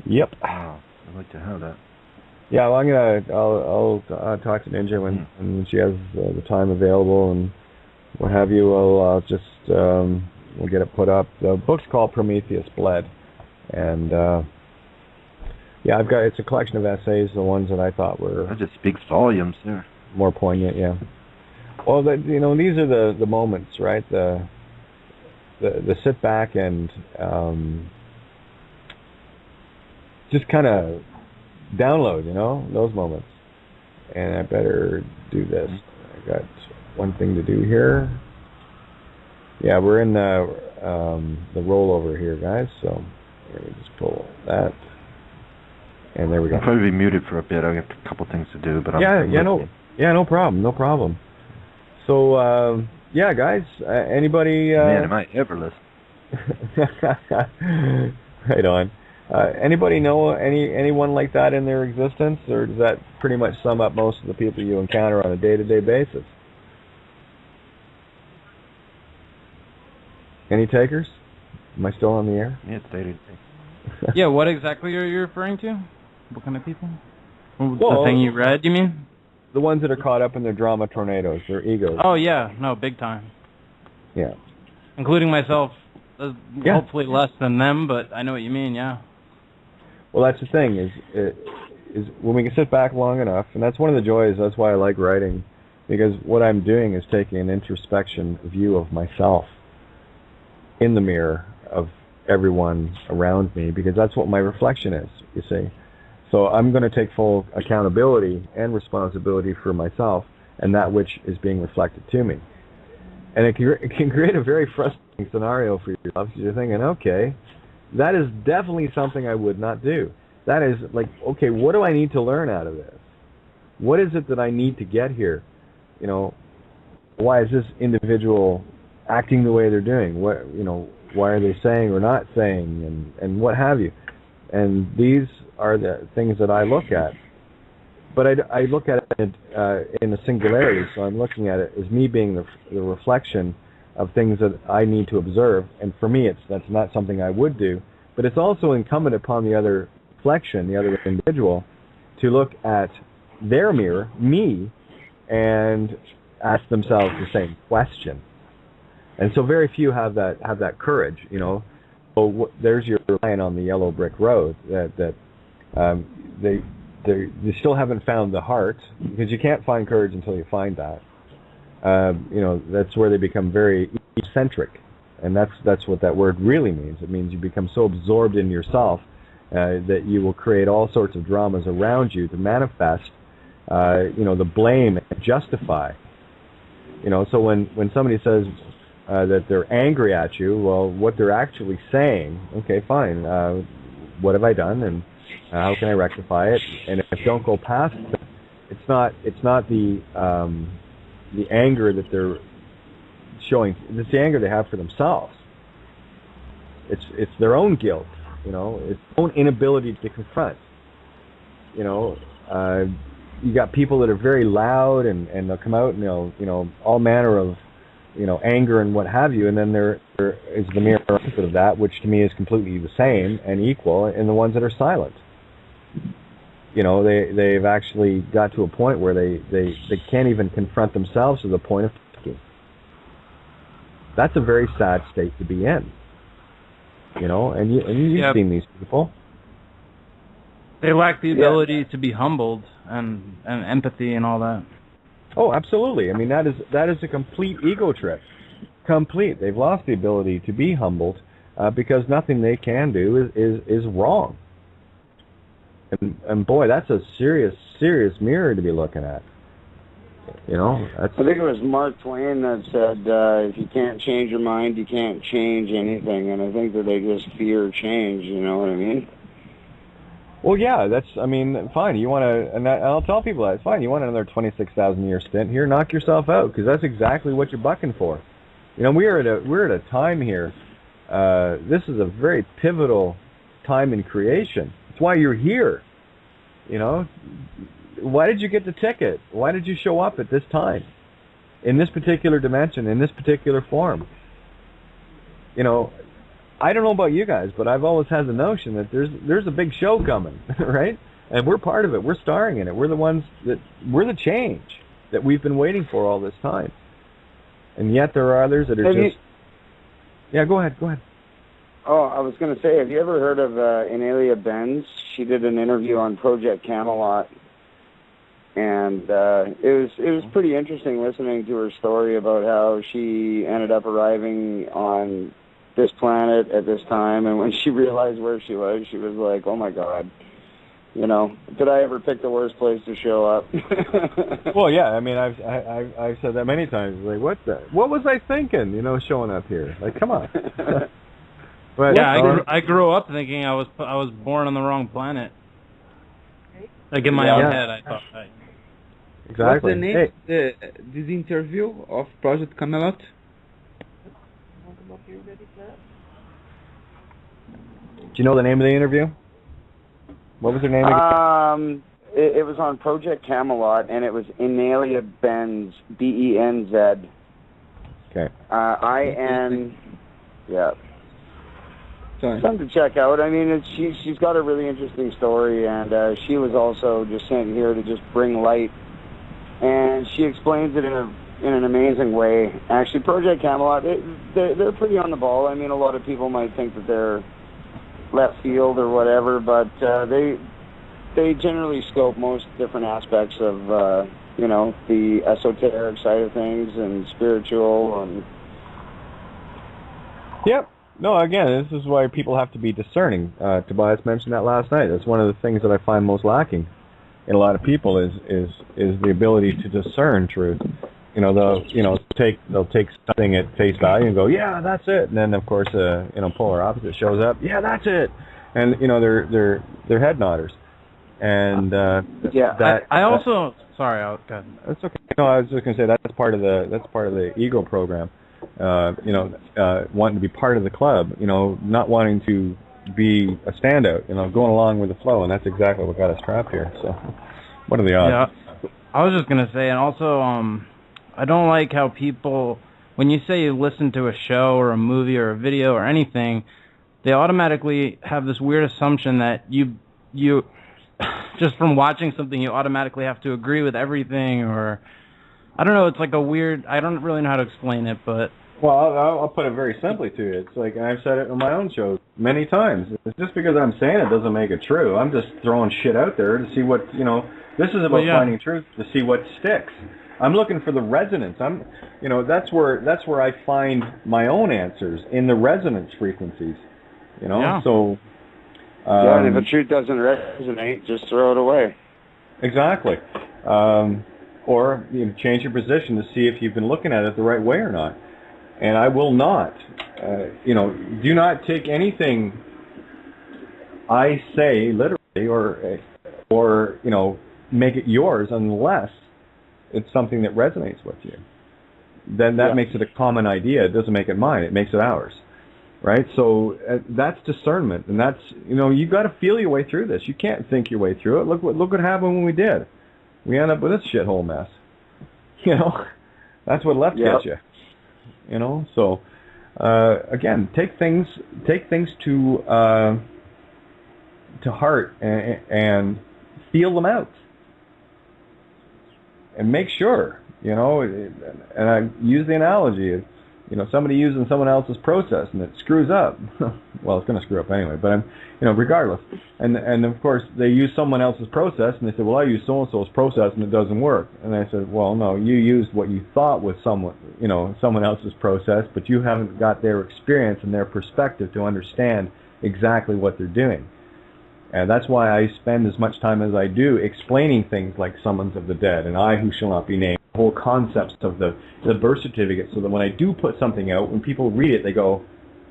Yep. Wow. I'd like to have that. Yeah, well, I'll talk to Ninja when she has the time available and what have you. We'll we'll get it put up. The book's called Prometheus Bled, and yeah, it's a collection of essays, the ones that I thought were. That just speaks volumes there. More poignant, yeah. Well, these are the moments, right? The sit back and just kind of download, those moments. And I better do this. I got one thing to do here. Yeah, we're in the rollover here, guys. So let me just pull that, and there we go. I'll probably be muted for a bit. I have a couple things to do, but no problem. So yeah, guys, anybody? Man, am I ever listening? Right on. Anybody know anyone like that in their existence, or does that pretty much sum up most of the people you encounter on a day-to-day basis? Any takers? Am I still on the air? Yeah, it's day-to-day. Yeah, what exactly are you referring to? What kind of people? The thing you read, you mean? The ones that are caught up in their drama tornadoes, their egos. Oh, yeah. No, big time. Yeah. Including myself. Hopefully less than them, but I know what you mean, yeah. Well, that's the thing, is when we can sit back long enough, and that's one of the joys, that's why I like writing, because what I'm doing is taking an introspection view of myself in the mirror of everyone around me, because that's what my reflection is, you see. So I'm going to take full accountability and responsibility for myself and that which is being reflected to me. And it can create a very frustrating scenario for yourself, because you're thinking, okay, that is definitely something I would not do. That is like, okay, what do I need to learn out of this? What is it that I need to get here? Why is this individual acting the way they're doing? Why are they saying or not saying, and what have you? And these are the things that I look at. But I look at it in a singularity, so I'm looking at it as me being the reflection of things that I need to observe. And for me, that's not something I would do. But it's also incumbent upon the other reflection, the other individual, to look at their mirror, me, and ask themselves the same question. And so very few have that courage, So there's your line on the yellow brick road that they still haven't found the heart, because you can't find courage until you find that. That's where they become very eccentric, and that's what that word really means. It means you become so absorbed in yourself that you will create all sorts of dramas around you to manifest, the blame and justify. So when somebody says that they're angry at you, well, what they're actually saying, okay, fine, what have I done, and how can I rectify it? And if I don't go past it, it's not the anger that they're showing. It's the anger they have for themselves. It's their own guilt, you know, it's their own inability to confront. You know, you got people that are very loud and they'll come out and they'll, you know, all manner of, you know, anger and what have you, and then there is the mirror opposite of that, which to me is completely the same and equal, and the ones that are silent. You know, they've actually got to a point where they can't even confront themselves to the point of thinking. That's a very sad state to be in. You know, and you've seen these people. They lack the ability to be humbled and empathy and all that. Oh, absolutely. I mean, that is a complete ego trip. Complete. They've lost the ability to be humbled because nothing they can do is wrong. And boy, that's a serious mirror to be looking at. You know, I think it was Mark Twain that said, if you can't change your mind, you can't change anything. And I think that they just fear change, you know what I mean? Well, yeah, fine. You want to, and I'll tell people that. It's fine. You want another 26,000-year stint here, knock yourself out, because that's exactly what you're bucking for. You know, we're at a time here. This is a very pivotal time in creation. It's why you're here. You know, why did you get the ticket? Why did you show up at this time, in this particular dimension, in this particular form? You know, I don't know about you guys, but I've always had the notion that there's a big show coming, right? And we're part of it. We're starring in it. We're the change that we've been waiting for all this time. And yet there are others that are Yeah, go ahead. Oh, I was going to say, have you ever heard of Inelia Benz? She did an interview on Project Camelot, and it was pretty interesting listening to her story about how she ended up arriving on this planet at this time, and when she realized where she was like, oh my God, you know, did I ever pick the worst place to show up? Well, yeah, I mean, I've said that many times. Like, what was I thinking? You know, showing up here. Like, come on. But, yeah, I grew up thinking I was born on the wrong planet. Like in my own head, I thought. Exactly. What's the name of this interview of Project Camelot? Do you know the name of the interview? What was her name again? It was on Project Camelot, and it was Inelia Benz, Benz. Okay. Yeah. Sorry. Something to check out. I mean, she's got a really interesting story, and she was also just sent here to just bring light, and she explains it in an amazing way. Actually, Project Camelot, they're pretty on the ball. I mean, a lot of people might think that they're left field or whatever, but they generally scope most different aspects of you know, the esoteric side of things and spiritual and. Yep. No, again, this is why people have to be discerning. Tobias mentioned that last night. That's one of the things that I find most lacking in a lot of people is the ability to discern truth. You know, they'll take something at face value and go, yeah, that's it. And then of course, polar opposite shows up. Yeah, that's it. And you know, they're head nodders. And I also sorry, go ahead. That's okay. No, I was just going to say that's part of the ego program. Wanting to be part of the club, you know, not wanting to be a standout, you know, going along with the flow, and that's exactly what got us trapped here. So, what are the odds? Yeah, I was just gonna say, and also, I don't like how people, when you say you listen to a show or a movie or a video or anything, they automatically have this weird assumption that you just from watching something, you automatically have to agree with everything, or I don't know. It's like a weird. I don't really know how to explain it, but. Well, I'll put it very simply to you. It's like, and I've said it on my own show many times. It's just because I'm saying it doesn't make it true. I'm just throwing shit out there to see what, you know. This is about finding truth to see what sticks. I'm looking for the resonance. That's where I find my own answers in the resonance frequencies. You know, so. And if the truth doesn't resonate, just throw it away. Exactly. Or you know, change your position to see if you've been looking at it the right way or not. And I will not, do not take anything I say literally or make it yours unless it's something that resonates with you. Then that makes it a common idea. It doesn't make it mine. It makes it ours. right? So that's discernment, and that's, you got to feel your way through this. You can't think your way through it. Look what happened when we did. We end up with this shithole mess. That's what left gets you. So again, take things to heart and feel them out, and make sure, and I use the analogy of, somebody using someone else's process and it screws up. Well, it's going to screw up anyway, but regardless. And of course, they use someone else's process, and they say, well, I use so-and-so's process and it doesn't work. And I said, well, no, you used what you thought was someone else's process, but you haven't got their experience and their perspective to understand exactly what they're doing. And that's why I spend as much time as I do explaining things like summons of the dead and I who shall not be named, the whole concepts of the birth certificate, so that when I do put something out, when people read it, they go,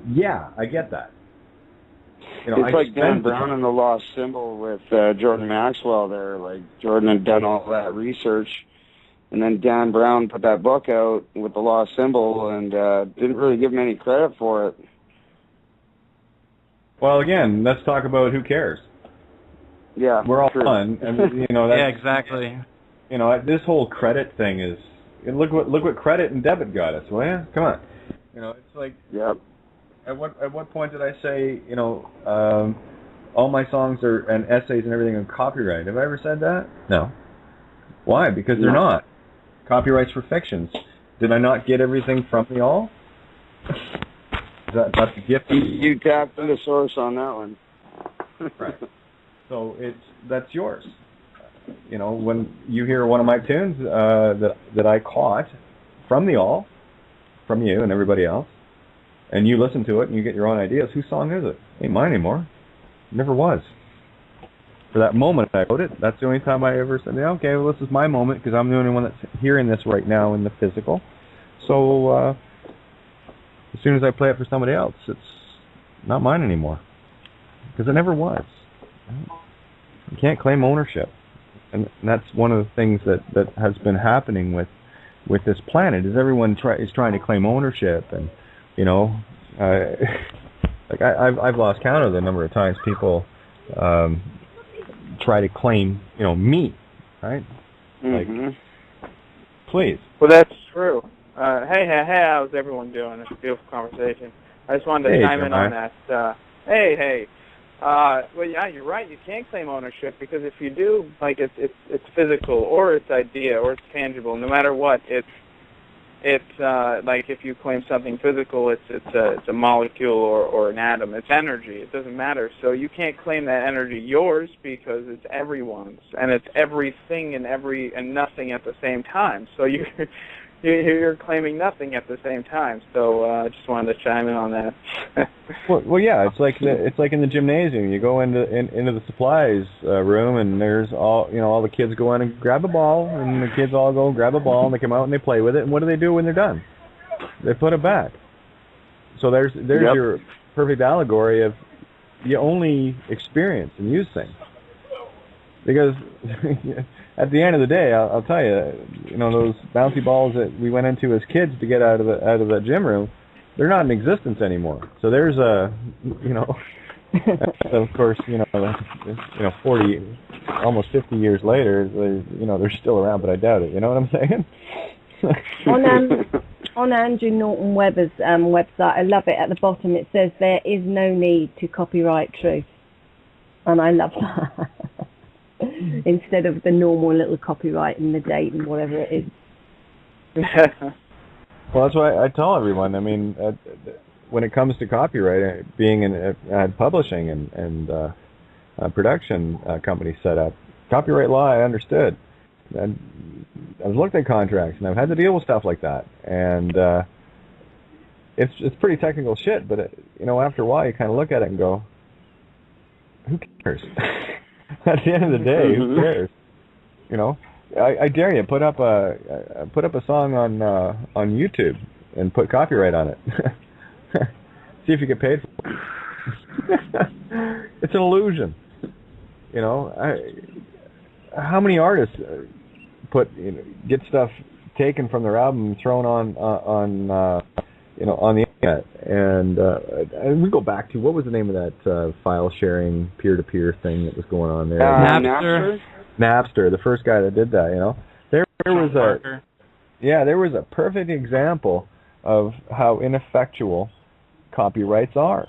yeah, I get that. It's like Dan Brown and the Lost Symbol with Jordan Maxwell there. Like, Jordan had done all that research, and then Dan Brown put that book out with the Lost Symbol and didn't really give him any credit for it. Well, again, let's talk about who cares. Yeah, we're all true. fun, and that's, yeah, exactly. This whole credit thing is, look what credit and debit got us. Well, yeah, come on. It's like, yep. At what point did I say, all my songs and essays and everything are copyrighted? Have I ever said that? No. Why? Because they're not. Copyrights for fictions. Did I not get everything from the all? That's a gift. You tapped the source on that one. Right. So that's yours. When you hear one of my tunes that I caught from the all, from you and everybody else, and you listen to it and you get your own ideas, whose song is it? Ain't mine anymore. Never was. For that moment I wrote it, that's the only time I ever said, okay, well, this is my moment because I'm the only one that's hearing this right now in the physical. So as soon as I play it for somebody else, it's not mine anymore. Because it never was. You can't claim ownership. And that's one of the things that has been happening with this planet, is everyone is trying to claim ownership. And, like I've lost count of the number of times people try to claim, me, right? Mm-hmm. Like, please. Well, that's true. Hey, how's everyone doing? It's a beautiful conversation. I just wanted to chime in on that. Hey. Well, yeah, you're right. You can't claim ownership, because if you do, like, it's physical, or it's idea, or it's tangible. No matter what, it's like if you claim something physical, it's a molecule or an atom. It's energy. It doesn't matter. So you can't claim that energy yours, because it's everyone's, and it's everything and nothing at the same time. So you're claiming nothing at the same time. So I just wanted to chime in on that. well, yeah, it's like in the gymnasium. You go into the supplies room, and there's all the kids go in and grab a ball, and the kids all go and grab a ball, and they come out and they play with it. And what do they do when they're done? They put it back. So there's your perfect allegory of you only experience and use things. Because at the end of the day, I'll tell you, those bouncy balls that we went into as kids to get out of the gym room, they're not in existence anymore. So there's of course, 40, almost 50 years later, they're still around, but I doubt it. You know what I'm saying? On Andrew Norton Webber's website, I love it. At the bottom, it says there is no need to copyright truth, and I love that. Instead of the normal little copyright and the date and whatever it is. Well, that's why I tell everyone. I mean, when it comes to copyright, being in publishing and production company set up, copyright law I understood. And I've looked at contracts, and I've had to deal with stuff like that. And it's pretty technical shit, but after a while you kind of look at it and go, who cares? At the end of the day, who cares? I dare you, put up a song on YouTube and put copyright on it. See if you get paid for it. It's an illusion. How many artists get stuff taken from their album and thrown on the Yeah, and we go back to, what was the name of that file sharing peer-to-peer thing that was going on there? Napster. Napster, the first guy that did that. You know, there was a perfect example of how ineffectual copyrights are.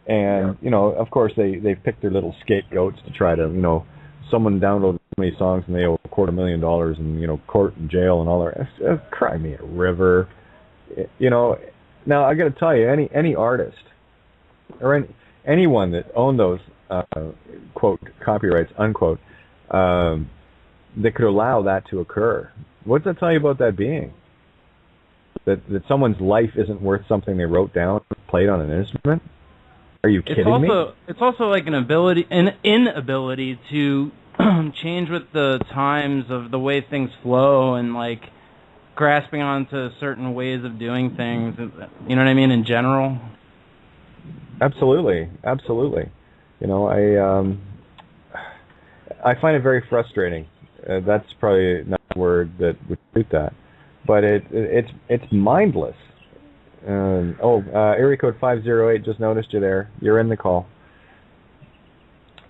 And, you know, of course, they've picked their little scapegoats to try to, you know, someone downloaded so many songs and they owe $250,000 and, you know, court and jail and all that. Cry me a river. You know, now I got to tell you, any artist or anyone that owned those, quote, copyrights, unquote, that could allow that to occur. What does that tell you about that being? That someone's life isn't worth something they wrote down, played on an instrument? Are you kidding me? It's also like an inability to change with the times of the way things flow and like grasping onto certain ways of doing things. You know what I mean? In general. Absolutely. You know, I find it very frustrating. That's probably not a word that would suit that, but it's mindless. Area code 508 just noticed you there. You're in the call.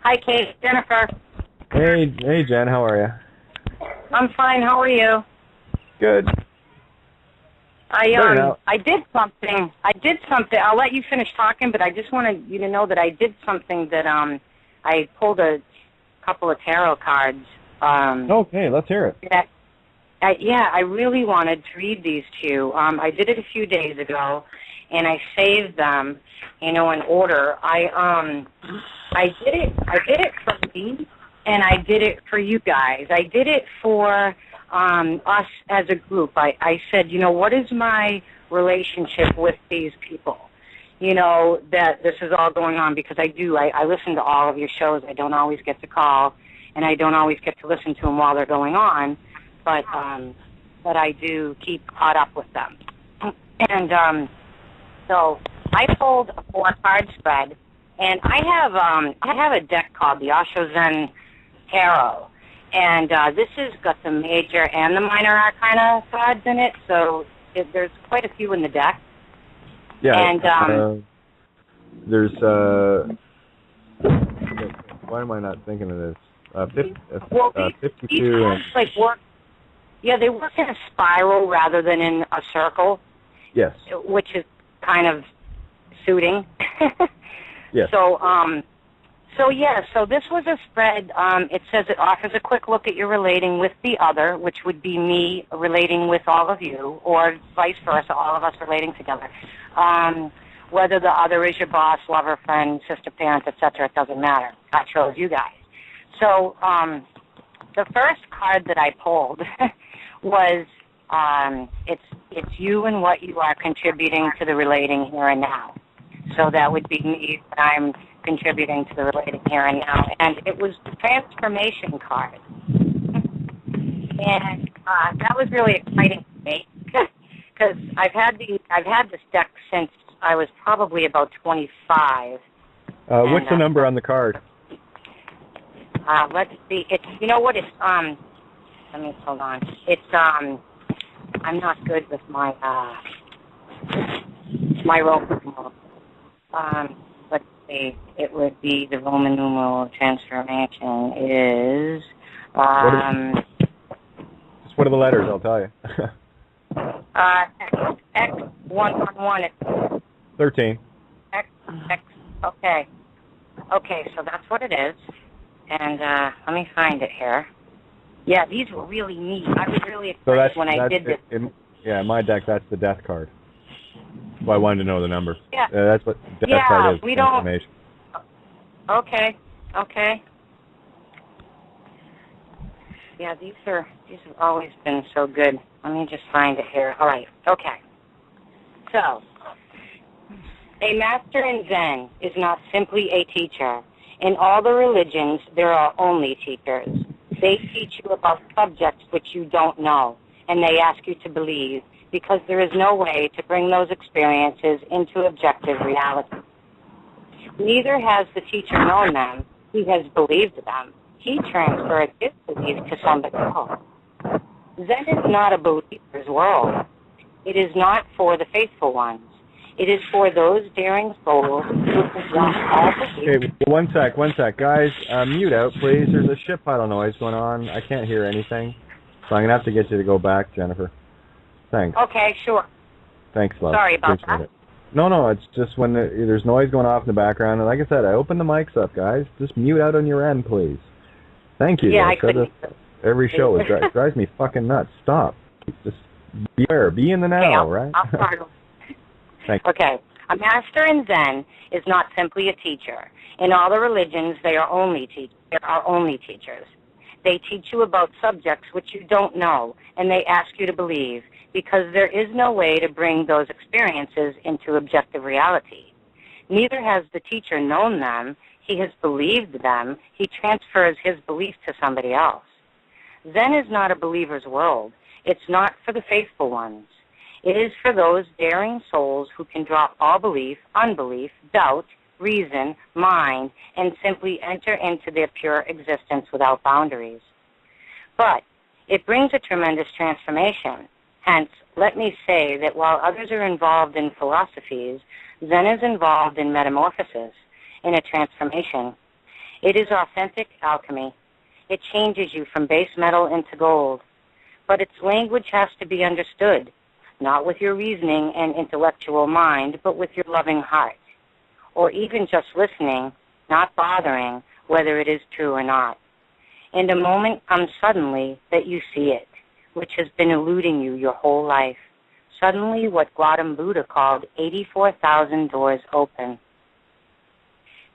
Hi, Kate. Jennifer. Hey, Jen. How are you? I'm fine. How are you? Good. I did something. I'll let you finish talking, but I just wanted you to know that I did something that I pulled a couple of tarot cards. Okay, let's hear it. I really wanted to read these to you. I did it a few days ago, and I saved them, you know, in order. I did it for me, and I did it for you guys. I did it for us as a group. I said, you know, what is my relationship with these people? You know, that this is all going on, because I listen to all of your shows. I don't always get to call, and I don't always get to listen to them while they're going on. But I do keep caught up with them. And so I pulled a 4-card spread, and I have a deck called the Osho Zen Tarot, and this has got the major and the minor arcana cards in it. So there's quite a few in the deck. Yeah. And there's why am I not thinking of this? 52 these cards like work. Yeah, they work in a spiral rather than in a circle. Yes. Which is kind of suiting. Yes. So this was a spread. It says it offers a quick look at your relating with the other, which would be me relating with all of you, or vice versa, all of us relating together. Whether the other is your boss, lover, friend, sister, parent, etc., it doesn't matter. I chose you guys. So the first card that I pulled was it's you and what you are contributing to the relating here and now. So that would be me when I'm contributing to the relating here and now. And it was the transformation card. And that was really exciting for me because I've had this deck since I was probably about 25. What's the number on the card? Let's see. It's, you know what? It's let me hold on. It's I'm not good with my Roman. Let's see. It would be the Roman numeral transformation is what are the letters? I'll tell you. X111. It's 13. X. Okay. Okay, so that's what it is. And let me find it here. Yeah, these were really neat. I was really excited when I did this. In my deck, that's the death card. Well, I wanted to know the number. Yeah. That's what death card is. We don't. Okay. Yeah, these have always been so good. Let me just find it here. All right. Okay. So, a master in Zen is not simply a teacher. In all the religions, there are only teachers. They teach you about subjects which you don't know, and they ask you to believe, because there is no way to bring those experiences into objective reality. Neither has the teacher known them. He has believed them. He transferred his belief to somebody else. Zen is not a believer's world. It is not for the faithful ones. It is for those daring souls who can drop all belief. Okay, one sec. Guys, mute out, please. There's a shit pile of noise going on. I can't hear anything. So I'm going to have to get you to go back, Jennifer. Thanks. Okay, sure. Thanks, love. Sorry about Appreciate that. it. No, it's just when there's noise going off in the background. And like I said, I opened the mics up, guys. Just mute out on your end, please. Thank you. Yeah, I couldn't. Every show it drives me fucking nuts. Stop. Just be in the now, okay, right? I'll start. Thank you. Okay. A master in Zen is not simply a teacher. In all the religions, there are only teachers. They teach you about subjects which you don't know, and they ask you to believe, because there is no way to bring those experiences into objective reality. Neither has the teacher known them. He has believed them. He transfers his belief to somebody else. Zen is not a believer's world. It's not for the faithful ones. It is for those daring souls who can drop all belief, unbelief, doubt, reason, mind, and simply enter into their pure existence without boundaries. But it brings a tremendous transformation. Hence, let me say that while others are involved in philosophies, Zen is involved in metamorphosis, in a transformation. It is authentic alchemy. It changes you from base metal into gold. But its language has to be understood, not with your reasoning and intellectual mind, but with your loving heart. Or even just listening, not bothering whether it is true or not. And a moment comes suddenly that you see it, which has been eluding you your whole life. Suddenly what Gautama Buddha called 84,000 doors open.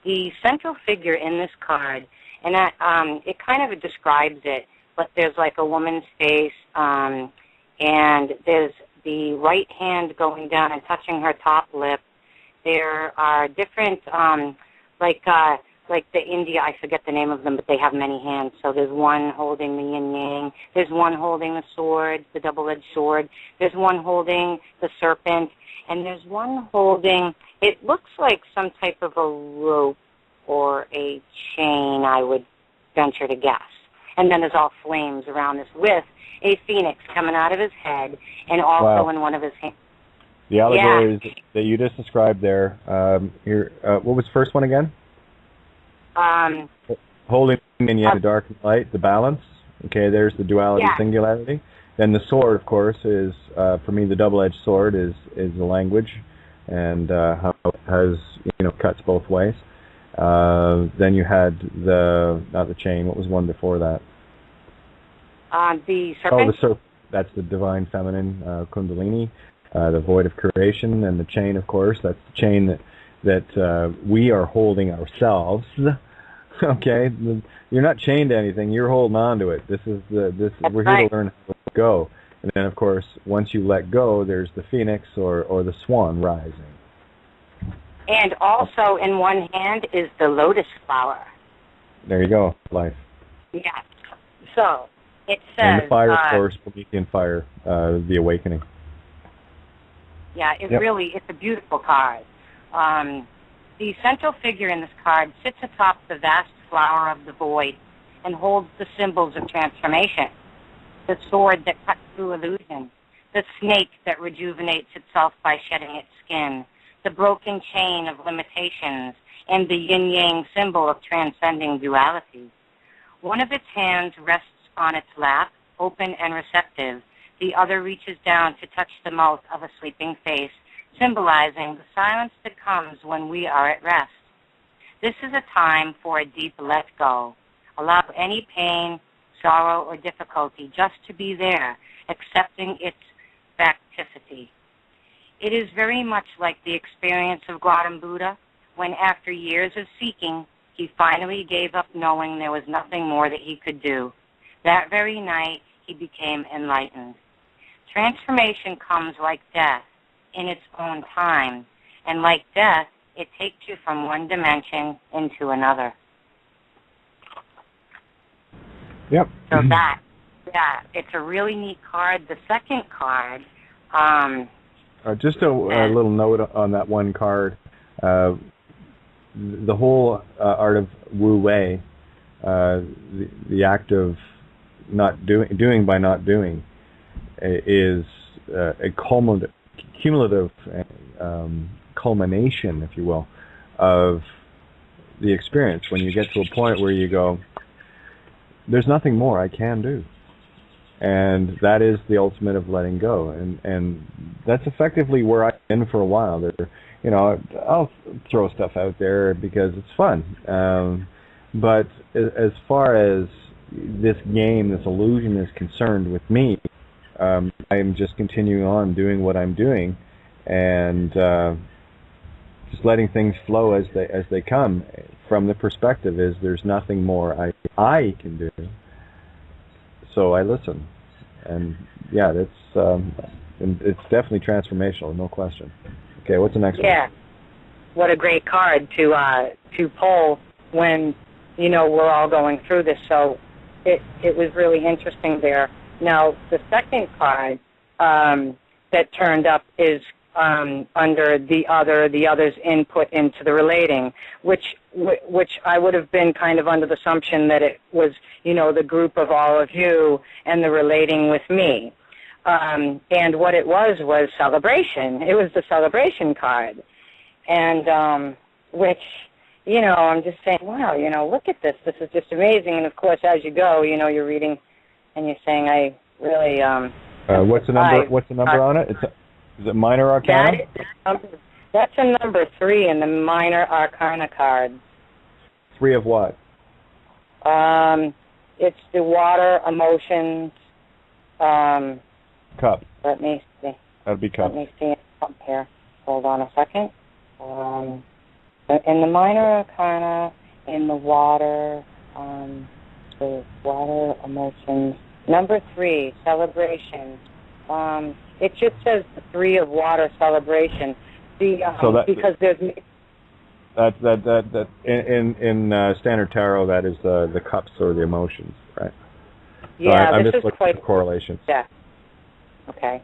The central figure in this card, and that, it kind of describes it, but there's like a woman's face, and there's the right hand going down and touching her top lip. There are different, like the India, I forget the name of them, but they have many hands. So there's one holding the yin yang. There's one holding the sword, the double-edged sword. There's one holding the serpent. And there's one holding, it looks like some type of a rope or a chain, I would venture to guess. And then there's all flames around this with a phoenix coming out of his head and also in one of his hands. The allegories that you just described there, what was the first one again? Holding in the dark and light, the balance. Okay, there's the duality, singularity. Then the sword, of course, is, for me, the double-edged sword is the language and how it has, cuts both ways. Then you had not the chain, what was one before that? The serpent. Oh, the serpent. That's the divine feminine, Kundalini, the void of creation, and the chain, of course. That's the chain that we are holding ourselves. Okay, you're not chained to anything. You're holding on to it. We're here to learn how to let go. And then, of course, once you let go, there's the phoenix or the swan rising. And also in one hand is the lotus flower. There you go, life. Yeah. So it says. And the fire, of course, Promethean fire, the awakening. Yeah, it's a beautiful card. The central figure in this card sits atop the vast flower of the void and holds the symbols of transformation. The sword that cuts through illusion, the snake that rejuvenates itself by shedding its skin, the broken chain of limitations, and the yin-yang symbol of transcending duality. One of its hands rests on its lap, open and receptive. The other reaches down to touch the mouth of a sleeping face, symbolizing the silence that comes when we are at rest. This is a time for a deep let go. Allow any pain, sorrow, or difficulty just to be there, accepting its facticity. It is very much like the experience of Gautama Buddha, when after years of seeking, he finally gave up knowing there was nothing more that he could do. That very night, he became enlightened. Transformation comes like death, in its own time, and like death, it takes you from one dimension into another. Yep. So it's a really neat card. The second card, just a little note on that one card. The whole art of Wu Wei, the act of not doing by not doing, is a cumulative culmination, if you will, of the experience. When you get to a point where you go, there's nothing more I can do. And that is the ultimate of letting go. And that's effectively where I've been for a while. I'll throw stuff out there because it's fun. But as far as this game, this illusion is concerned with me, I'm just continuing on doing what I'm doing and just letting things flow as they come. From the perspective is there's nothing more I can do. So I listen, and yeah, it's definitely transformational, no question. Okay, what's the next one? Yeah, what a great card to pull when we're all going through this. So it was really interesting there. Now the second card that turned up is under the other's input into the relating, which I would have been kind of under the assumption that it was, the group of all of you and the relating with me. And what it was celebration. It was the celebration card. And which, I'm just saying, wow, look at this. This is just amazing. And, of course, as you go, you're reading and you're saying, I really... what's the number on it? Is it minor arcana? That's a number 3 in the minor arcana card. 3 of what? It's the water, emotions. Cup. Let me see. That'd be cup. Let me see up here. Hold on a second. In the minor arcana, in the water, emotions. Number 3, celebration. It just says the 3 of water, celebration. Because there's that in standard tarot, that is the cups or the emotions, right? Yeah, so I'm this just is looking quite at correlations. Yeah. Okay.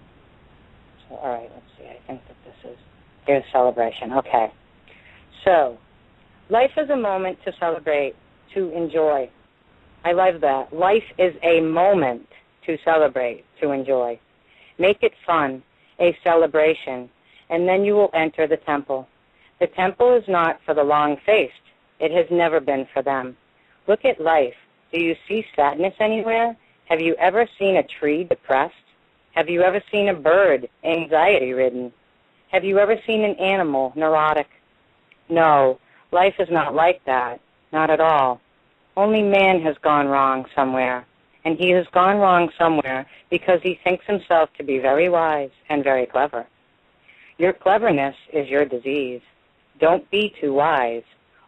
So all right, let's see. I think that here's celebration. Okay. So, life is a moment to celebrate, to enjoy. I love that. Life is a moment to celebrate, to enjoy. Make it fun, a celebration, and then you will enter the temple. The temple is not for the long-faced. It has never been for them. Look at life. Do you see sadness anywhere? Have you ever seen a tree depressed? Have you ever seen a bird anxiety-ridden? Have you ever seen an animal neurotic? No, life is not like that, not at all. Only man has gone wrong somewhere, and he has gone wrong somewhere because he thinks himself to be very wise and very clever. Your cleverness is your disease. Don't be too wise.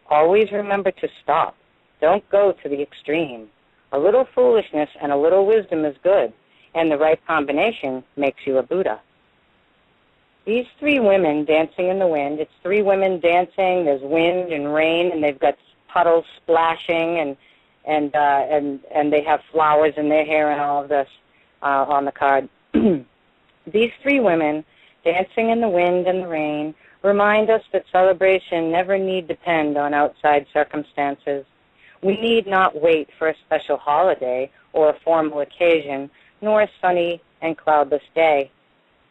Always remember to stop. Don't go to the extreme. A little foolishness and a little wisdom is good, and the right combination makes you a Buddha. These 3 women dancing in the wind, it's 3 women dancing, there's wind and rain, and they've got puddles splashing, and they have flowers in their hair and all of this on the card. These 3 women dancing in the wind and the rain remind us that celebration never need depend on outside circumstances. We need not wait for a special holiday or a formal occasion, nor a sunny and cloudless day.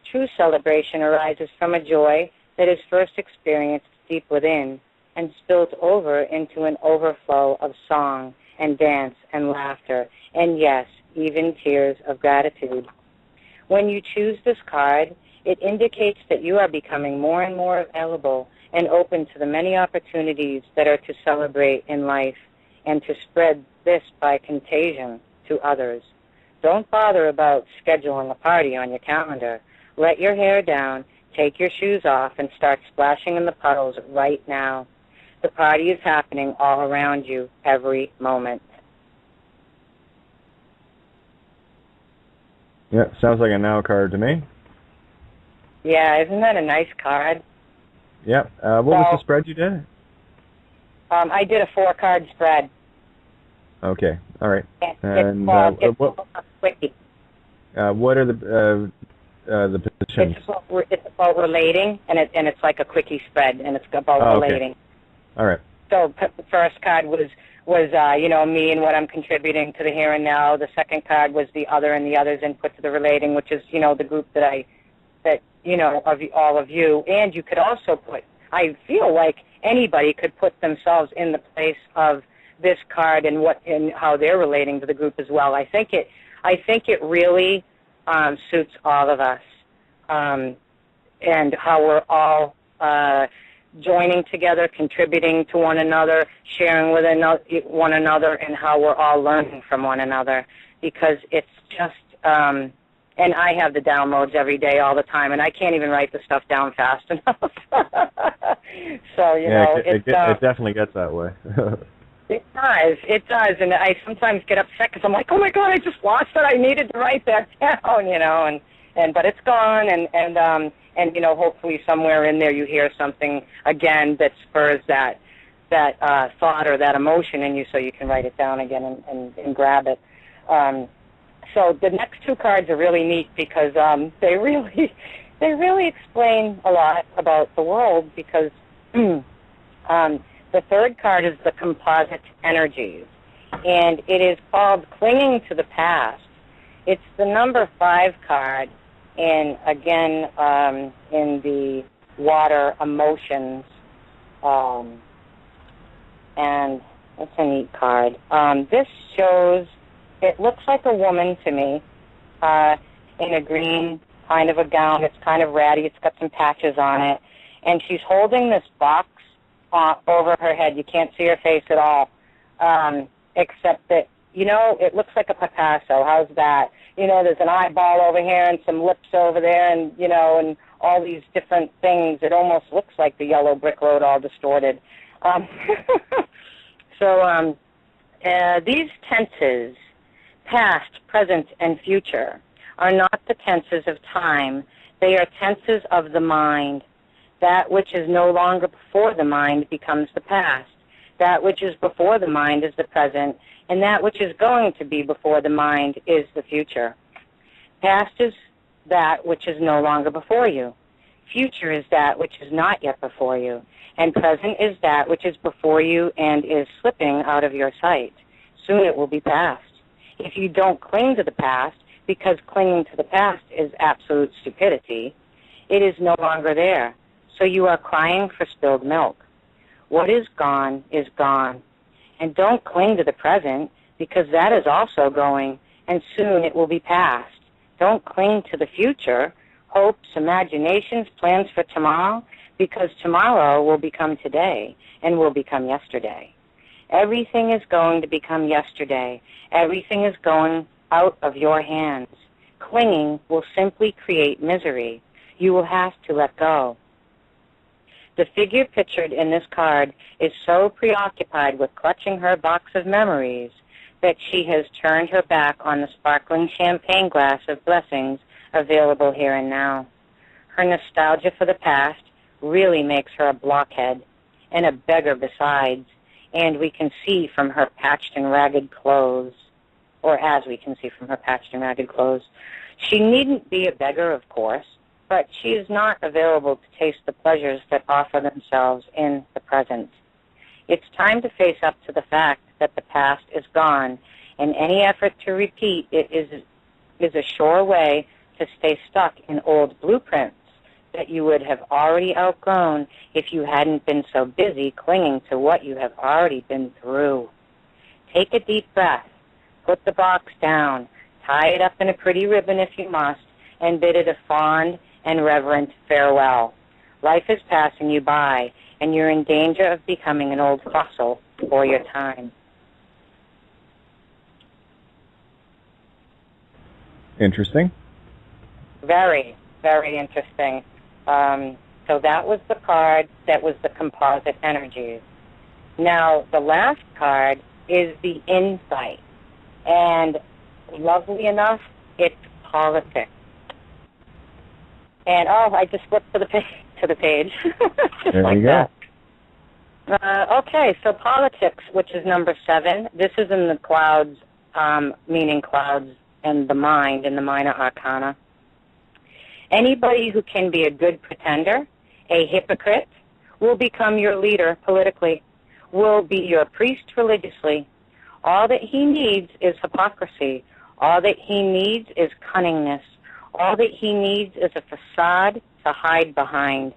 True celebration arises from a joy that is first experienced deep within and spills over into an overflow of song and dance and laughter, and yes, even tears of gratitude. When you choose this card, it indicates that you are becoming more and more available and open to the many opportunities that are to celebrate in life and to spread this by contagion to others. Don't bother about scheduling a party on your calendar. Let your hair down, take your shoes off, and start splashing in the puddles right now. The party is happening all around you every moment. Yeah, sounds like a now card to me. Yeah, isn't that a nice card? Yeah. What was the spread you did? I did a 4-card spread. Okay. All right. And what are the positions? It's about relating, and it's like a quickie spread, and it's about relating. All right. So the first card was me and what I'm contributing to the here and now. The second card was the other and the other's input to the relating, which is the group that I that, you know, of all of you. And you could also put, I feel like anybody could put themselves in the place of this card and how they're relating to the group as well. I think it really suits all of us, and how we're all joining together, contributing to one another, sharing with one another, and how we're all learning from one another. Because it's just, and I have the downloads every day, all the time, and I can't even write the stuff down fast enough. So, you know, it definitely gets that way. It does, and I sometimes get upset because I'm like, oh my God, I just lost it. I needed to write that down, you know, but it's gone, and you know, hopefully somewhere in there you hear something again that spurs that thought or that emotion in you, so you can write it down again and grab it. So the next two cards are really neat because they really explain a lot about the world, because the third card is the composite energies, and it is called Clinging to the Past. It's the number 5 card, and again, in the water emotions, and it's a neat card. This shows, it looks like a woman to me, in a green kind of a gown. It's kind of ratty. It's got some patches on it, and she's holding this box over her head. You can't see her face at all, except that, you know, it looks like a Picasso. How's that? You know, there's an eyeball over here and some lips over there, and, you know, and all these different things. It almost looks like the yellow brick road all distorted. So these tenses, past, present, and future, are not the tenses of time. They are tenses of the mind. That which is no longer before the mind becomes the past. That which is before the mind is the present, and that which is going to be before the mind is the future. Past is that which is no longer before you. Future is that which is not yet before you. And present is that which is before you and is slipping out of your sight. Soon it will be past. If you don't cling to the past, because clinging to the past is absolute stupidity, it is no longer there. So you are crying for spilled milk. What is gone is gone. And don't cling to the present, because that is also going, and soon it will be past. Don't cling to the future, hopes, imaginations, plans for tomorrow, because tomorrow will become today and will become yesterday. Everything is going to become yesterday. Everything is going out of your hands. Clinging will simply create misery. You will have to let go. The figure pictured in this card is so preoccupied with clutching her box of memories that she has turned her back on the sparkling champagne glass of blessings available here and now. Her nostalgia for the past really makes her a blockhead, and a beggar besides, and we can see from her patched and ragged clothes, or as we can see from her patched and ragged clothes. She needn't be a beggar, of course, but she is not available to taste the pleasures that offer themselves in the present. It's time to face up to the fact that the past is gone, and any effort to repeat it is a sure way to stay stuck in old blueprints that you would have already outgrown if you hadn't been so busy clinging to what you have already been through. Take a deep breath, put the box down, tie it up in a pretty ribbon if you must, and bid it a fond and reverent farewell. Life is passing you by, and you're in danger of becoming an old fossil for your time. Interesting. Very, very interesting. So that was the card that was the composite energies. Now, the last card is the insight. And lovely enough, it's politics. And, I just flipped to the page. Just there like you go. That. Okay, so politics, which is number 7. This is in the clouds, meaning clouds and the mind, in the minor arcana. Anybody who can be a good pretender, a hypocrite, will become your leader politically, will be your priest religiously. All that he needs is hypocrisy. All that he needs is cunningness. All that he needs is a facade to hide behind.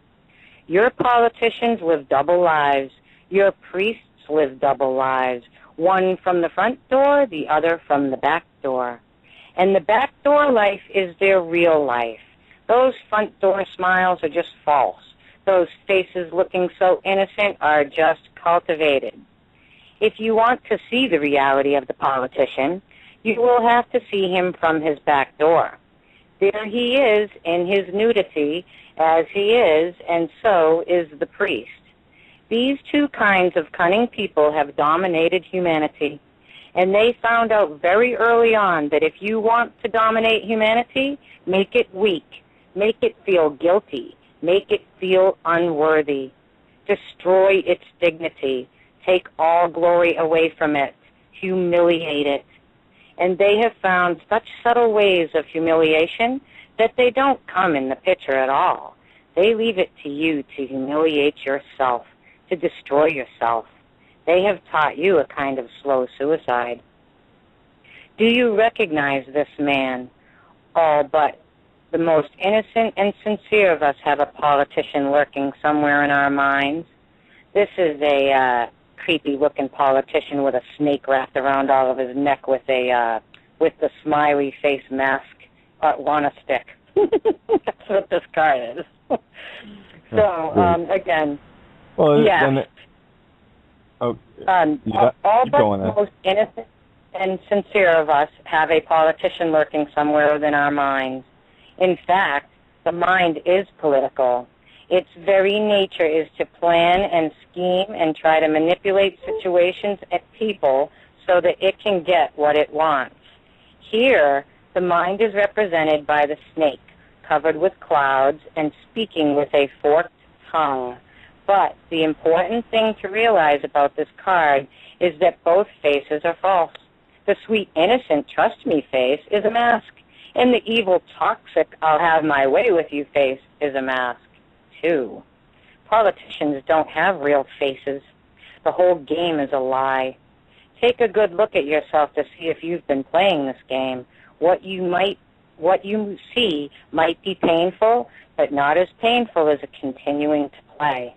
Your politicians live double lives. Your priests live double lives. One from the front door, the other from the back door. And the back door life is their real life. Those front door smiles are just false. Those faces looking so innocent are just cultivated. If you want to see the reality of the politician, you will have to see him from his back door. There he is in his nudity, as he is, and so is the priest. These two kinds of cunning people have dominated humanity, and they found out very early on that if you want to dominate humanity, make it weak, make it feel guilty, make it feel unworthy, destroy its dignity, take all glory away from it, humiliate it. And they have found such subtle ways of humiliation that they don't come in the picture at all. They leave it to you to humiliate yourself, to destroy yourself. They have taught you a kind of slow suicide. Do you recognize this man? All but the most innocent and sincere of us have a politician lurking somewhere in our minds. This is a creepy-looking politician with a snake wrapped around all of his neck with the smiley face mask on a stick. That's what this card is. So again, well, yeah. All but the most innocent and sincere of us have a politician lurking somewhere within our minds. In fact, the mind is political. Its very nature is to plan and scheme and try to manipulate situations and people so that it can get what it wants. Here, the mind is represented by the snake, covered with clouds and speaking with a forked tongue. But the important thing to realize about this card is that both faces are false. The sweet, innocent, trust me face is a mask, and the evil, toxic, I'll have my way with you face is a mask, too. Politicians don't have real faces. The whole game is a lie. Take a good look at yourself to see if you've been playing this game. What you see might be painful, but not as painful as continuing to play.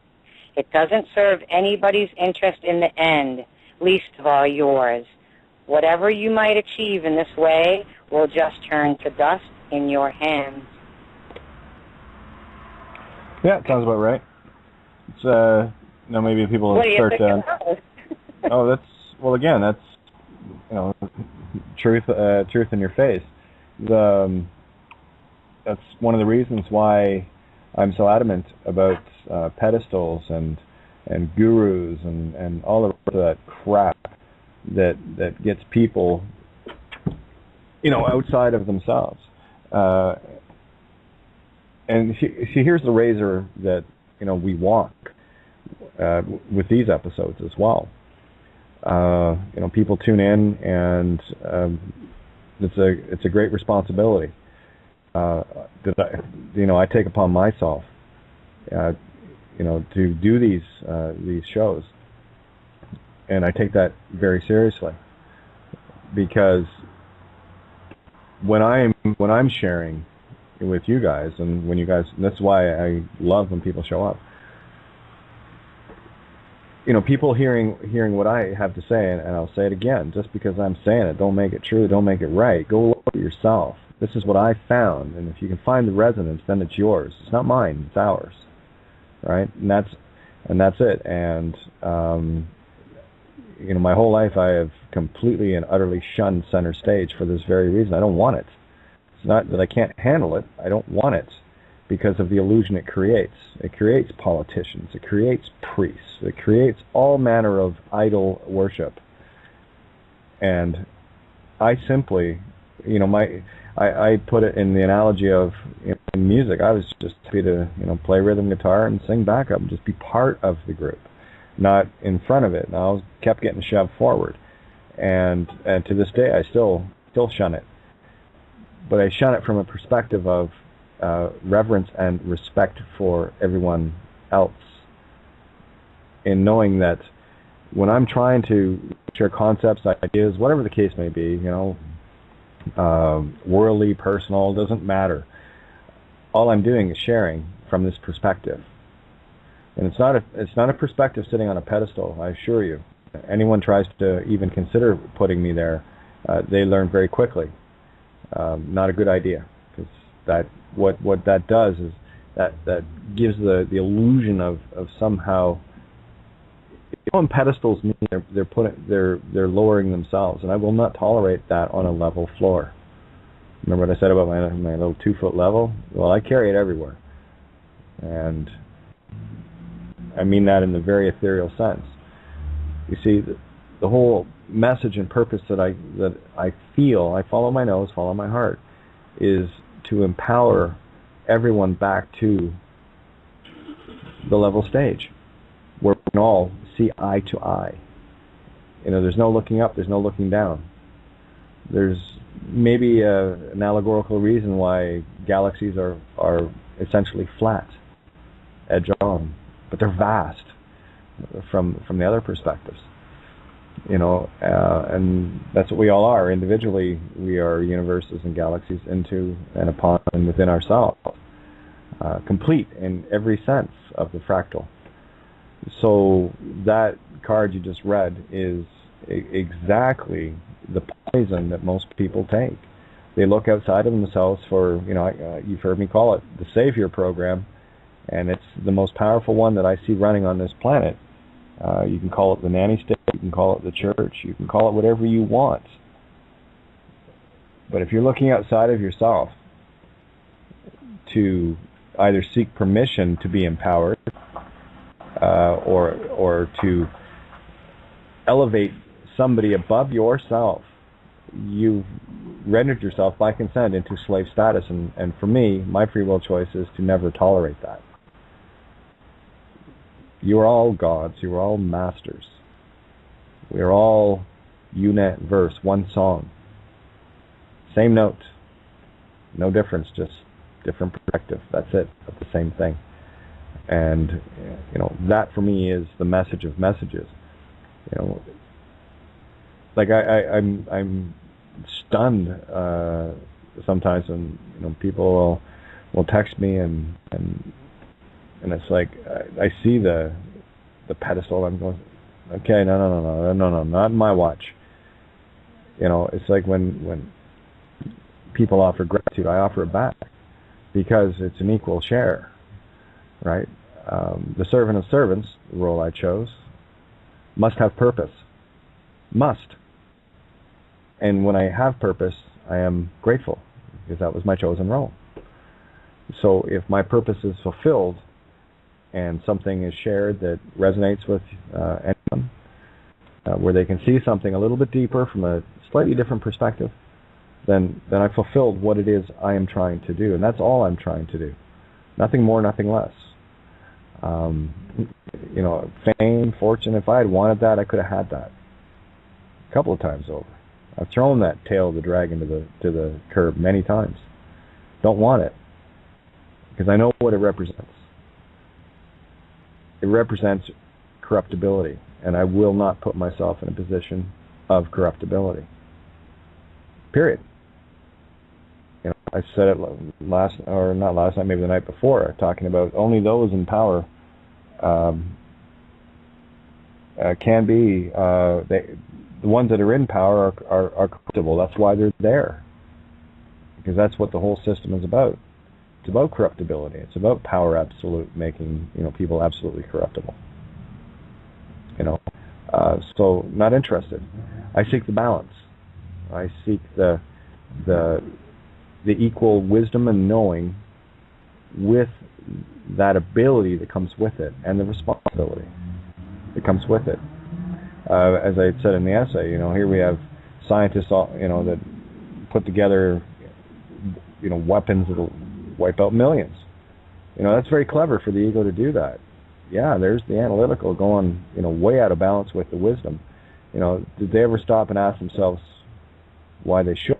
It doesn't serve anybody's interest in the end, least of all yours. Whatever you might achieve in this way will just turn to dust in your hands. Yeah, sounds about right. It's maybe people start to. That's truth in your face. That's one of the reasons why I'm so adamant about pedestals and gurus and all of that crap that gets people, outside of themselves. And here's the razor that we walk with these episodes as well. People tune in, and it's a great responsibility that I take upon myself. To do these shows, and I take that very seriously, because when I'm sharing with you guys, and that's why I love when people show up. People hearing what I have to say, and I'll say it again, just because I'm saying it, don't make it true, don't make it right. Go look at yourself. This is what I found, and if you can find the resonance, then it's yours. It's not mine, it's ours. Right? And that's it. And my whole life I have completely and utterly shunned center stage for this very reason. I don't want it. It's not that I can't handle it. I don't want it because of the illusion it creates. It creates politicians. It creates priests. It creates all manner of idol worship. And I simply, I put it in the analogy of in music. I was just happy to play rhythm guitar and sing backup and just be part of the group, not in front of it. And I kept getting shoved forward, and to this day I still shun it. But I shun it from a perspective of reverence and respect for everyone else, in knowing that when I'm trying to share concepts, ideas, whatever the case may be, worldly, personal, doesn't matter. All I'm doing is sharing from this perspective. And it's not a perspective sitting on a pedestal, I assure you. Anyone tries to even consider putting me there, they learn very quickly. Not a good idea, because what that does is that gives the illusion of somehow, on pedestals mean they're lowering themselves, and I will not tolerate that on a level floor. Remember what I said about my little 2-foot level? Well, I carry it everywhere, and I mean that in the very ethereal sense. You see, the whole message and purpose that I feel, I follow my nose, follow my heart, is to empower everyone back to the level stage, where we can all see eye to eye. There's no looking up, there's no looking down. There's maybe an allegorical reason why galaxies are essentially flat, edge on, but they're vast from the other perspectives. And that's what we all are. Individually, we are universes and galaxies into and upon and within ourselves, complete in every sense of the fractal. So that card you just read is exactly the poison that most people take. They look outside of themselves for, you've heard me call it the savior program, and it's the most powerful one that I see running on this planet. You can call it the nanny state, you can call it the church, you can call it whatever you want. But if you're looking outside of yourself to either seek permission to be empowered or to elevate somebody above yourself, you've rendered yourself by consent into slave status. And for me, my free will choice is to never tolerate that. You are all gods. You are all masters. We are all unit verse, one song. Same note. No difference, just different perspective. That's it. That's the same thing. And, that for me is the message of messages. Like I'm stunned sometimes when, people will text me and it's like I see the pedestal. I'm going, okay, no, not in my watch. It's like when people offer gratitude, I offer it back because it's an equal share, right? The servant of servants, the role I chose, must have purpose. Must. And when I have purpose, I am grateful because that was my chosen role. So if my purpose is fulfilled, and something is shared that resonates with anyone, where they can see something a little bit deeper from a slightly different perspective, then I fulfilled what it is I am trying to do, and that's all I'm trying to do. Nothing more, nothing less. Fame, fortune, if I had wanted that, I could have had that a couple of times over. I've thrown that tail of the dragon to the curb many times. Don't want it, because I know what it represents. It represents corruptibility, and I will not put myself in a position of corruptibility. Period. I said it not last night, maybe the night before, talking about only those in power can be, the ones that are in power are corruptible. That's why they're there, because that's what the whole system is about. It's about corruptibility. It's about power absolute, making people absolutely corruptible. So not interested. I seek the balance. I seek the equal wisdom and knowing with that ability that comes with it, and the responsibility that comes with it. As I said in the essay, here we have scientists, that put together, weapons that'll wipe out millions. That's very clever for the ego to do that. Yeah, there's the analytical going, way out of balance with the wisdom. Did they ever stop and ask themselves why they should?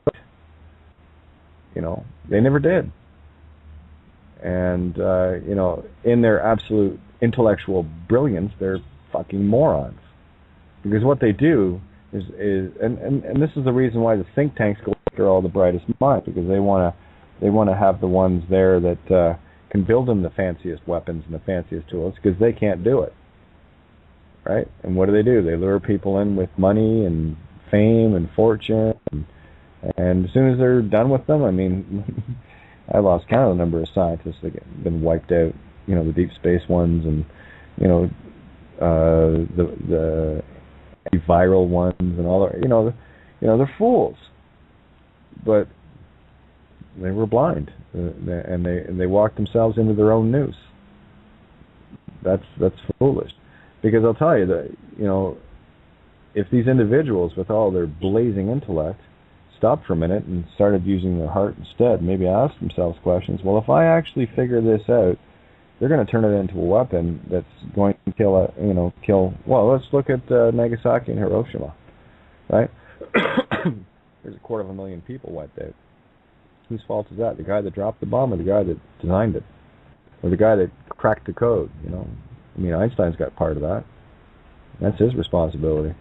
They never did. And, in their absolute intellectual brilliance, they're fucking morons. Because what they do is and this is the reason why the think tanks go after all the brightest minds because they want to have the ones there that can build them the fanciest weapons and the fanciest tools because they can't do it, right? And what do? They lure people in with money and fame and fortune, and as soon as they're done with them, I mean, I lost count of the number of scientists that have been wiped out, the deep space ones, and the viral ones and all that, they're fools, but they were blind, and they walked themselves into their own noose. That's foolish, because I'll tell you that if these individuals with all their blazing intellect stopped for a minute and started using their heart instead, maybe ask themselves questions. Well, if I actually figure this out, they're going to turn it into a weapon that's going to kill. Well, let's look at Nagasaki and Hiroshima, right? There's 250,000 people wiped out. Whose fault is that? The guy that dropped the bomb, or the guy that designed it, or the guy that cracked the code? Einstein's got part of that. That's his responsibility.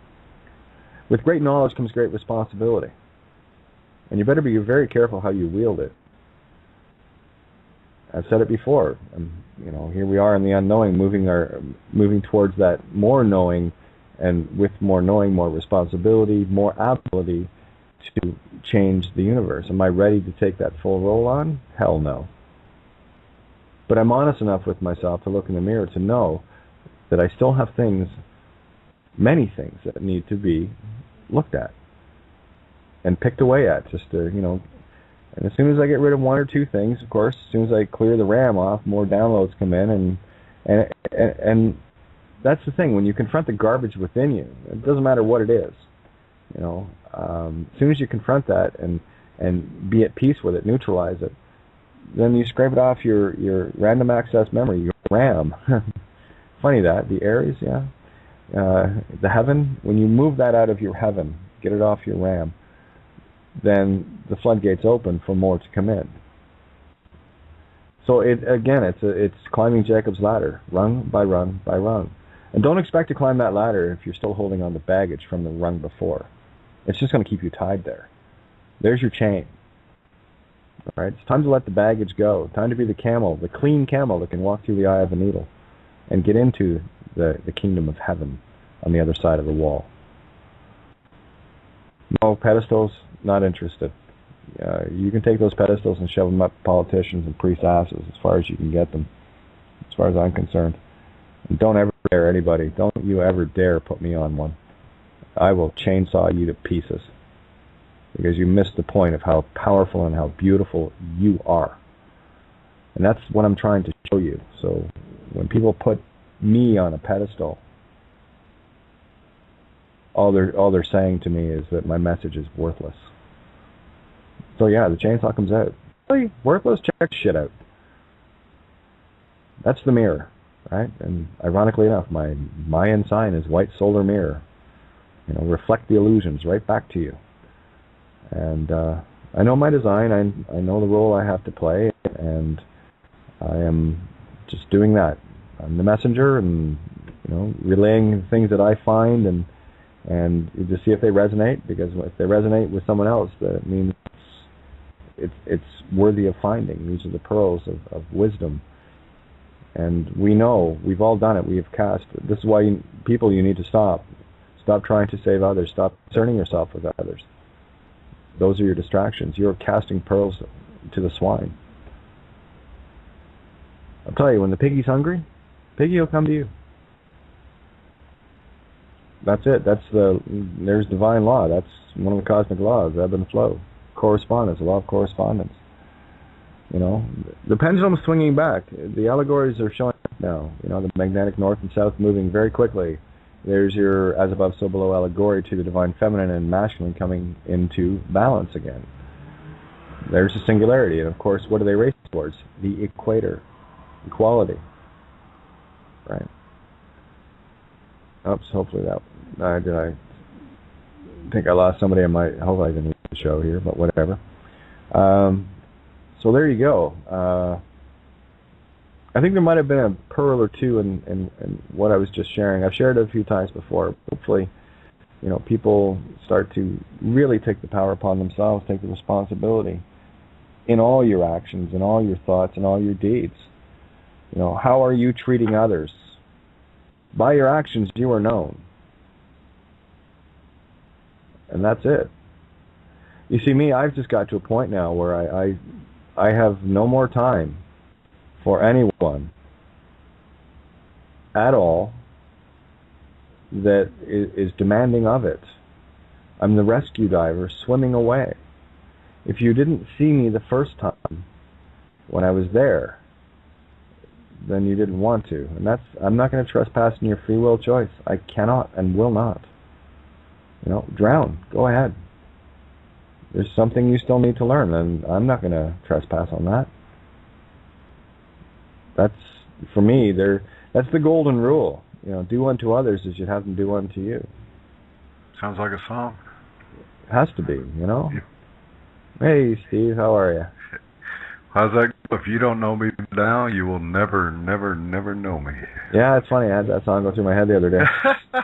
With great knowledge comes great responsibility, and you better be very careful how you wield it. I've said it before, and here we are in the unknowing, moving towards that more knowing, and with more knowing, more responsibility, more ability to change the universe. Am I ready to take that full role on? Hell no. But I'm honest enough with myself to look in the mirror to know that I still have many things that need to be looked at and picked away at, just to, and as soon as I get rid of one or two things, of course, as soon as I clear the RAM off, more downloads come in, and that's the thing. When you confront the garbage within you, it doesn't matter what it is, as soon as you confront that and be at peace with it, neutralize it, then you scrape it off your random access memory, your RAM. Funny that, the Aries, yeah. The heaven, when you move that out of your heaven, get it off your RAM, then the floodgates open for more to come in. So it's climbing Jacob's ladder, rung by rung by rung. And don't expect to climb that ladder if you're still holding on to baggage from the rung before. It's just going to keep you tied there. There's your chain. All right, it's time to let the baggage go. Time to be the camel, the clean camel that can walk through the eye of a needle and get into the kingdom of heaven on the other side of the wall. No pedestals, not interested. You can take those pedestals and shove them up politicians and priests' asses as far as you can get them, as far as I'm concerned. And don't ever dare anybody, don't you ever dare put me on one. I will chainsaw you to pieces, because you missed the point of how powerful and how beautiful you are. And that's what I'm trying to show you. So when people put me on a pedestal, all they're saying to me is that my message is worthless. So yeah, the chainsaw comes out. Really? Worthless? Check shit out. That's the mirror, right? And ironically enough, my Mayan sign is white solar mirror. Reflect the illusions right back to you. And I know my design. I know the role I have to play, and I am just doing that. I'm the messenger, and relaying things that I find, and to see if they resonate. Because if they resonate with someone else, that means it's worthy of finding. These are the pearls of wisdom. And we know, we've all done it. We have cast. This is why you need to stop. Stop trying to save others. Stop concerning yourself with others. Those are your distractions. You're casting pearls to the swine. I'll tell you, when the piggy's hungry, piggy will come to you. That's it. There's divine law. That's one of the cosmic laws, ebb and flow. Correspondence, the law of correspondence. The pendulum's swinging back. The allegories are showing up now. The magnetic north and south moving very quickly. There's your as above, so below allegory to the divine feminine and masculine coming into balance again. There's a singularity, and of course, what do they race towards? The equator, equality. Right. Oops, hopefully I think I lost somebody. I hope I didn't lose the show here, but whatever. So there you go. I think there might have been a pearl or two in what I was just sharing. I've shared it a few times before. Hopefully people start to really take the power upon themselves, take the responsibility in all your actions, in all your thoughts, in all your deeds. How are you treating others? By your actions, you are known. And that's it. You see, me, I've just got to a point now where I have no more time for anyone at all that is demanding of it. I'm the rescue diver swimming away. If you didn't see me the first time when I was there, then you didn't want to. And I'm not going to trespass in your free will choice. I cannot and will not. Drown. Go ahead. There's something you still need to learn, and I'm not going to trespass on that. That's, for me, that's the golden rule. Do unto others as you'd have them do unto you. Sounds like a song. It has to be, Yeah. Hey, Steve, how are you? How's that go? If you don't know me now, you will never, never, never know me. Yeah, it's funny. I had that song go through my head the other day.